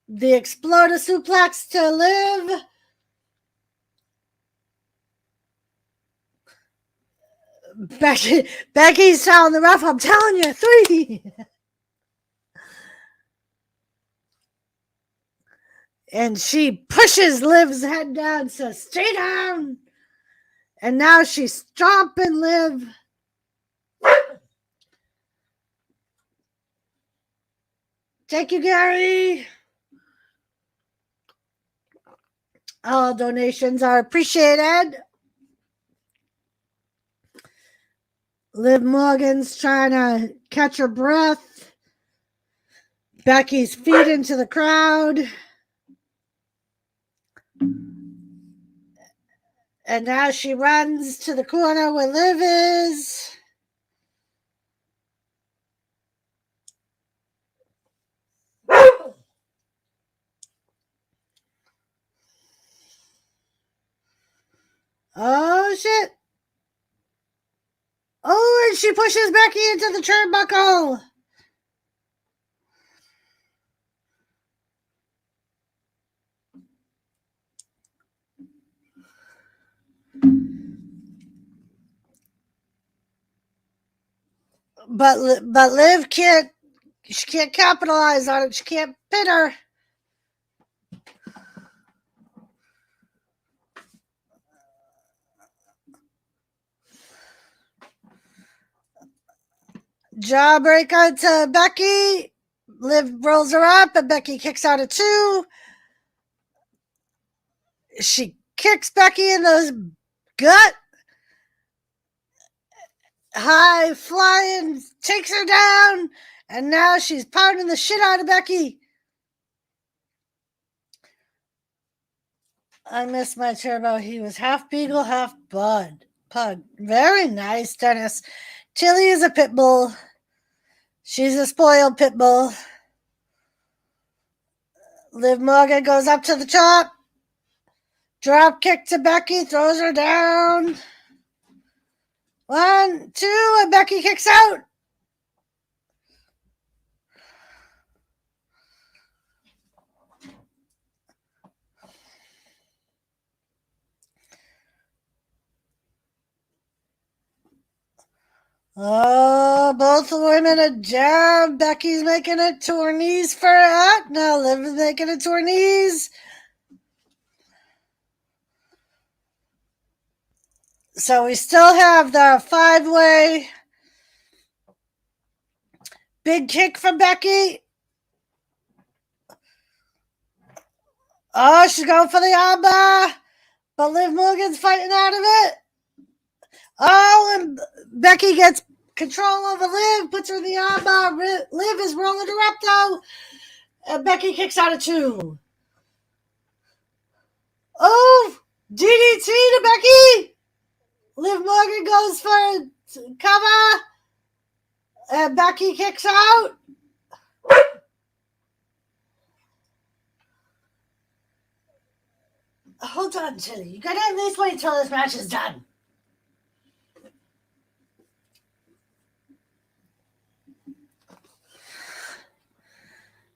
S1: the exploder suplex to Liv. Becky's telling the ref, I'm telling you, 3. And she pushes Liv's head down, says, stay down. And now she's stomping Liv. Thank you, Gary. All donations are appreciated. Liv Morgan's trying to catch her breath. Becky's feet into the crowd. And now she runs to the corner where Liv is. Oh, shit. Oh, and she pushes Becky into the turnbuckle. But Liv can't capitalize on it. She can't pin her. Jawbreaker to Becky. Liv rolls her up, and Becky kicks out at 2. She kicks Becky in the gut. High flying, takes her down, and now she's pounding the shit out of Becky. I miss my Turbo. He was half beagle, half pug. Very nice, Dennis. Tilly is a pit bull. She's a spoiled pit bull. Liv Morgan goes up to the top. Drop kick to Becky, throws her down. 1, 2, and Becky kicks out. Oh, both women are down. Becky's making it to her knees for it. Now Liv is making it to her knees. So we still have the 5-way big kick from Becky. Oh, she's going for the armbar, but Liv Morgan's fighting out of it. Oh, and Becky gets control over Liv, puts her in the armbar. Liv is rolling her up, though, and Becky kicks out of 2. Oh, DDT to Becky. Liv Morgan goes for cover, and Becky kicks out. Hold on, Tilly. You gotta at least wait until this match is done.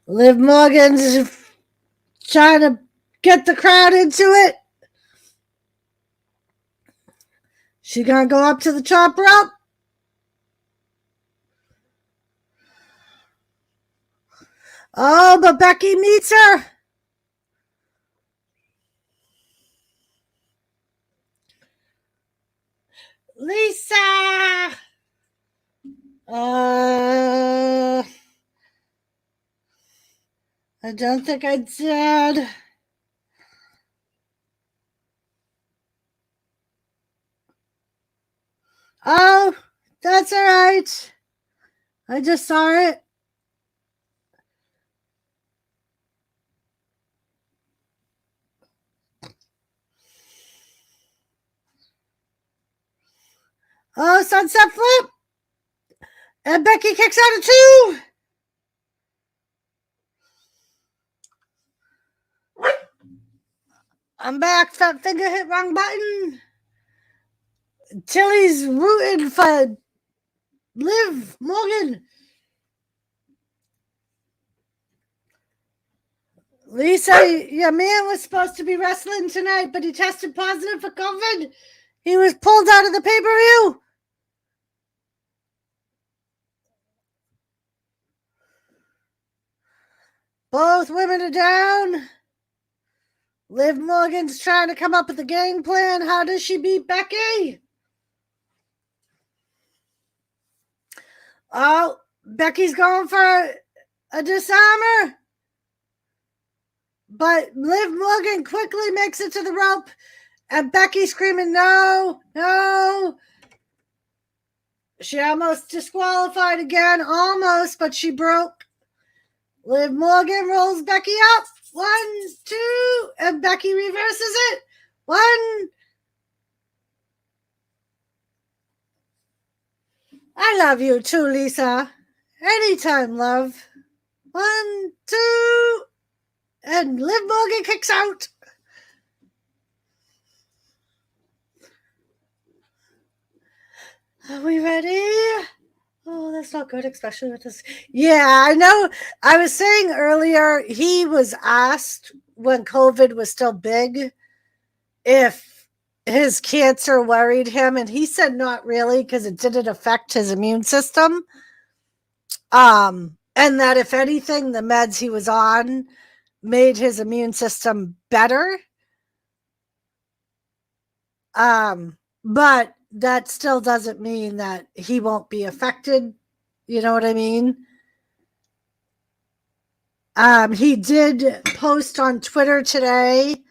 S1: Liv Morgan's trying to get the crowd into it. She gonna go up to the top rope. Oh, but Becky meets her. Lisa. I don't think I did. Oh, that's all right. I just saw it. Oh, sunset flip. And Becky kicks out of 2. I'm back. Fat finger hit wrong button. Tilly's rooting for Liv Morgan. Lisa, your man was supposed to be wrestling tonight, but he tested positive for COVID. He was pulled out of the pay-per-view. Both women are down. Liv Morgan's trying to come up with a game plan. How does she beat Becky? Oh, Becky's going for a disarmer. But Liv Morgan quickly makes it to the rope. And Becky screaming, no, no. She almost disqualified again. Almost, but she broke. Liv Morgan rolls Becky up. 1, 2. And Becky reverses it. 1. I love you too, Lisa. Anytime, love. 1, 2. And Liv Morgan kicks out. Are we ready? Oh, that's not good, especially with this. Yeah, I know. I was saying earlier, he was asked when COVID was still big if his cancer worried him, and he said not really because it didn't affect his immune system. And that if anything, the meds he was on made his immune system better. But that still doesn't mean that he won't be affected. You know what I mean? He did post on Twitter today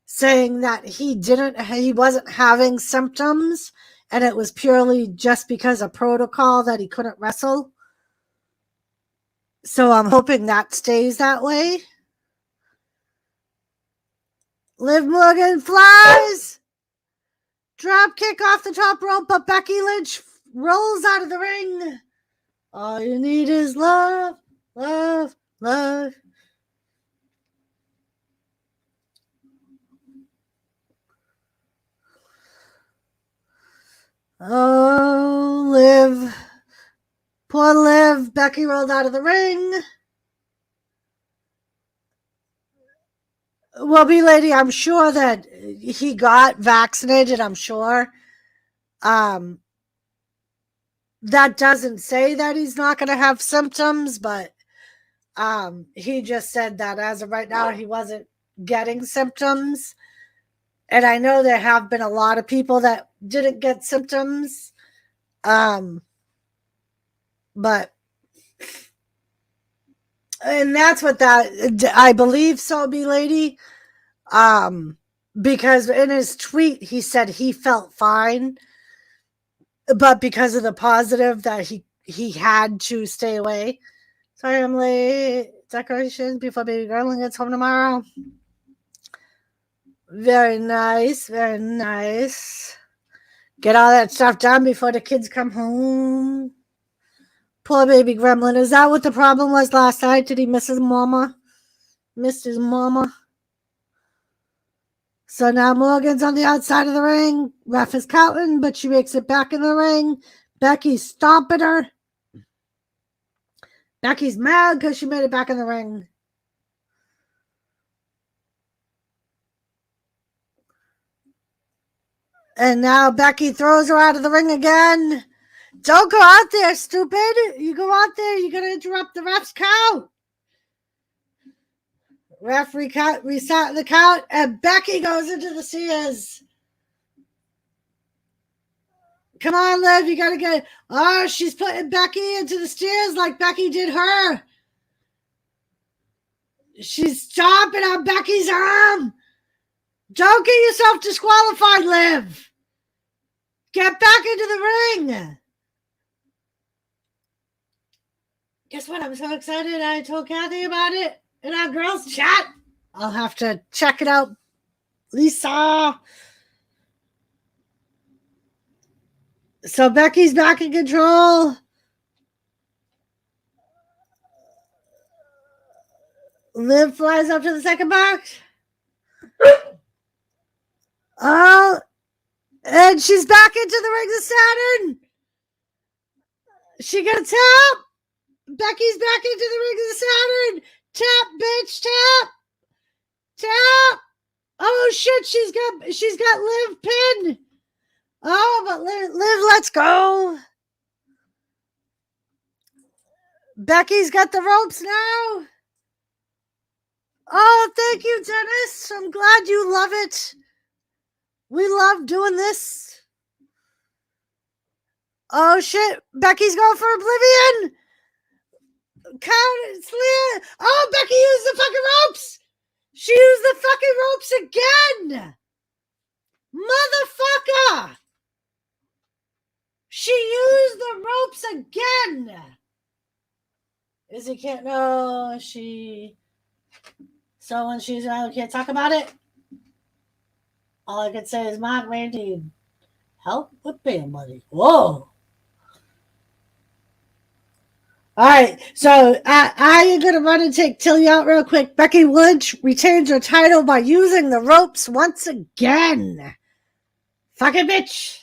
S1: saying that he wasn't having symptoms and it was purely just because of protocol that he couldn't wrestle. So I'm hoping that stays that way. Liv Morgan flies. Drop kick off the top rope, but Becky Lynch rolls out of the ring. All you need is love, love, love. Oh, Liv. Poor Liv. Becky rolled out of the ring. Well, B-Lady, I'm sure that he got vaccinated, I'm sure. That doesn't say that he's not going to have symptoms, but he just said that as of right now, he wasn't getting symptoms. And I know there have been a lot of people that didn't get symptoms. But and that's what that I believe so, B-Lady. Because in his tweet he said he felt fine, but because of the positive that he had to stay away. Sorry I'm late. Decorations before baby girl gets home tomorrow. Very nice, very nice. Get all that stuff done before the kids come home. Poor baby gremlin. Is that what the problem was last night? Did he miss his mama? Missed his mama? So now Morgan's on the outside of the ring. Ref is counting, but she makes it back in the ring. Becky's stomping her. Becky's mad because she made it back in the ring. And now Becky throws her out of the ring again. Don't go out there, stupid. You go out there, you're going to interrupt the ref's count. Ref reset the count, and Becky goes into the Sears. Come on, Liv, you gotta get. Oh, she's putting Becky into the stairs like Becky did her. She's stomping on Becky's arm. Don't get yourself disqualified, Liv. Get back into the ring. Guess what? I'm so excited. I told Kathy about it in our girls' chat. I'll have to check it out. Lisa. So Becky's back in control. Liv flies up to the second box. Oh, and she's back into the rings of Saturn. She gonna tap. Becky's back into the rings of Saturn. Tap, bitch, tap. Tap. Oh shit, she's got Liv pinned. Oh, but Liv, let's go. Becky's got the ropes now. Oh, thank you, Dennis. I'm glad you love it. We love doing this. Oh shit, Becky's going for Oblivion. Count, Slayer. Oh, Becky used the fucking ropes. She used the fucking ropes again. Motherfucker. She used the ropes again. Izzy can't know. So when she's out, can't talk about it. All I can say is, Mom, Randy, help with bail money. Whoa. All right, so I am going to run and take Tilly out real quick. Becky Lynch retains her title by using the ropes once again. Fucking bitch.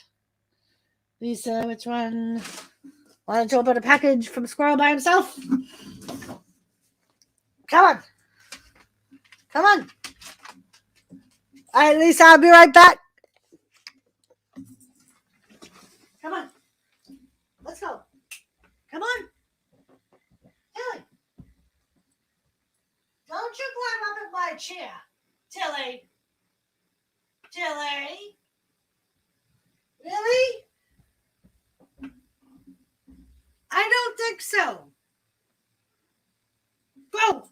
S1: Lisa, which one? Wanted to open a package from Squirrel by himself? Come on. Come on. All right, Lisa, I'll be right back. Come on. Let's go. Come on. Tilly. Don't you climb up in my chair. Tilly. Tilly. Really? I don't think so. Go.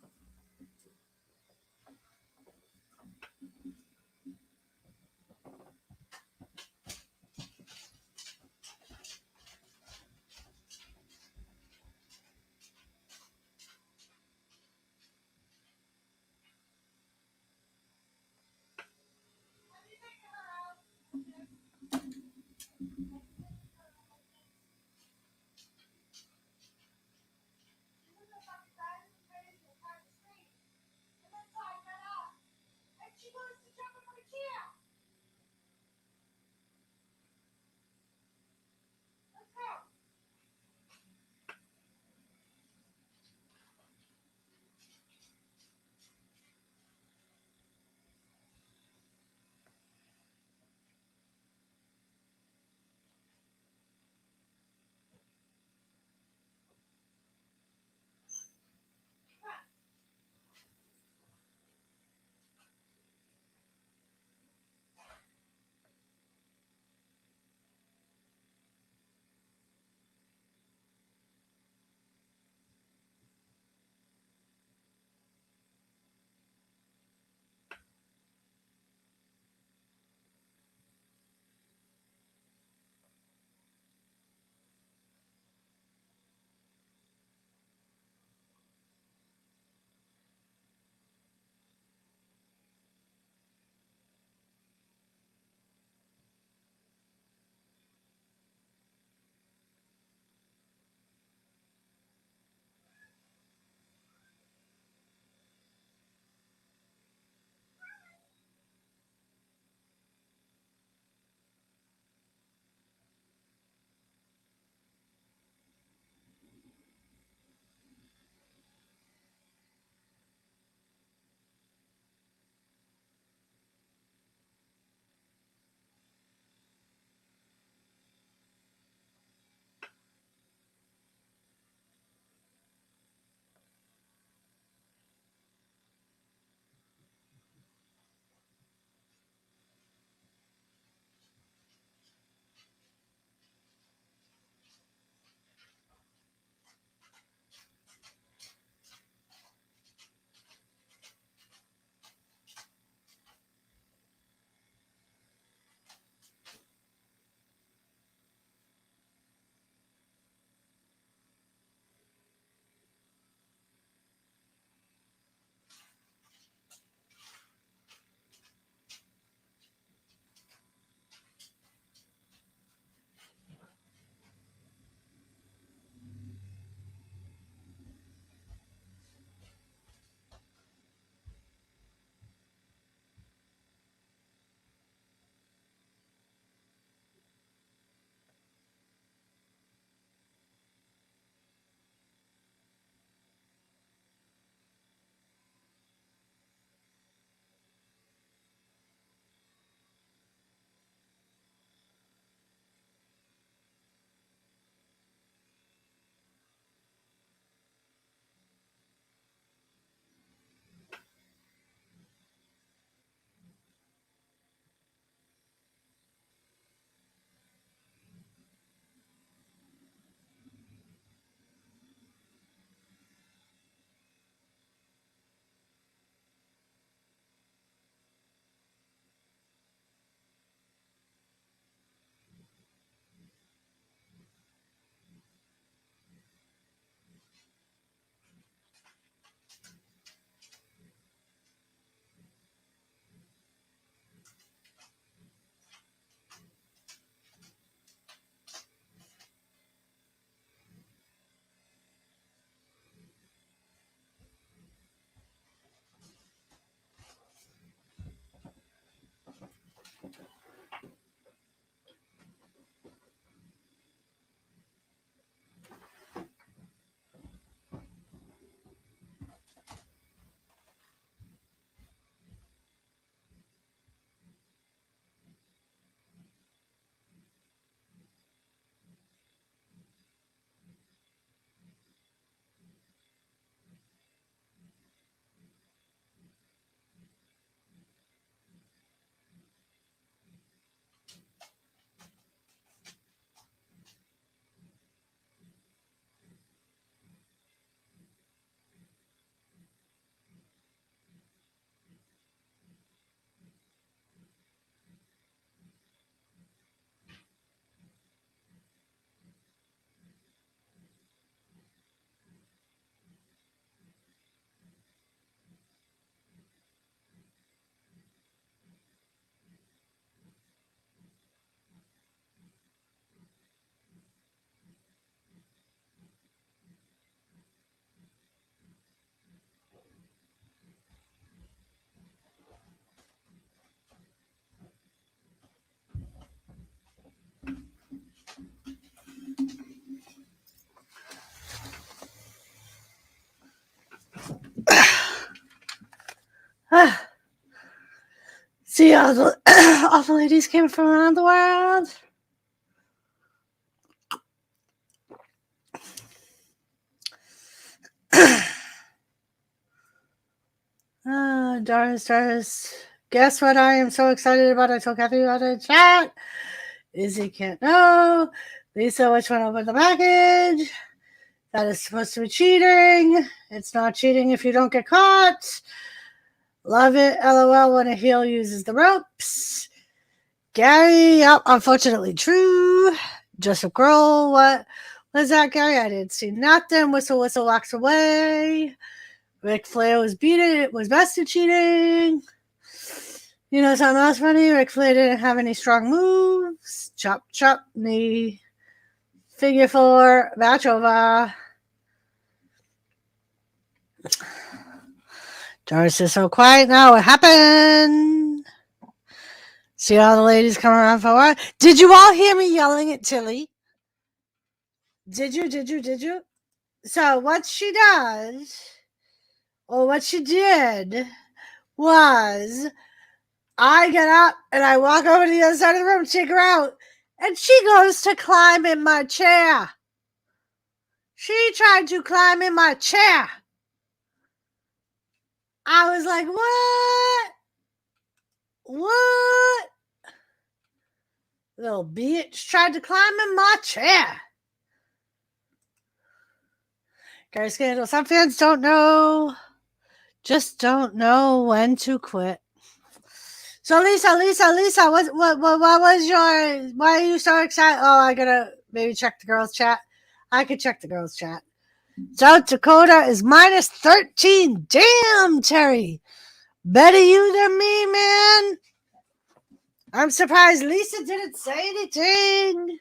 S1: See all the all the ladies came from around the world. Doris. Guess what I am so excited about? I told Kathy about it in chat. Izzy can't know. Lisa, which one opened the package? That is supposed to be cheating. It's not cheating if you don't get caught. Love it. LOL when a heel uses the ropes. Gary, yep, unfortunately true. Joseph Girl, what was that, Gary? I didn't see nothing. Whistle, walks away. Ric Flair was beaten. It was best of cheating. You know something else funny? Ric Flair didn't have any strong moves. Chop, chop, knee. Figure 4, match over. Doris is so quiet now. What happened? See all the ladies coming around for what? Did you all hear me yelling at Tilly? Did you? So what she does, or what she did, was I get up and I walk over to the other side of the room to take her out, and she goes to climb in my chair. She tried to climb in my chair. I was like, what? What? Little bitch tried to climb in my chair. Gary Scandal. Some fans don't know. Just don't know when to quit. So Lisa, what was your, why are you so excited? Oh, I gotta maybe check the girls' chat. I could check the girls' chat. South Dakota is minus 13. Damn, Terry. Better you than me, man. I'm surprised Lisa didn't say anything.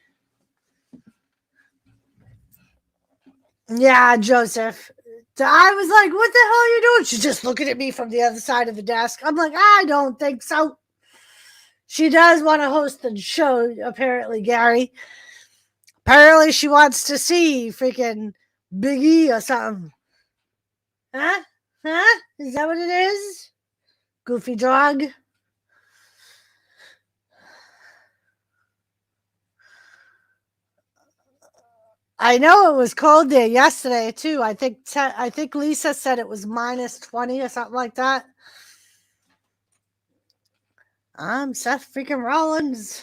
S1: Yeah, Joseph. I was like, what the hell are you doing? She's just looking at me from the other side of the desk. I'm like, I don't think so. She does want to host the show, apparently, Gary. Apparently she wants to see freaking Big E or something. Huh? Is that what it is? Goofy dog? I know it was cold there yesterday too. I think Lisa said it was minus 20 or something like that. I'm Seth freaking Rollins.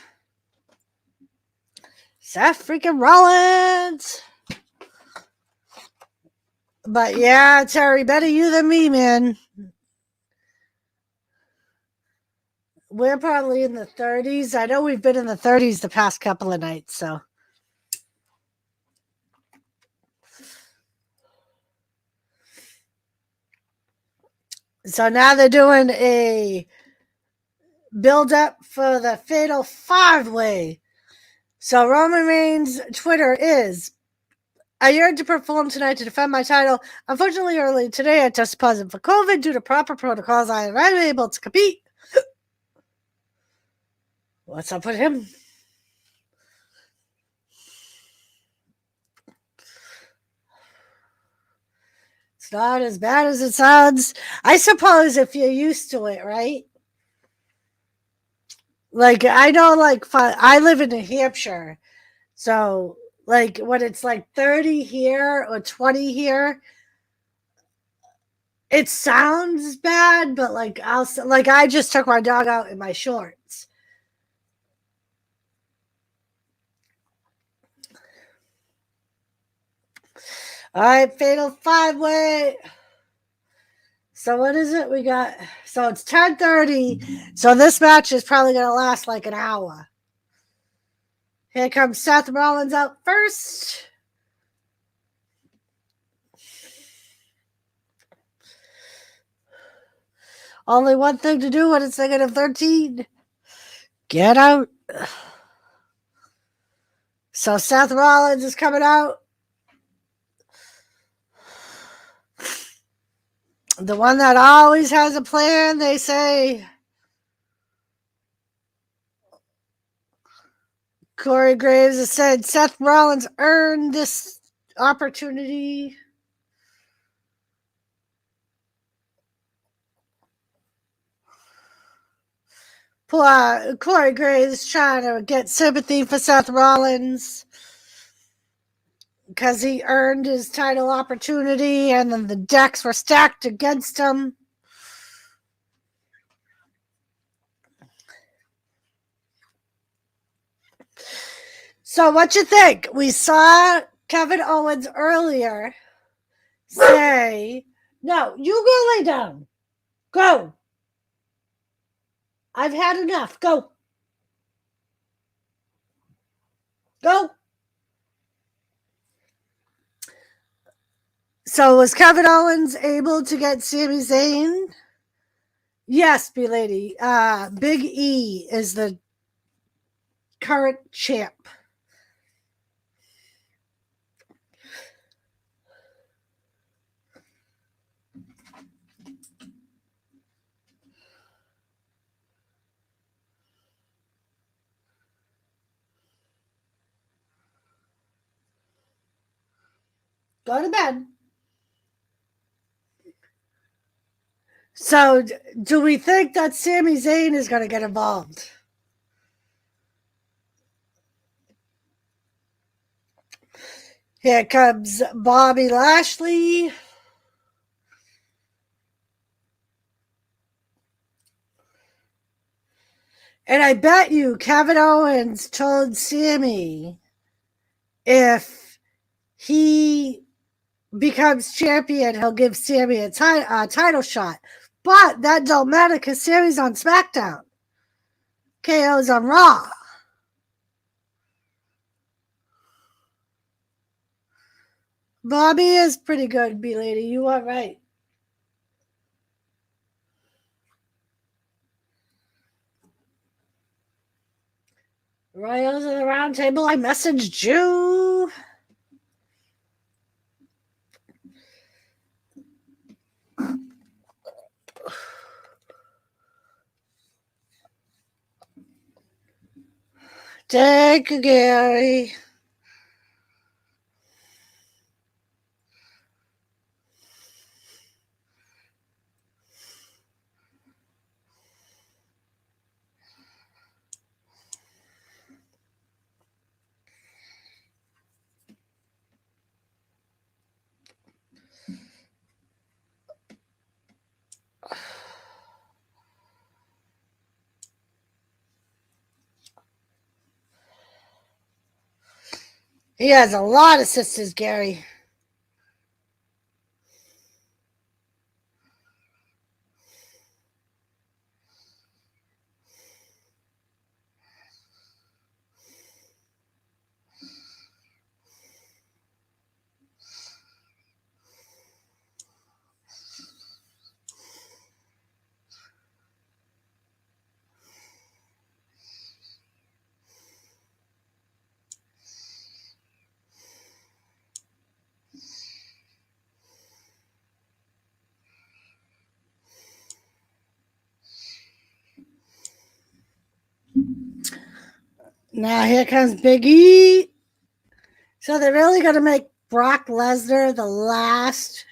S1: Seth freaking Rollins. But yeah, Terry, better you than me, man. We're probably in the 30s. I know we've been in the 30s the past couple of nights, so. So now they're doing a build up for the Fatal 5-Way. So Roman Reigns' Twitter is, I yearn to perform tonight to defend my title. Unfortunately, early today, I tested positive for COVID. Due to proper protocols, I am unable to compete. What's up with him? It's not as bad as it sounds. I suppose if you're used to it, right? Like, I know, like, I live in New Hampshire. So, like, when it's like 30 here or 20 here, it sounds bad, but like, I just took my dog out in my shorts. All right, Fatal 5-Way. So what is it? We got, so it's 10:30. So this match is probably going to last like an hour. Here comes Seth Rollins out first. Only one thing to do when it's negative 13. Get out. So Seth Rollins is coming out. The one that always has a plan, they say. Corey Graves has said Seth Rollins earned this opportunity. Poor Corey Graves trying to get sympathy for Seth Rollins because he earned his title opportunity and then the decks were stacked against him. So what you think? We saw Kevin Owens earlier say, no, you go lay down. Go. I've had enough. Go. Go. So was Kevin Owens able to get Sami Zayn? Yes, B-Lady. Big E is the current champ. Go to bed. So, do we think that Sami Zayn is going to get involved? Here comes Bobby Lashley. And I bet you Kevin Owens told Sami if he becomes champion, he'll give Sami a title shot. But that don't matter because Sami's on SmackDown. KO's on Raw. Bobby is pretty good, B-Lady. You are right. Royals of the Round Table, I messaged you. Thank you, Gary. He has a lot of sisters, Gary. Now here comes Big E. So they're really going to make Brock Lesnar the last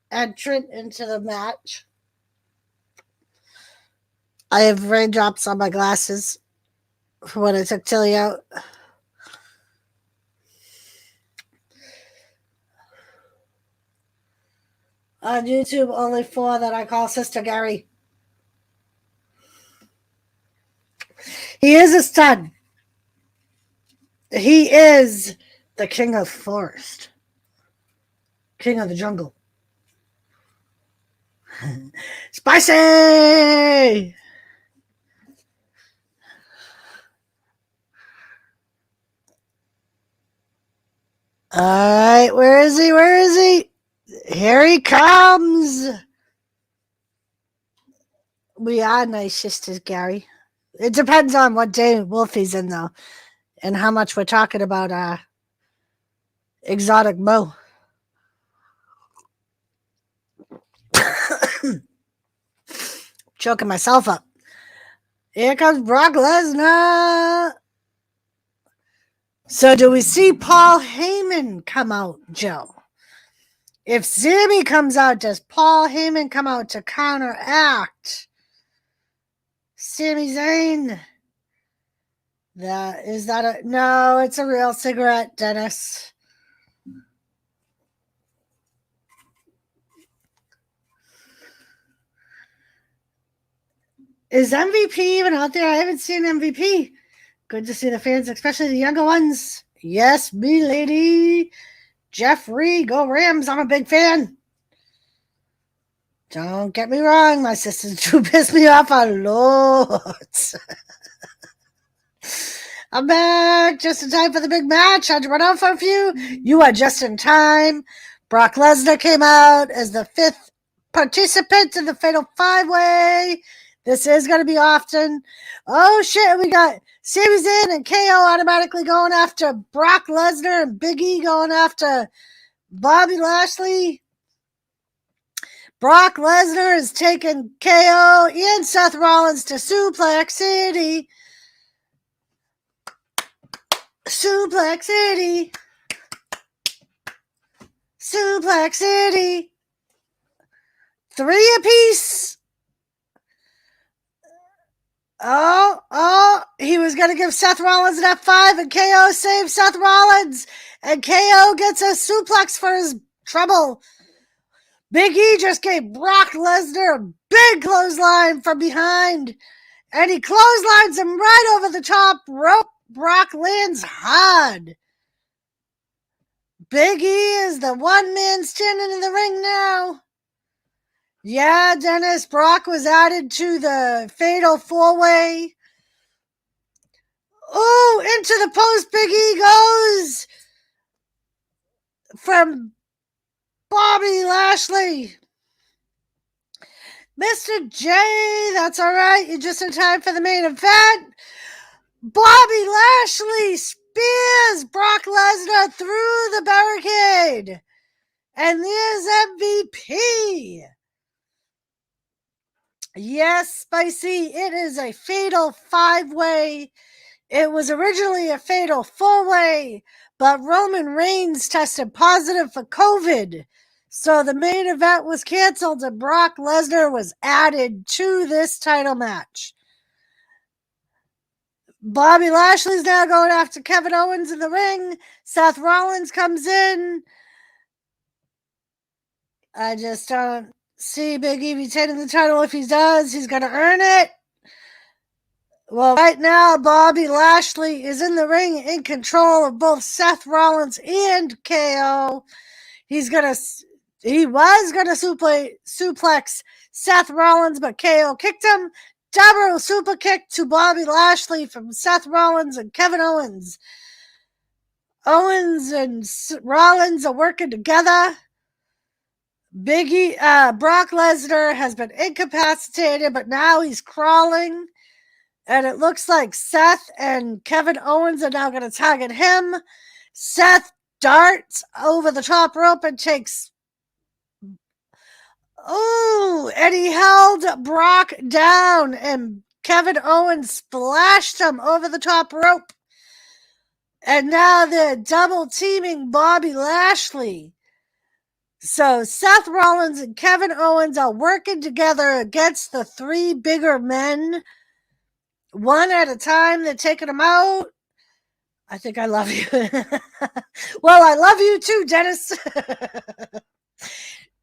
S1: entrant into the match. I have raindrops on my glasses for when I took Tilly out. On YouTube, only 4 that I call Sister Gary. He is a stud. He is the king of forest. King of the jungle. Spicy! All right, where is he? Where is he? Here he comes. We are nice sisters, Gary. It depends on what day Wolfie's in, though, and how much we're talking about exotic Mo. Choking myself up. Here comes Brock Lesnar. So do we see Paul Heyman come out, Joe? If Sami comes out, does Paul Heyman come out to counteract Sami Zayn. No, it's a real cigarette, Dennis. Is MVP even out there? I haven't seen MVP. Good to see the fans, especially the younger ones. Yes, me lady. Jeffrey, go Rams. I'm a big fan. Don't get me wrong. My sisters do piss me off a lot. I'm back just in time for the big match. I had to run out for a few. You are just in time. Brock Lesnar came out as the 5th participant in the Fatal 5-Way. This is going to be often. Oh, shit. We got Sami Zayn and KO automatically going after Brock Lesnar and Big E going after Bobby Lashley. Brock Lesnar is taking KO and Seth Rollins to Suplex City. Suplex City. Suplex City. 3 apiece. Oh, he was going to give Seth Rollins an F5 and KO saves Seth Rollins. And KO gets a suplex for his trouble. Big E just gave Brock Lesnar a big clothesline from behind. And he clotheslines him right over the top rope. Brock lands hard. Big E is the one man standing in the ring now. Yeah, Dennis, Brock was added to the Fatal 4-Way. Oh, into the post Big E goes from Bobby Lashley. Mr. J, that's all right. You're just in time for the main event. Bobby Lashley spears Brock Lesnar through the barricade. And there's MVP. Yes, Spicy, it is a Fatal 5-Way. It was originally a Fatal 4-Way, but Roman Reigns tested positive for COVID. So the main event was canceled and Brock Lesnar was added to this title match. Bobby Lashley's now going after Kevin Owens in the ring. Seth Rollins comes in. I just don't see Big E retaining the title. If he does, he's going to earn it. Well, right now, Bobby Lashley is in the ring in control of both Seth Rollins and KO. He was going to suplex Seth Rollins, but KO kicked him. Double super kick to Bobby Lashley from Seth Rollins and Kevin Owens. Owens and Rollins are working together. Brock Lesnar has been incapacitated, but now he's crawling. And it looks like Seth and Kevin Owens are now going to target him. Seth darts over the top rope and takes... Oh, and he held Brock down, and Kevin Owens splashed him over the top rope. And now they're double teaming Bobby Lashley. So Seth Rollins and Kevin Owens are working together against the 3 bigger men. One at a time, they're taking them out. I think I love you. Well, I love you too, Dennis.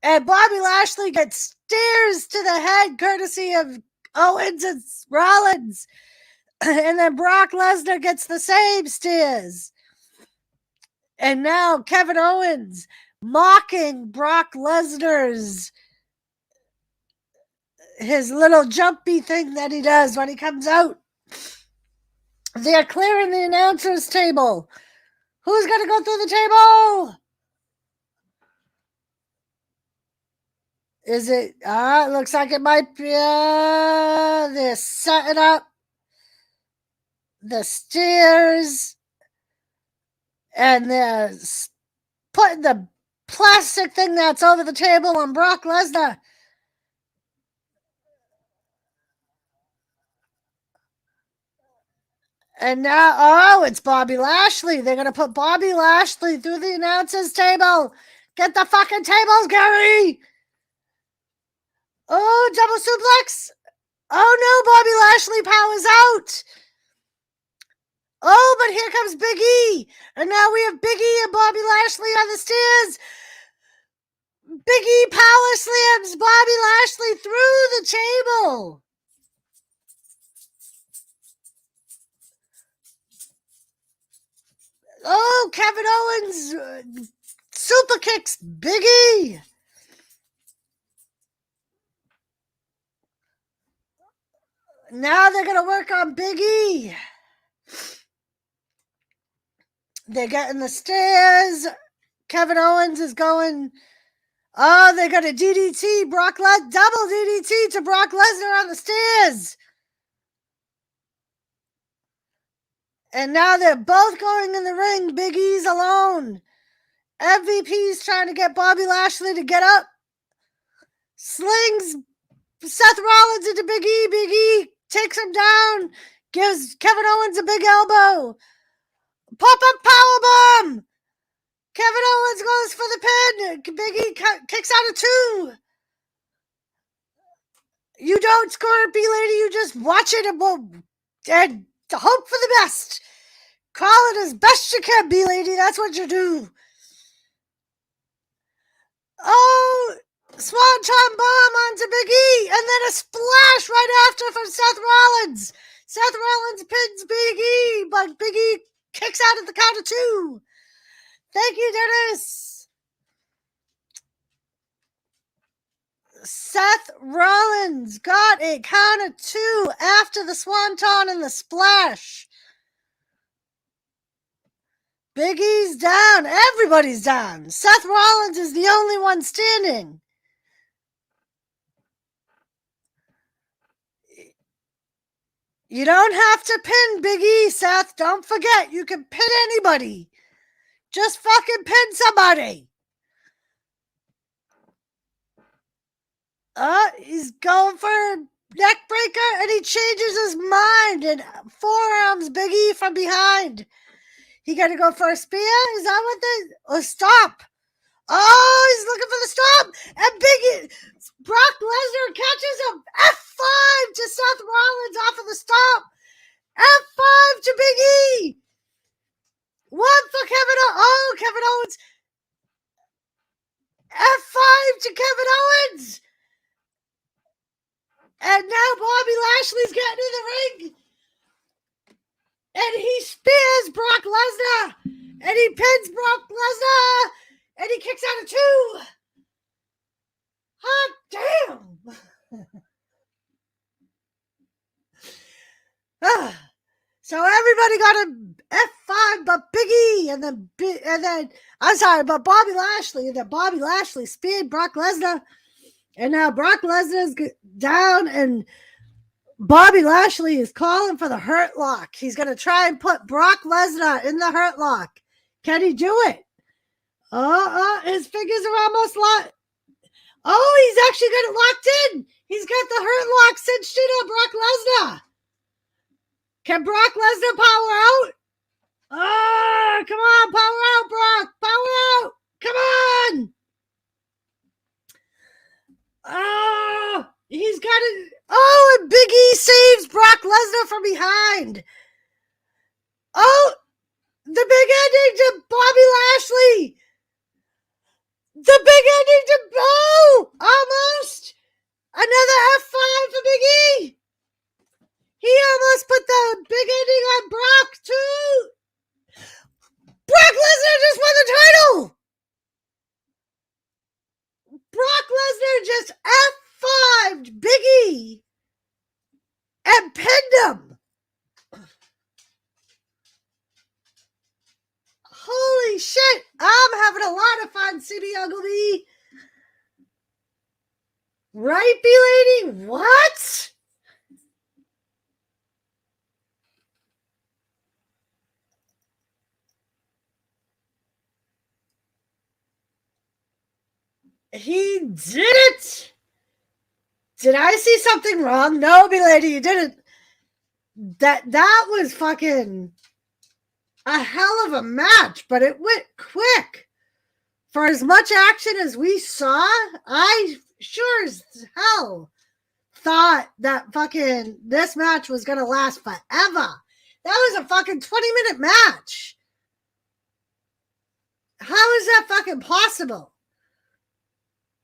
S1: And Bobby Lashley gets stairs to the head courtesy of Owens and Rollins. And then Brock Lesnar gets the same stairs. And now Kevin Owens mocking Brock Lesnar's his little jumpy thing that he does when he comes out. They're clearing the announcer's table. Who's going to go through the table? Is it? It looks like it might be. They're setting up the stairs. And they're putting the plastic thing that's over the table on Brock Lesnar. And now, it's Bobby Lashley. They're going to put Bobby Lashley through the announcer's table. Get the fucking tables, Gary. Oh, double suplex. Oh no, Bobby Lashley powers out. Oh, but here comes Big E. And now we have Big E and Bobby Lashley on the stairs. Big E power slams Bobby Lashley through the table. Oh, Kevin Owens super kicks Big E. Now they're going to work on Big E. They're getting the stairs. Kevin Owens is going. Oh, they got a DDT. Brock Lesnar, double DDT to Brock Lesnar on the stairs. And now they're both going in the ring. Big E's alone. MVP's trying to get Bobby Lashley to get up. Slings Seth Rollins into Big E. Big E takes him down. Gives Kevin Owens a big elbow. Pop-up powerbomb. Kevin Owens goes for the pin. Big E kicks out of 2. You don't score it, B-Lady. You just watch it and hope for the best. Call it as best you can, B-Lady. That's what you do. Oh, Swanton bomb onto Big E. And then a splash right after from Seth Rollins. Seth Rollins pins Big E, but Big E kicks out at the count of 2. Thank you, Dennis. Seth Rollins got a count of 2 after the Swanton and the splash. Big E's down. Everybody's down. Seth Rollins is the only one standing. You don't have to pin Big E, Seth. Don't forget, you can pin anybody. Just fucking pin somebody. He's going for a neck breaker and he changes his mind and forearms Big E from behind. He got to go for a spear? Is that what they... Oh, stop. Oh, he's looking for the stop. And Big E... Brock Lesnar catches a F5 to Seth Rollins off of the stop. F5 to Big E. One for Kevin Owens. Oh, Kevin Owens. F5 to Kevin Owens. And now Bobby Lashley's getting in the ring. And he spears Brock Lesnar. And he pins Brock Lesnar. And he kicks out of 2. Hot damn. So everybody got an F5 but Big E. And then I'm sorry, but Bobby Lashley. And then Bobby Lashley speared Brock Lesnar. And now Brock Lesnar's down and Bobby Lashley is calling for the Hurt Lock. He's going to try and put Brock Lesnar in the Hurt Lock. Can he do it? His fingers are almost locked. Oh, he's actually got it locked in. He's got the Hurt Lock cinched in on Brock Lesnar. Can Brock Lesnar power out? Oh, come on, power out, Brock. Power out. Come on. Oh, he's got it. Oh, and Big E saves Brock Lesnar from behind. Oh, the big ending to Bobby Lashley. The big ending to, oh, almost. Another F5 for Big E. He almost put the big ending on Brock, too. Brock Lesnar just won the title. Brock Lesnar just F5'd Big E and pinned him. Holy shit. I'm having a lot of fun, City Ugly. Right, B-Lady? What? He did it. Did I see something wrong? No, B-Lady, you didn't. That was fucking a hell of a match, but it went quick. For as much action as we saw, I sure as hell thought that fucking this match was going to last forever. That was a fucking 20-minute match. How is that fucking possible?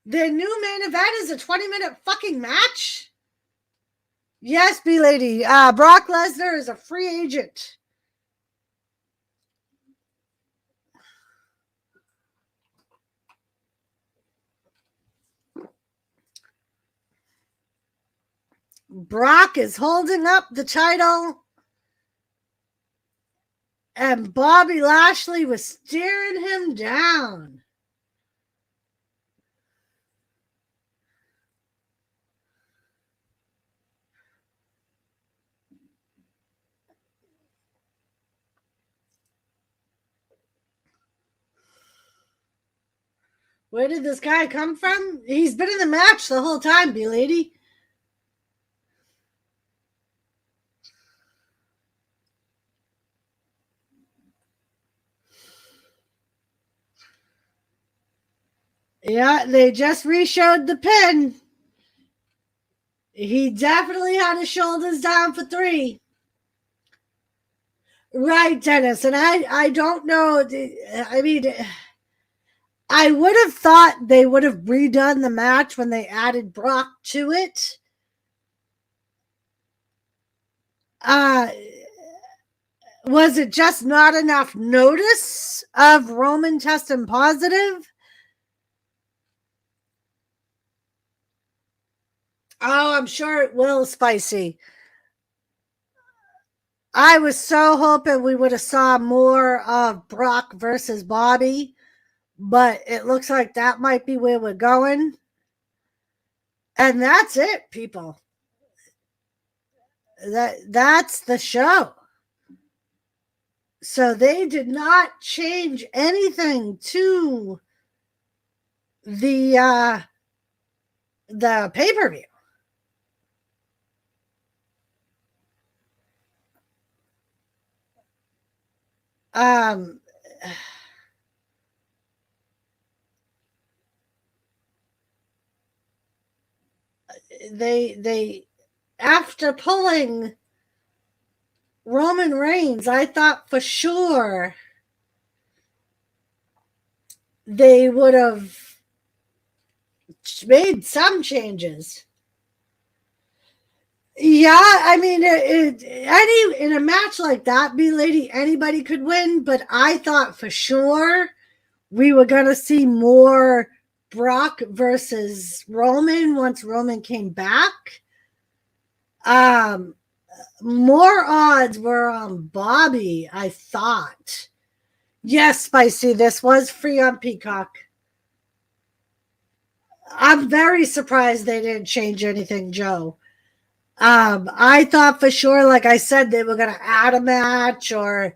S1: The new main event is a 20-minute fucking match? Yes, B-Lady. Brock Lesnar is a free agent. Brock is holding up the title. And Bobby Lashley was staring him down. Where did this guy come from? He's been in the match the whole time, B-Lady. Yeah, they just re-showed the pin. He definitely had his shoulders down for 3. Right, Dennis. And I don't know. I mean, I would have thought they would have redone the match when they added Brock to it. Was it just not enough notice of Roman testing positive? Oh, I'm sure it will, Spicy. I was so hoping we would have saw more of Brock versus Bobby, but it looks like that might be where we're going. And that's it, people. That's the show. So they did not change anything to the pay-per-view. They after pulling Roman Reigns, I thought for sure they would have made some changes. Yeah, I mean, in a match like that, B-Lady, anybody could win, but I thought for sure we were going to see more Brock versus Roman once Roman came back. More odds were on Bobby, I thought. Yes, Spicy, this was free on Peacock. I'm very surprised they didn't change anything, Joe. I thought for sure, like I said, they were going to add a match or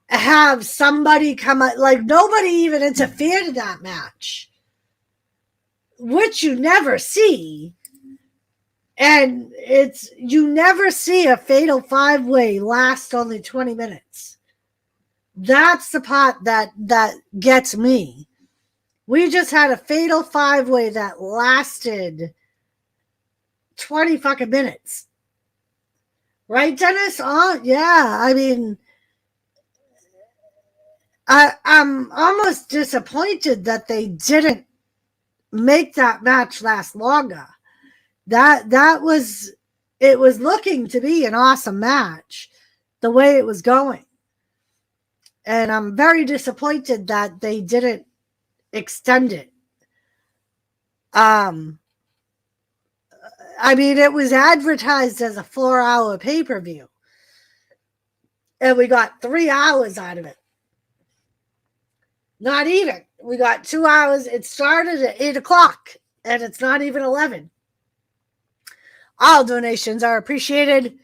S1: have somebody come up. Like, nobody even interfered in that match, which you never see. And you never see a fatal 5-way last only 20 minutes. That's the part that gets me. We just had a fatal 5-way that lasted 20 fucking minutes. Right, Dennis? Oh, yeah. I mean, I'm almost disappointed that they didn't make that match last longer. It was looking to be an awesome match the way it was going. And I'm very disappointed that they didn't extend it. I mean, it was advertised as a 4-hour pay-per-view. And we got 3 hours out of it. Not even. We got 2 hours. It started at 8 o'clock, and it's not even 11. All donations are appreciated.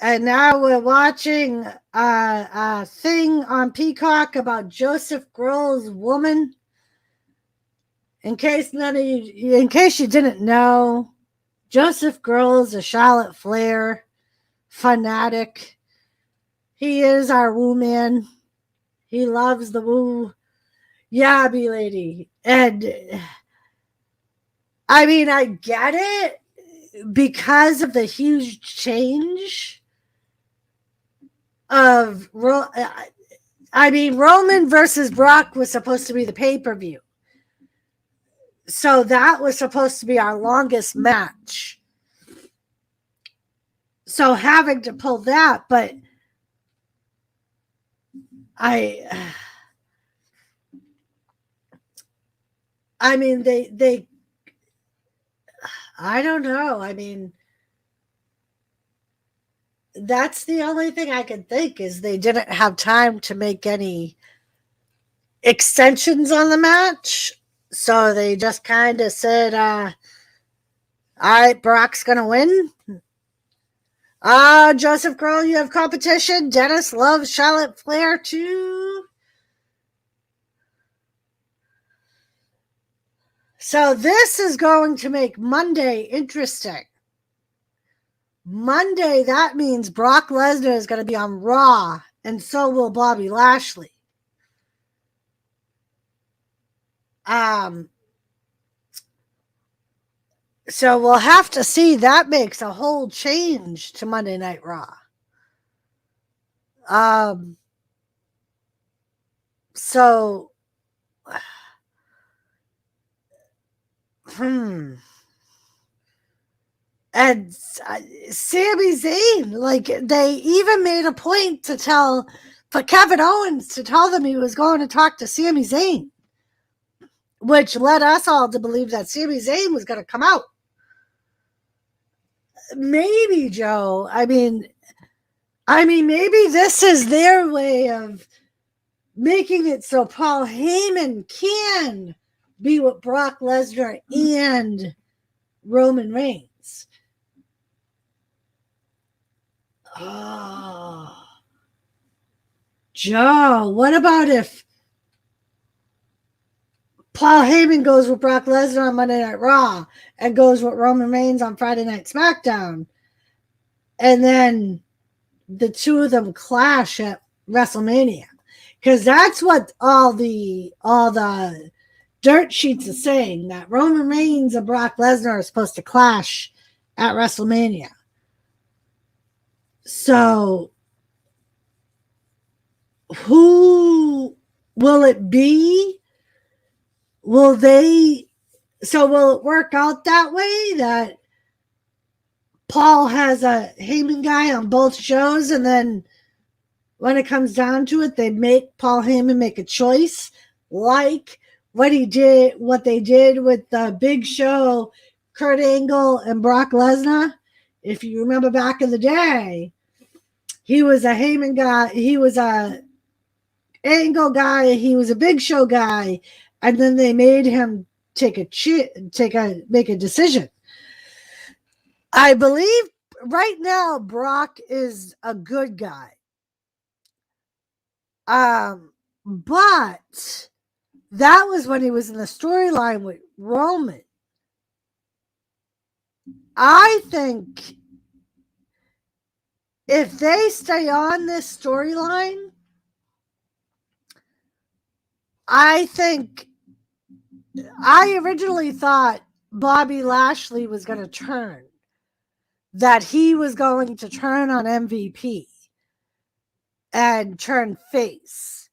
S1: And now we're watching a thing on Peacock about Joseph Grohl's Woman. In case you didn't know, Joseph Grohl's a Charlotte Flair fanatic. He is our woo man. He loves the woo. Yeah, B-Lady. And I mean, I get it because of the huge change of, I mean, Roman versus Brock was supposed to be the pay-per-view. So that was supposed to be our longest match. So having to pull that, but I mean, they I don't know. I mean, that's the only thing I can think is they didn't have time to make any extensions on the match. So they just kind of said, all right, Brock's going to win. Joseph Grohl, you have competition. Dennis loves Charlotte Flair too. So this is going to make Monday interesting. Monday, that means Brock Lesnar is going to be on Raw, and so will Bobby Lashley. So we'll have to see. That makes a whole change to Monday Night Raw. So, and Sami Zayn, like, they even made a point to tell, for Kevin Owens to tell them he was going to talk to Sami Zayn, which led us all to believe that Sami Zayn was going to come out. Maybe, Joe. I mean, maybe this is their way of making it so Paul Heyman can be with Brock Lesnar and Roman Reigns. Oh, Joe, what about if Paul Heyman goes with Brock Lesnar on Monday Night Raw and goes with Roman Reigns on Friday Night SmackDown, and then the two of them clash at WrestleMania? Because that's what all the dirt sheets are saying, that Roman Reigns and Brock Lesnar are supposed to clash at WrestleMania. So who will it be? Will it work out that way, that Paul has a Heyman guy on both shows, and then when it comes down to it, they make Paul Heyman make a choice, like what they did with the Big Show, Kurt Angle and Brock Lesnar? If you remember back in the day, he was a Heyman guy, he was a Angle guy, he was a Big Show guy, and then they made him make a decision. I believe right now Brock is a good guy. But that was when he was in the storyline with Roman. I think if they stay on this storyline, I originally thought Bobby Lashley was going to turn, that he was going to turn on MVP and turn face.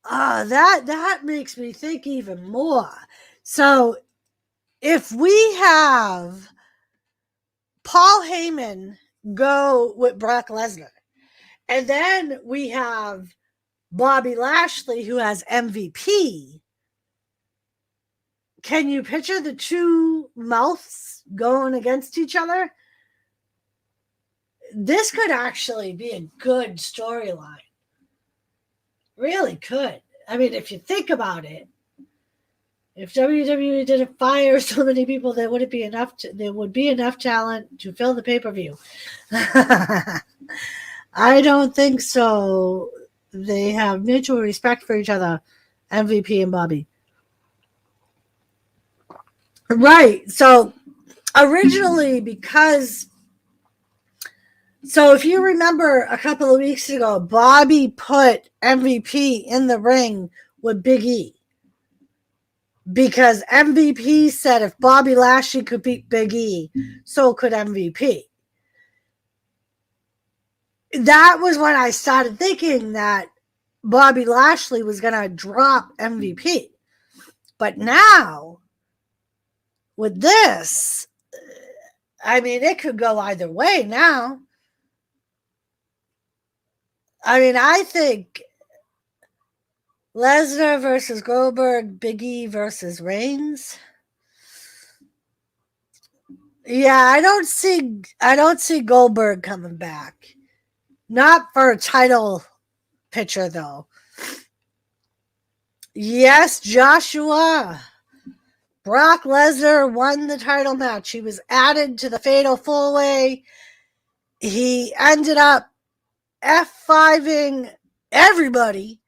S1: That makes me think even more. So if we have Paul Heyman go with Brock Lesnar, and then we have Bobby Lashley who has MVP, can you picture the two mouths going against each other? This could actually be a good storyline. Really could. I mean, if you think about it, if WWE didn't fire so many people, there would be enough talent to fill the pay-per-view. I don't think so. They have mutual respect for each other, MVP and Bobby. Right. So originally, because So if you remember a couple of weeks ago, Bobby put MVP in the ring with Big E. Because MVP said if Bobby Lashley could beat Big E, so could MVP. That was when I started thinking that Bobby Lashley was going to drop MVP. But now, with this, I mean, it could go either way now. I mean, I think Lesnar versus Goldberg, Big E versus Reigns. Yeah, I don't see Goldberg coming back. Not for a title picture, though. Yes, Joshua. Brock Lesnar won the title match. He was added to the Fatal 4-Way. He ended up F5ing everybody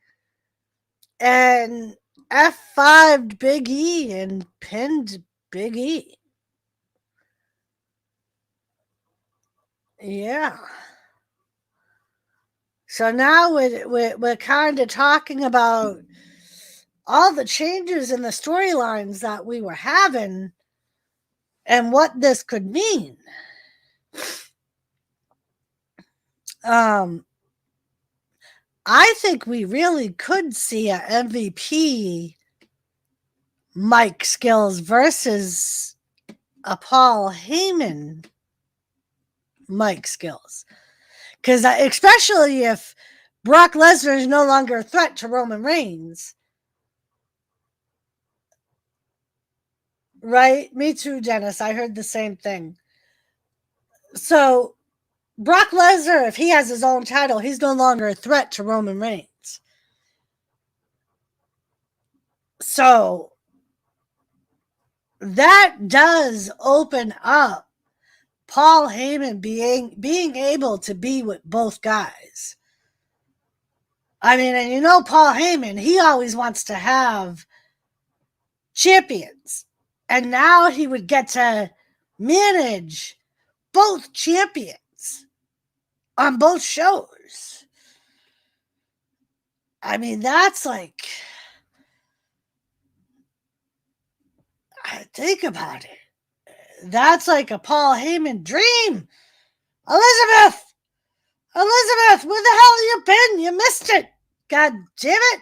S1: and F5'd Big E and pinned Big E. Yeah. So now we're kind of talking about all the changes in the storylines that we were having and what this could mean. I think we really could see a MVP Mike Skills versus a Paul Heyman Mike Skills. Because especially if Brock Lesnar is no longer a threat to Roman Reigns. Right? Me too, Dennis. I heard the same thing. So Brock Lesnar, if he has his own title, he's no longer a threat to Roman Reigns. So that does open up Paul Heyman being able to be with both guys. I mean, and you know Paul Heyman, he always wants to have champions. And now he would get to manage both champions on both shows. I mean, that's like, I think about it. That's like a Paul Heyman dream. Elizabeth, where the hell you been? You missed it. God damn it.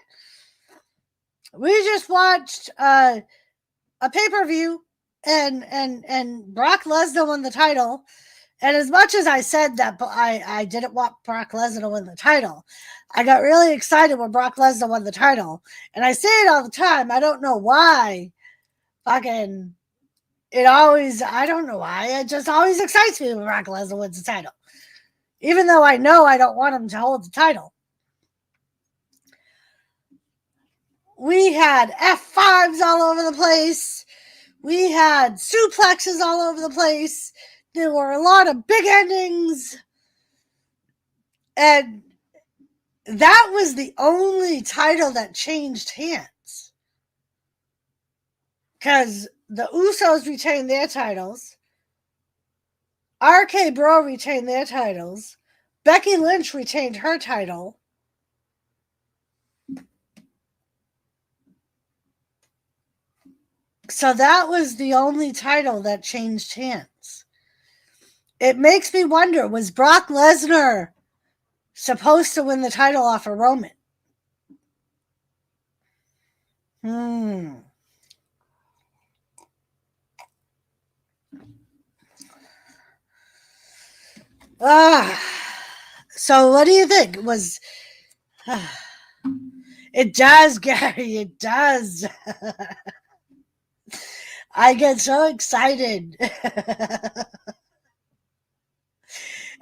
S1: We just watched a pay-per-view and Brock Lesnar won the title. And as much as I said that I didn't want Brock Lesnar to win the title, I got really excited when Brock Lesnar won the title. And I say it all the time. I don't know why. Fucking, I don't know why. It just always excites me when Brock Lesnar wins the title. Even though I know I don't want him to hold the title. We had F5s all over the place. We had suplexes all over the place. There were a lot of big endings. And that was the only title that changed hands. Because the Usos retained their titles. RK Bro retained their titles. Becky Lynch retained her title. So that was the only title that changed hands. It makes me wonder, was Brock Lesnar supposed to win the title off of Roman? So what do you think? It does, Gary. It does. I get so excited.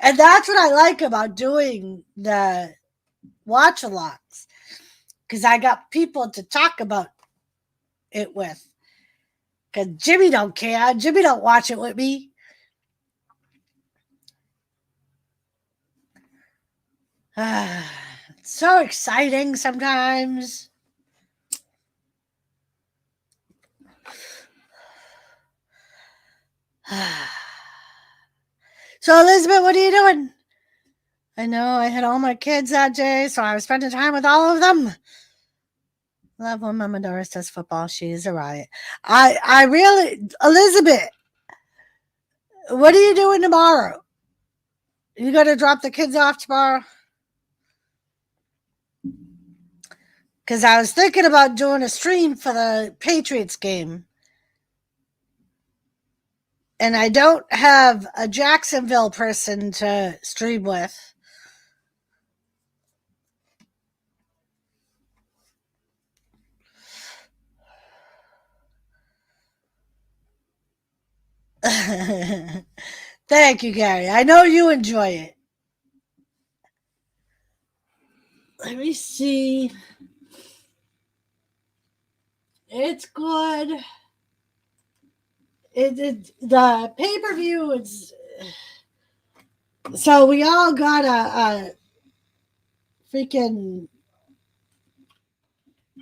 S1: And that's what I like about doing the watch-alongs. Because I got people to talk about it with. Because Jimmy don't care. Jimmy don't watch it with me. It's so exciting sometimes. So, Elizabeth, what are you doing? I know I had all my kids that day, so I was spending time with all of them. Love when Mama Doris does football. She is a riot. I really, Elizabeth, what are you doing tomorrow? You got to drop the kids off tomorrow? Because I was thinking about doing a stream for the Patriots game. And I don't have a Jacksonville person to stream with. Thank you, Gary. I know you enjoy it. Let me see. It's good. The pay-per-view is... So we all got a freaking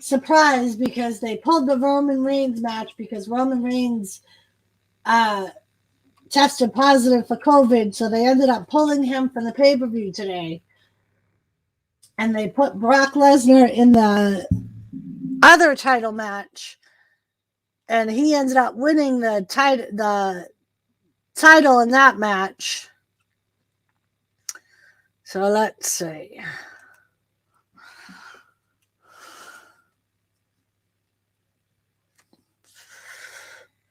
S1: surprise because they pulled the Roman Reigns match because Roman Reigns tested positive for COVID, so they ended up pulling him from the pay-per-view today. And they put Brock Lesnar in the other title match, and he ended up winning the title in that match. So let's see.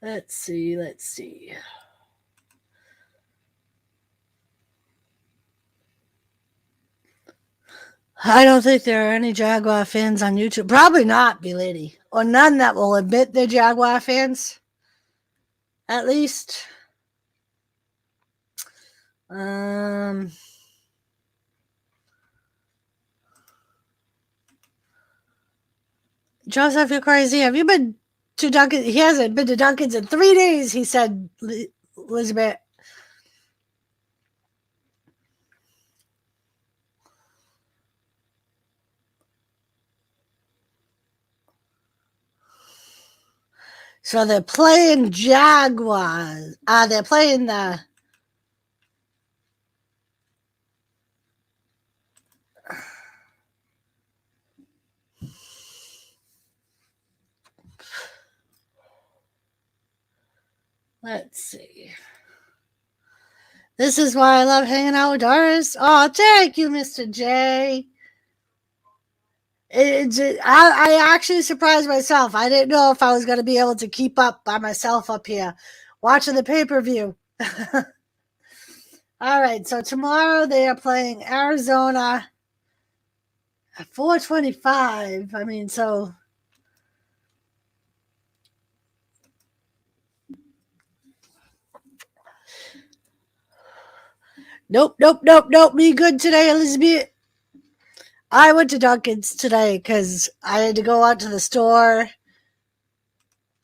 S1: Let's see. I don't think there are any Jaguar fans on YouTube. Probably not, B-Lady. Or none that will admit they're Jaguar fans. At least. Joseph, you're crazy. Have you been to Duncan? He hasn't been to Duncan's in 3 days, he said, Elizabeth. So they're playing Jaguars. They're playing the... Let's see. This is why I love hanging out with Doris. Oh, thank you, Mr. J. I actually surprised myself. I didn't know if I was going to be able to keep up by myself up here watching the pay-per-view. All right, so tomorrow they are playing Arizona at 4:25. I mean, so... Nope. Me good today, Elizabeth. I went to Dunkin's today because I had to go out to the store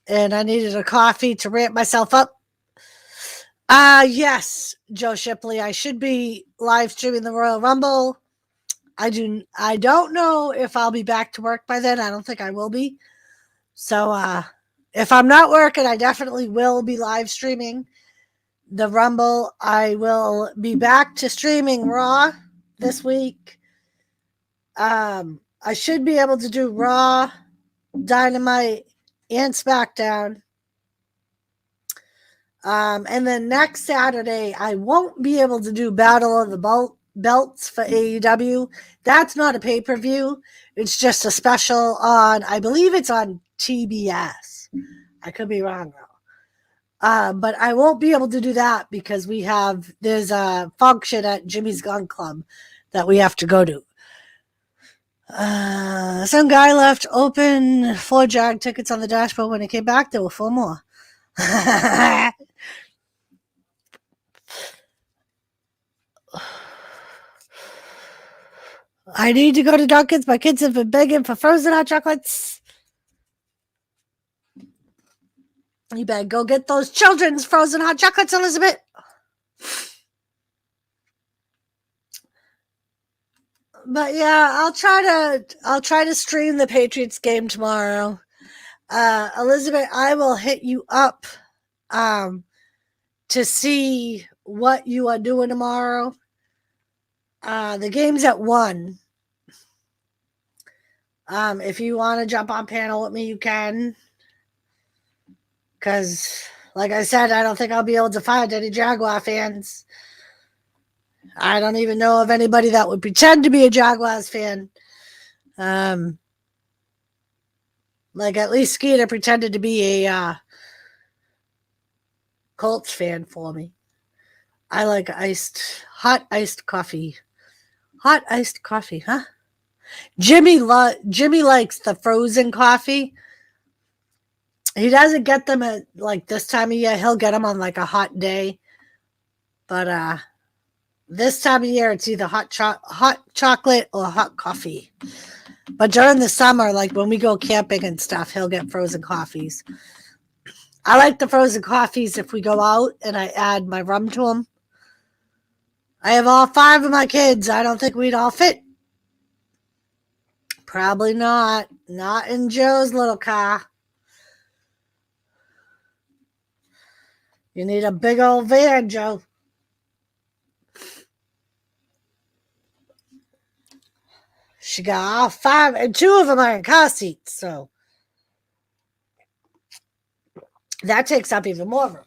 S1: and I needed a coffee to ramp myself up. Yes, Joe Shipley. I should be live streaming the Royal Rumble. I don't know if I'll be back to work by then. I don't think I will be. So if I'm not working, I definitely will be live streaming the Rumble. I will be back to streaming Raw this week. I should be able to do Raw, Dynamite, and SmackDown. And then next Saturday, I won't be able to do Battle of the Belts for AEW. That's not a pay-per-view. It's just a special on, I believe it's on TBS. I could be wrong though. But I won't be able to do that because there's a function at Jimmy's Gun Club that we have to go to. Some guy left open 4 Jag tickets on the dashboard. When he came back, there were 4 more. I need to go to Dunkin's. My kids have been begging for frozen hot chocolates. You better go get those children's frozen hot chocolates, Elizabeth. But yeah, I'll try to stream the Patriots game tomorrow. Elizabeth, I will hit you up to see what you are doing tomorrow. The game's at 1. If you want to jump on panel with me, you can. Because, like I said, I don't think I'll be able to find any Jaguar fans. I don't even know of anybody that would pretend to be a Jaguars fan. Like at least Skeeter pretended to be a Colts fan for me. I like hot iced coffee. Hot iced coffee, huh? Jimmy likes the frozen coffee. He doesn't get them at like this time of year. He'll get them on like a hot day. But this time of year, it's either hot chocolate or hot coffee. But during the summer, like when we go camping and stuff, he'll get frozen coffees. I like the frozen coffees if we go out and I add my rum to them. I have all 5 of my kids. I don't think we'd all fit. Probably not. Not in Joe's little car. You need a big old van, Joe. She got all 5, and 2 of them are in car seats, so that takes up even more room.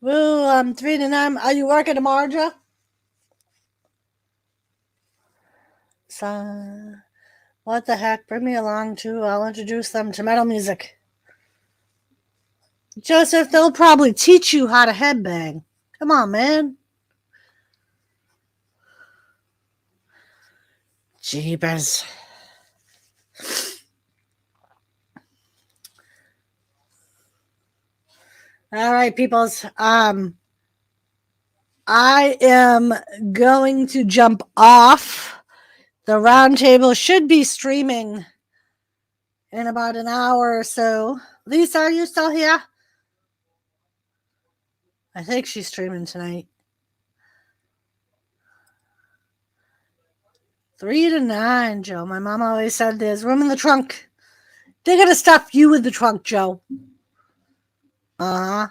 S1: Well, I'm 3 to 9. Are you working tomorrow, Joe? So, what the heck? Bring me along too. I'll introduce them to metal music. Joseph, they'll probably teach you how to headbang. Come on, man. Jeepers. All right, peoples. I am going to jump off. The roundtable should be streaming in about an hour or so. Lisa, are you still here? I think she's streaming tonight. 3 to 9, Joe. My mom always said there's room in the trunk. They're going to stuff you in the trunk, Joe. Uh-huh.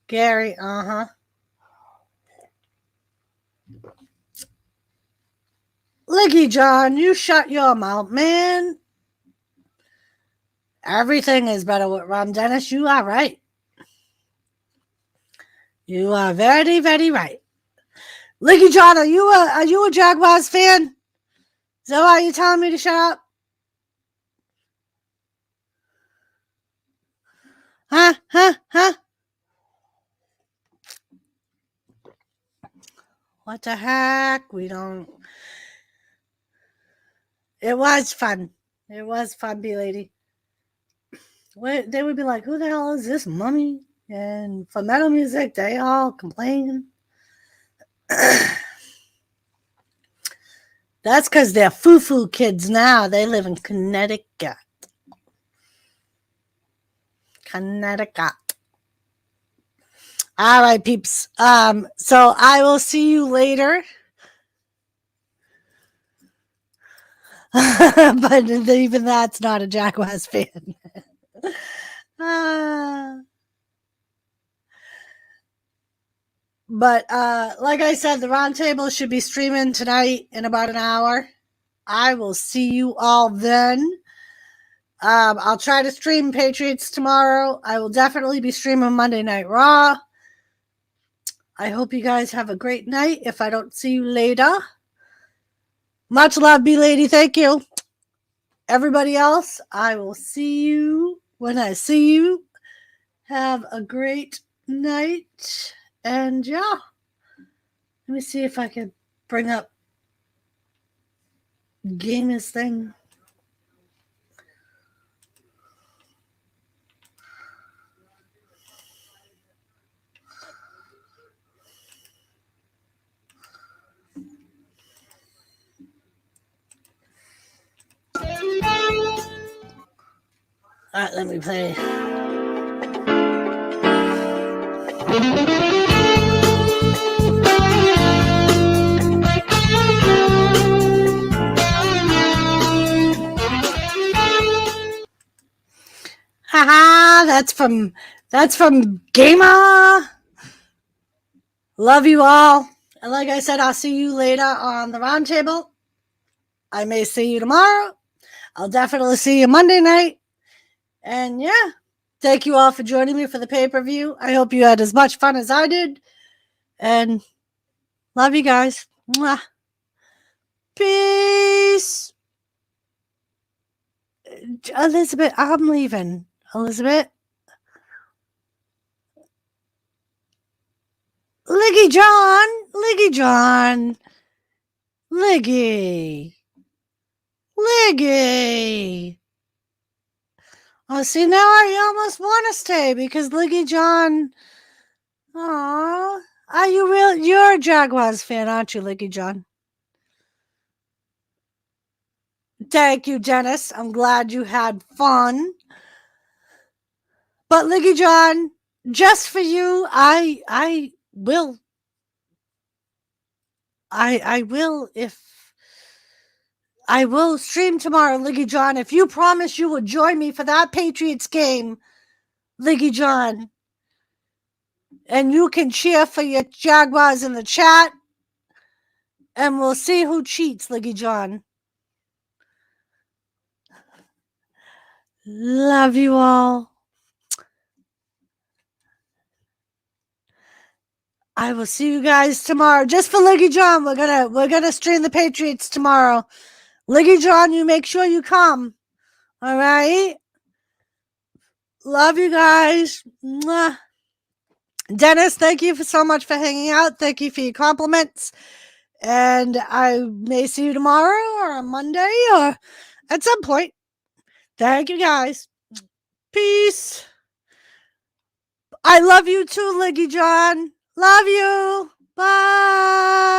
S1: Gary, uh-huh. Liggy John, you shut your mouth, man. Everything is better with rum, Dennis. You are right. You are very, very right. Liggy John, are you a Jaguars fan? Is that why you're telling me to shut up? Huh? What the heck? We don't. It was fun. It was fun, B-Lady. They would be like, who the hell is this mummy? And for metal music, they all complain. That's because they're foo-foo kids now. They live in Connecticut. All right, peeps. So I will see you later. But even that's not a Jaguars fan. But like I said, the roundtable should be streaming tonight in about an hour. I will see you all then. I'll try to stream Patriots tomorrow. I will definitely be streaming Monday Night Raw. I hope you guys have a great night if I don't see you later. Much love, B-Lady. Thank you. Everybody else, I will see you when I see you. Have a great night. And yeah, let me see if I can bring up Gamers thing. All right, let me play. Haha, that's from That's from Gamer. Love you all. And like I said, I'll see you later on the roundtable. I may see you tomorrow. I'll definitely see you Monday night. And yeah, thank you all for joining me for the pay-per-view. I hope you had as much fun as I did. And love you guys. Mwah. Peace. Elizabeth, I'm leaving. Elizabeth. Liggy John. Liggy John. Liggy. Liggy. Oh, see, now I almost want to stay because Liggy John. Aw. Are you real? You're a Jaguars fan, aren't you, Liggy John? Thank you, Dennis. I'm glad you had fun. But Liggy John, just for you, I will. I will I will stream tomorrow, Liggy John. If you promise you will join me for that Patriots game, Liggy John. And you can cheer for your Jaguars in the chat. And we'll see who cheats, Liggy John. Love you all. I will see you guys tomorrow. Just for Liggy John, we're gonna stream the Patriots tomorrow. Liggy John, you make sure you come. All right. Love you guys. Mwah. Dennis, thank you so much for hanging out. Thank you for your compliments. And I may see you tomorrow or on Monday or at some point. Thank you guys. Peace. I love you too, Liggy John. Love you. Bye.